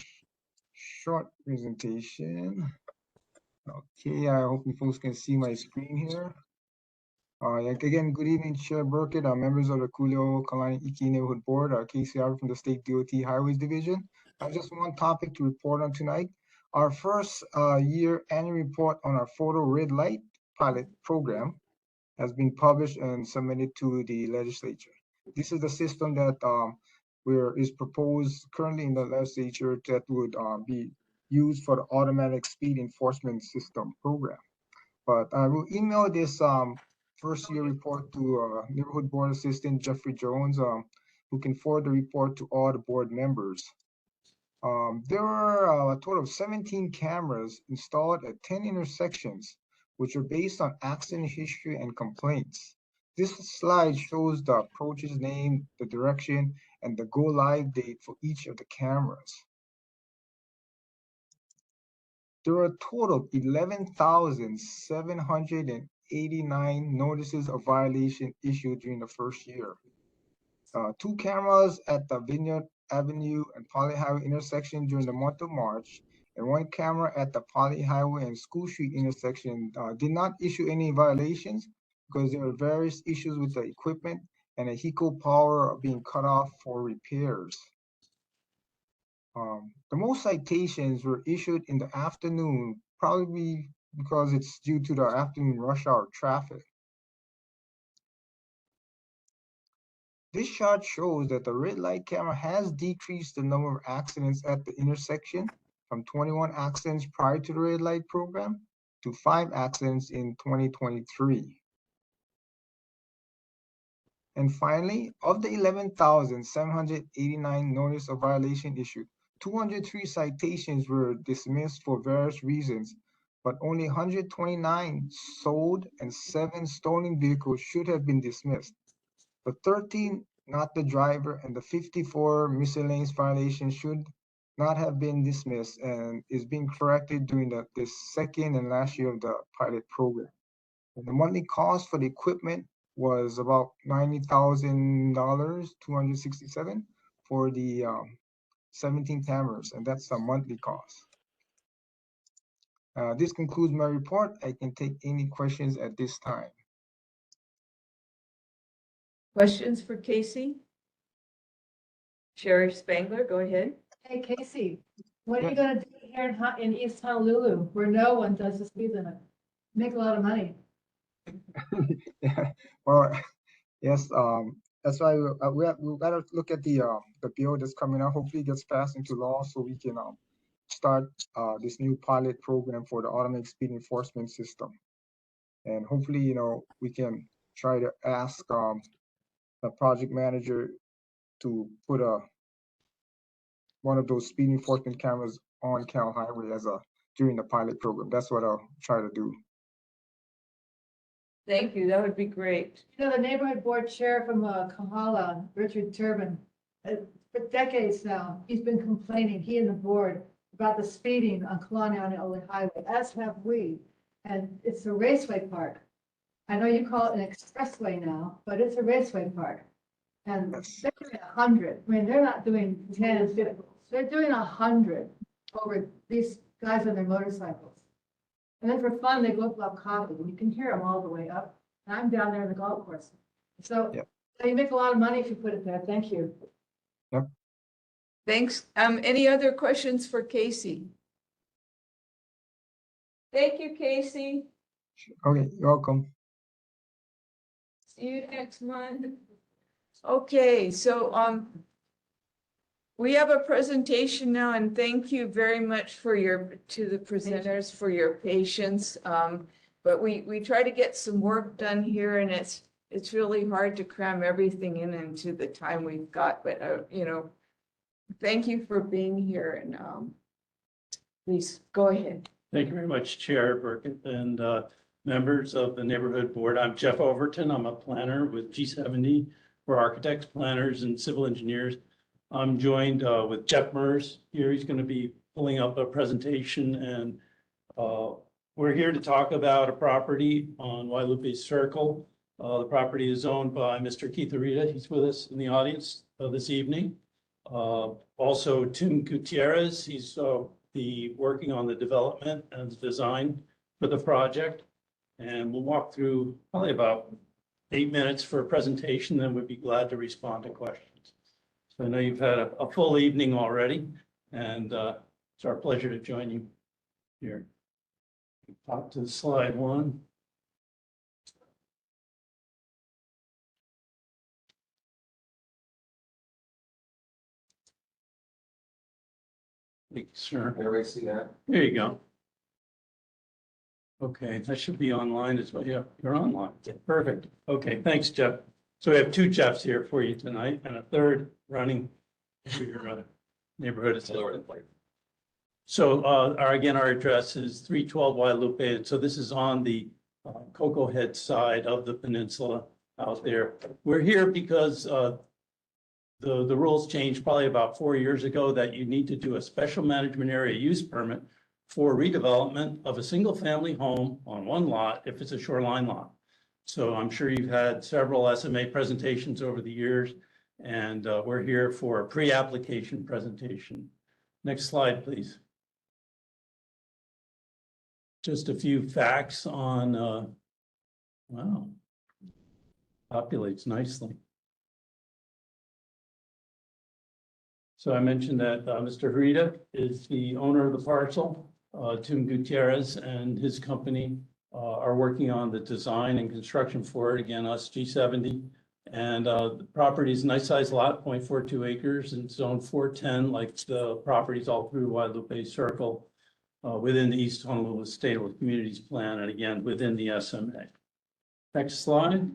short presentation. Okay, I hope you folks can see my screen here. Again, good evening, Chair Burkett, members of the Kuli'ou'ou Kalani Iki Neighborhood Board, KCR from the State DOT Highways Division. I have just one topic to report on tonight. Our first year annual report on our photo red light pilot program has been published and submitted to the legislature. This is the system that is proposed currently in the legislature that would be used for the automatic speed enforcement system program. But I will email this first year report to Neighborhood Board Assistant Jeffrey Jones, who can forward the report to all the board members. There were a total of 17 cameras installed at 10 intersections, which are based on accident history and complaints. This slide shows the approach's name, the direction, and the go live date for each of the cameras. There were a total of 11,789 notices of violation issued during the first year. 2 cameras at the Vineyard Avenue and Poly Highway intersection during the month of March, and 1 camera at the Poly Highway and School Street intersection did not issue any violations because there were various issues with the equipment and a HECO power being cut off for repairs. The most citations were issued in the afternoon, probably because it's due to the afternoon rush hour traffic. This chart shows that the red light camera has decreased the number of accidents at the intersection from 21 accidents prior to the red light program to 5 accidents in 2023. And finally, of the 11,789 notice of violation issued, 203 citations were dismissed for various reasons, but only 129 sold and 7 stolen vehicles should have been dismissed. The 13, not the driver, and the 54 miscellaneous violations should not have been dismissed and is being corrected during this second and last year of the pilot program. And the monthly cost for the equipment was about $90,000, 267 for the 17 cameras, and that's a monthly cost. This concludes my report. I can take any questions at this time. Questions for Casey? Sheriff Spangler, go ahead. Hey, Casey, what are you gonna do here in East Honolulu where no one does the speed limit? Make a lot of money. Well, yes, that's why we gotta look at the bill that's coming out. Hopefully it gets passed into law so we can start this new pilot program for the automatic speed enforcement system. And hopefully, you know, we can try to ask the project manager to put one of those speed enforcement cameras on Cal Highway during the pilot program. That's what I'll try to do. Thank you, that would be great. You know, the neighborhood board chair from Kahala, Richard Turbin, for decades now, he's been complaining, he and the board, about the speeding on Kalani on the Ole Highway, as have we. And it's a raceway park. I know you call it an expressway now, but it's a raceway park. And they're doing 100. I mean, they're not doing 10, 50. They're doing 100 over these guys on their motorcycles. And then for fun, they go up Love Coffee, and you can hear them all the way up. And I'm down there in the golf course. So, so you make a lot of money if you put it there. Thank you. Yep. Thanks. Any other questions for Casey? Thank you, Casey. Okay, you're welcome. See you next month. Okay, so we have a presentation now, and thank you very much for to the presenters for your patience. But we try to get some work done here, and it's really hard to cram everything into the time we've got. But you know, thank you for being here, and please go ahead. Thank you very much, Chair Burkett and members of the Neighborhood Board. I'm Jeff Overton. I'm a planner with G70 for architects, planners, and civil engineers. I'm joined with Jeff Mers here. He's going to be pulling up a presentation, and we're here to talk about a property on Wailupe Circle. The property is owned by Mr. Keith Arita. He's with us in the audience this evening. Also, Tim Gutierrez. He's working on the development and the design for the project. And we'll walk through probably about 8 minutes for a presentation, then we'd be glad to respond to questions. So I know you've had a full evening already, and it's our pleasure to join you here. Pop to slide 1. Sure. Everybody see that? There you go. Okay, that should be online as well. Yeah, you're online. Perfect. Okay, thanks, Jeff. So we have 2 Jeffs here for you tonight, and a third running for your neighborhood assistant. So our address is 312 Wailupe, and so this is on the Cocoa Head side of the peninsula out there. We're here because the rules changed probably about 4 years ago that you need to do a special management area use permit for redevelopment of a single family home on one lot if it's a shoreline lot. So I'm sure you've had several SMA presentations over the years, and we're here for a pre-application presentation. Next slide, please. Just a few facts on, wow, populates nicely. So I mentioned that Mr. Harita is the owner of the parcel. Tim Gutierrez and his company are working on the design and construction for it. Again, us G70. And the property is a nice sized lot, 0.42 acres in zone 410, like the properties all through Wailupe Circle within the East Honolulu Statewide Communities Plan, and again, within the SMA. Next slide.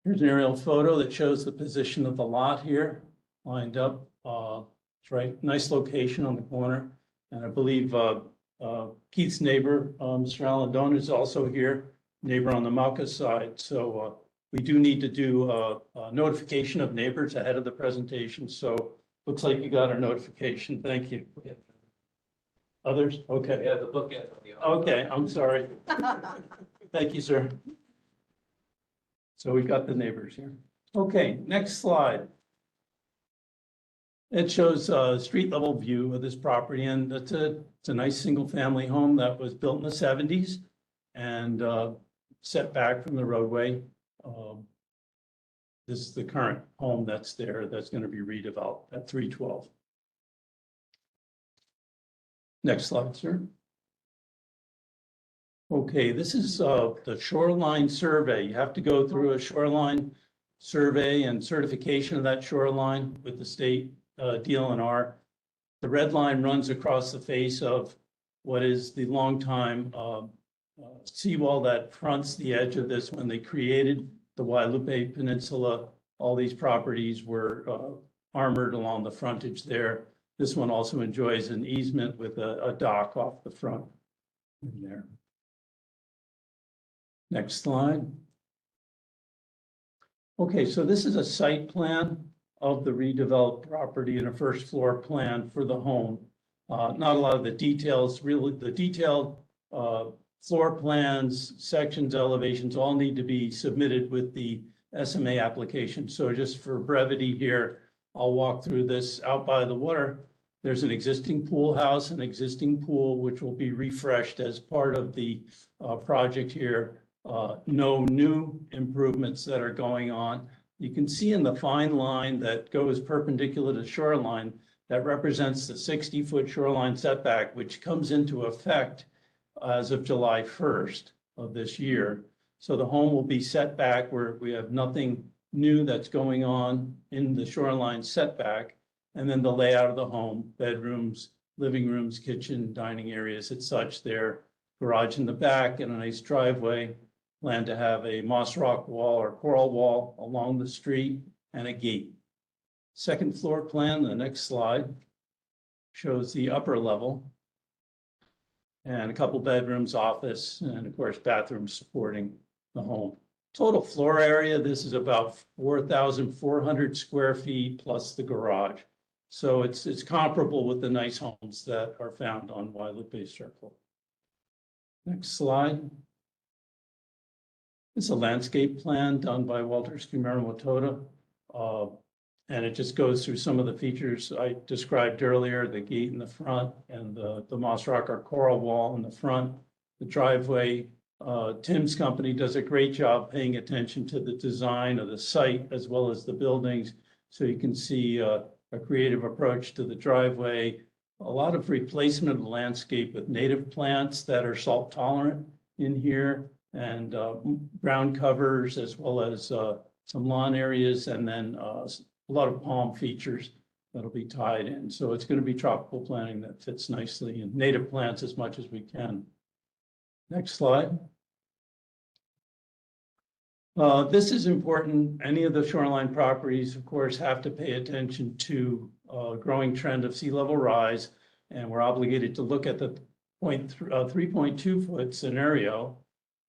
Here's an aerial photo that shows the position of the lot here, lined up. It's right, nice location on the corner. And I believe Keith's neighbor, Mr. Alandone, is also here, neighbor on the Mauka side. So we do need to do a notification of neighbors ahead of the presentation. So looks like you got our notification. Thank you. Others? Okay. Yeah, the book. Okay, I'm sorry. Thank you, sir. So we've got the neighbors here. Okay, next slide. It shows a street level view of this property, and it's a nice single family home that was built in the 70s and set back from the roadway. This is the current home that's there that's going to be redeveloped at 312. Next slide, sir. Okay, this is the shoreline survey. You have to go through a shoreline survey and certification of that shoreline with the state DLNR. The red line runs across the face of what is the longtime seawall that fronts the edge of this. When they created the Guadalupe Peninsula, all these properties were armored along the frontage there. This one also enjoys an easement with a dock off the front in there. Next slide. Okay, so this is a site plan of the redeveloped property and a first floor plan for the home. Not a lot of the details, really the detailed floor plans, sections, elevations, all need to be submitted with the SMA application. So just for brevity here, I'll walk through this. Out by the water, there's an existing pool house, an existing pool, which will be refreshed as part of the project here. No new improvements that are going on. You can see in the fine line that goes perpendicular to shoreline that represents the 60-foot shoreline setback, which comes into effect as of July 1st of this year. So the home will be set back where we have nothing new that's going on in the shoreline setback. And then the layout of the home, bedrooms, living rooms, kitchen, dining areas, it's such there, garage in the back and a nice driveway. Plan to have a moss rock wall or coral wall along the street and a gate. Second floor plan, the next slide, shows the upper level and a couple bedrooms, office, and of course bathrooms supporting the home. Total floor area, this is about 4,400 square feet plus the garage. So it's comparable with the nice homes that are found on Guadalupe Circle. Next slide. It's a landscape plan done by Walter Skimura Motota. And it just goes through some of the features I described earlier, the gate in the front and the moss rock or coral wall in the front, the driveway. Tim's company does a great job paying attention to the design of the site as well as the buildings. So you can see a creative approach to the driveway, a lot of replacement of the landscape with native plants that are salt tolerant in here, and ground covers as well as some lawn areas, and then a lot of palm features that'll be tied in. So it's going to be tropical planting that fits nicely in native plants as much as we can. Next slide. This is important. Any of the shoreline properties, of course, have to pay attention to a growing trend of sea level rise, and we're obligated to look at the 3.2 foot scenario,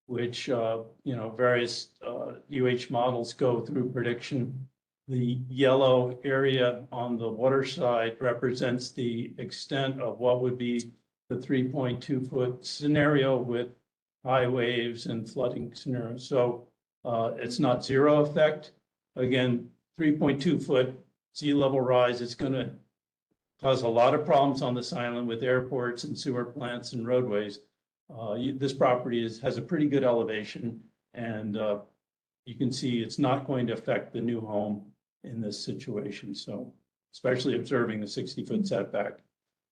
which various UH models go through prediction. The yellow area on the water side represents the extent of what would be the 3.2 foot scenario with high waves and flooding scenarios. So it's not zero effect. Again, 3.2 foot sea level rise is going to cause a lot of problems on this island with airports and sewer plants and roadways. This property has a pretty good elevation, and you can see it's not going to affect the new home in this situation. So especially observing the 60-foot setback.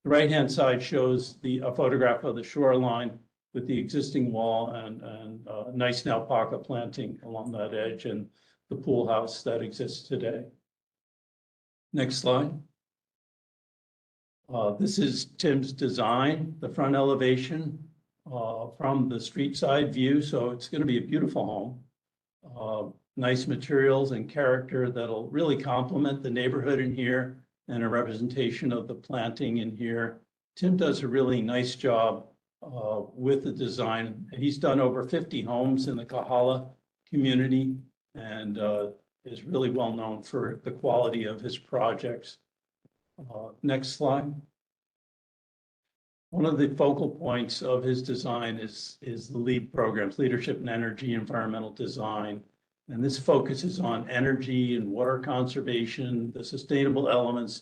The right-hand side shows a photograph of the shoreline with the existing wall and nice alpaca planting along that edge and the pool house that exists today. Next slide. This is Tim's design, the front elevation from the street side view. So it's going to be a beautiful home. Nice materials and character that'll really complement the neighborhood in here, and a representation of the planting in here Tim does a really nice job with the design. He's done over 50 homes in the Kahala community and is really well known for the quality of his projects. Next slide. One of the focal points of his design is the LEAD programs, Leadership in Energy, Environmental Design. And this focuses on energy and water conservation, the sustainable elements.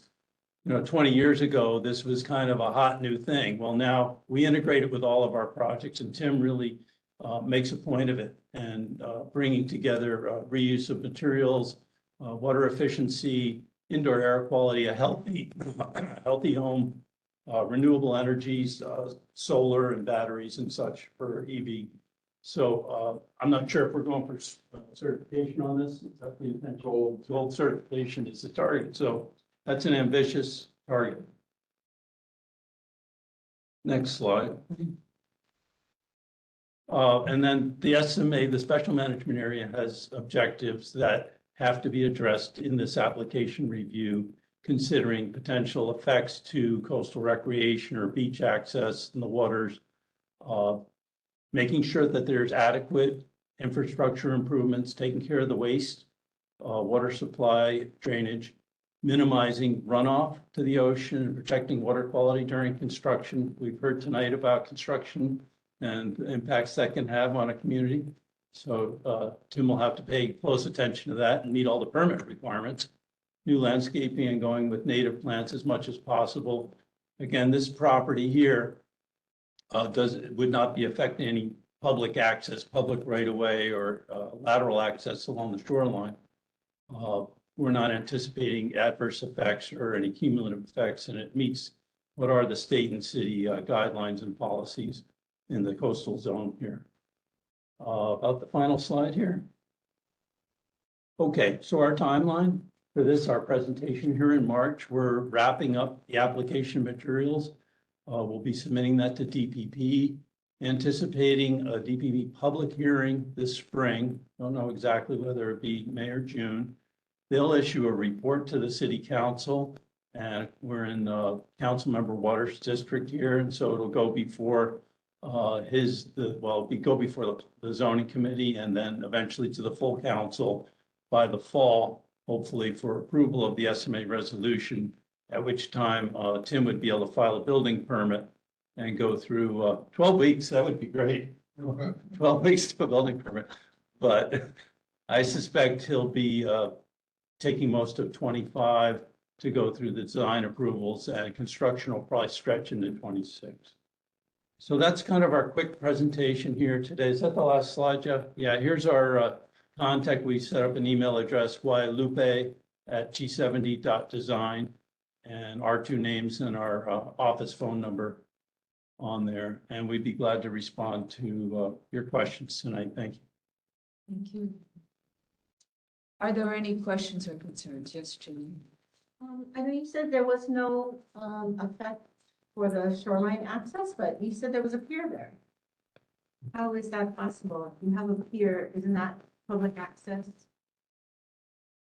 20 years ago, this was kind of a hot new thing. Well, now we integrate it with all of our projects, and Tim really makes a point of it and bringing together reuse of materials, water efficiency, indoor air quality, a healthy home, renewable energies, solar and batteries and such for EV. So I'm not sure if we're going for certification on this. Is that the intention? Gold certification is the target. So that's an ambitious target. Next slide. And then the SMA, the special management area, has objectives that have to be addressed in this application review, considering potential effects to coastal recreation or beach access in the waters, making sure that there's adequate infrastructure improvements, taking care of the waste, water supply, drainage, minimizing runoff to the ocean, and protecting water quality during construction. We've heard tonight about construction and the impacts that can have on a community. So Tim will have to pay close attention to that and meet all the permit requirements. New landscaping and going with native plants as much as possible. Again, this property here would not be affecting any public access, public right of way or lateral access along the shoreline. We're not anticipating adverse effects or any cumulative effects, and it meets what are the state and city guidelines and policies in the coastal zone here. About the final slide here. Okay, so our timeline for this, our presentation here in March, we're wrapping up the application materials. We'll be submitting that to DPP, anticipating a DPP public hearing this spring. Don't know exactly whether it be May or June. They'll issue a report to the city council, and we're in council member Waters District here, and so it'll go before go before the zoning committee and then eventually to the full council by the fall, hopefully for approval of the SMA resolution, at which time Tim would be able to file a building permit and go through 12 weeks. That would be great. 12 weeks to a building permit. But I suspect he'll be taking most of 25 to go through the design approvals, and construction will probably stretch into 26. So that's kind of our quick presentation here today. Is that the last slide, Jeff? Yeah, here's our contact. We set up an email address, ylupe@g70.design, and our two names and our office phone number on there. And we'd be glad to respond to your questions tonight. Thank you. Thank you. Are there any questions or concerns? Yes, Julie. I know you said there was no effect for the shoreline access, but you said there was a pier there. How is that possible? If you have a pier, isn't that public access?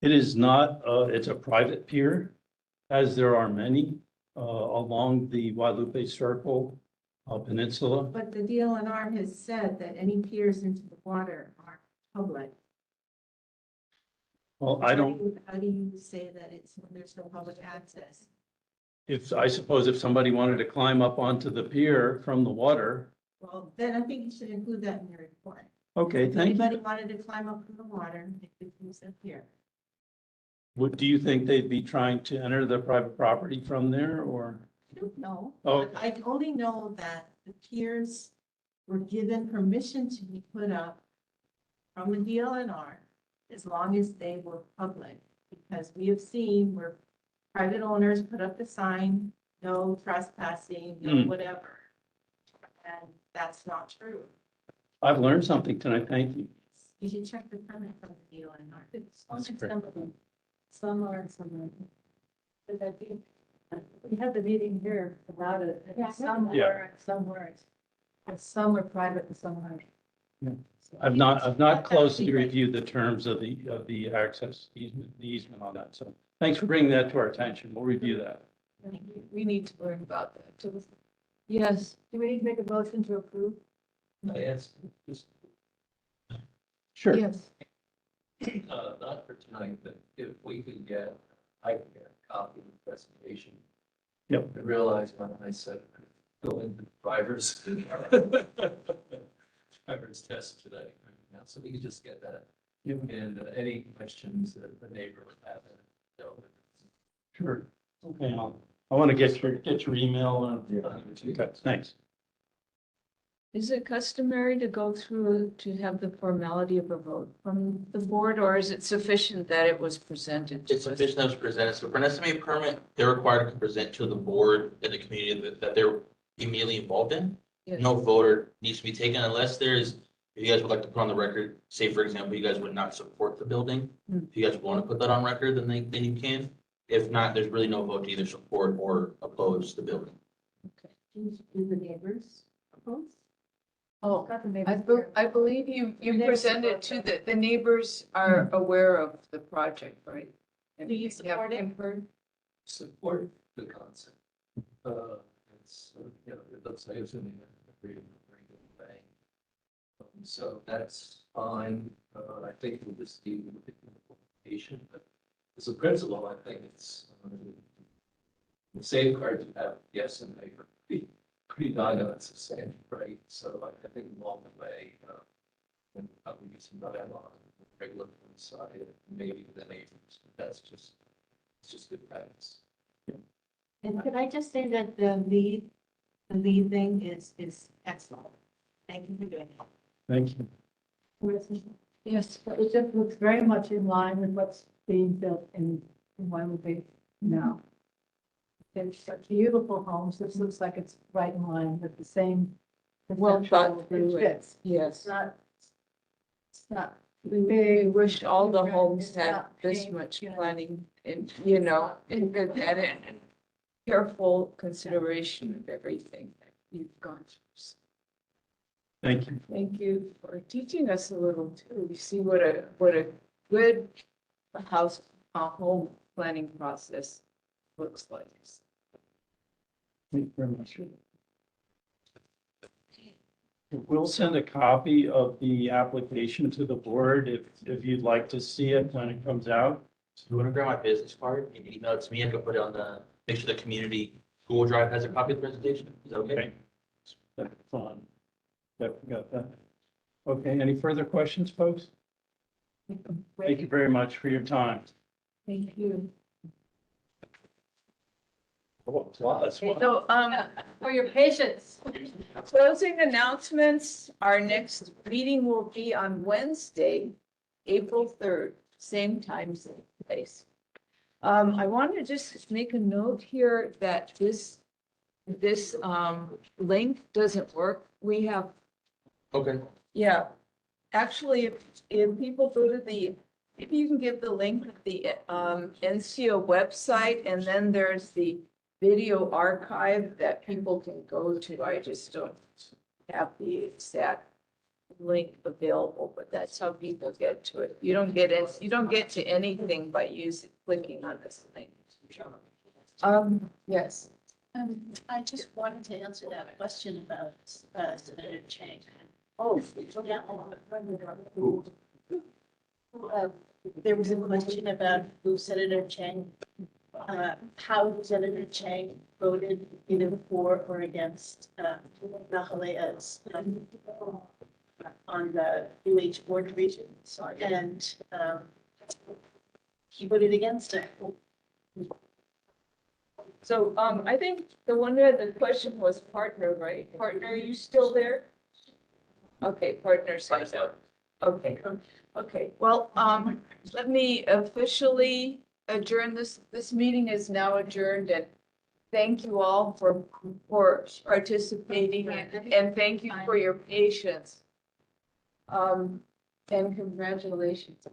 It is not, it's a private pier, as there are many along the Guadalupe Circle Peninsula. But the DLNR has said that any piers into the water are public. Well, How do you say that there's no public access? I suppose if somebody wanted to climb up onto the pier from the water. Well, then I think you should include that in your report. Okay, thank you. If anybody wanted to climb up from the water, they could use a pier. Do you think they'd be trying to enter the private property from there, or? I don't know. Oh. I only know that the piers were given permission to be put up from the DLNR as long as they were public, because we have seen where private owners put up the sign, no trespassing, no whatever. And that's not true. I've learned something tonight. Thank you. You should check the permit from the DLNR. That's great. Some are, some aren't. We had the meeting here about it. Yeah. Some were, and some weren't. And some were private and some weren't. Yeah. I've not closely reviewed the terms of the access easement, the easement on that. So thanks for bringing that to our attention. We'll review that. We need to learn about that too. Yes. Do we need to make a motion to approve? Yes, just, Sure. Yes. not for tonight, but if we could get, I could get a copy of the presentation. Yep. I realized when I said go into driver's. Driver's test today. Now, so we could just get that. And any questions that the neighbor would have. Sure. Okay, I want to get your email and, okay, thanks. Is it customary to go through to have the formality of a vote from the board, or is it sufficient that it was presented to It's us? sufficient that was presented. So for an estimated permit, they're required to present to the board and the community that they're immediately involved in. Yes. No voter needs to be taken unless there's, if you guys would like to put on the record, say for example, you guys would not support the building. If you guys want to put that on record, then you can. If not, there's really no vote to either support or oppose the building. Do the neighbors oppose? Oh, Got the I, neighbors. I believe you Neighbors presented support to the neighbors are aware of the project, right? And Do you have support it? input? Support the concept. It's, it looks like it's in the agreement, very good thing. So that's fine. I think we'll just do the implementation, but as a principle, I think it's, the safeguards you have, yes, and they are pretty doggone substantial, right? So I think along the way, and probably get some dialogue with the regulatory side, maybe with the neighbors, but that's just, it's just good practice. And could I just say that the lead thing is excellent. Thank you for doing it. Thank you. Yes, it just looks very much in line with what's being built in Guadalupe now. There's such beautiful homes. This looks like it's right in line with the same. Well thought conceptual through it. fits. Yes. It's not. We wish all the homes It's had not this pink, much you know. planning and, and careful consideration of everything that you've gone through. Thank you. Thank you for teaching us a little too. You see what a good home planning process looks like. Thank you very much. We'll send a copy of the application to the board if you'd like to see it when it comes out. So if you want to grab my business card and email it to me, I can put it on make sure the community Google Drive has a copy of the presentation. Is that okay? That's fine. Yep, got that. Okay, any further questions, folks? Thank you very much for your time. Thank you. So, for your patience. Closing announcements, our next meeting will be on Wednesday, April 3rd, same time, same place. I want to just make a note here that this link doesn't work. We have, Okay. yeah, actually, if people go to if you can give the link to the NCO website, and then there's the video archive that people can go to. I just don't have the exact link available, but that's how people get to it. You don't get to anything by clicking on this link. Yes. I just wanted to answer that question about Senator Chang. Oh. Yeah. There was a question about who Senator Chang, how Senator Chang voted either for or against Nahalea's on the UH board region. And he voted against it. So I think the question was partner, right? Partner, are you still there? Okay, partner says so. Okay, okay. Well, let me officially adjourn this. This meeting is now adjourned, and thank you all for participating, and thank you for your patience. And congratulations.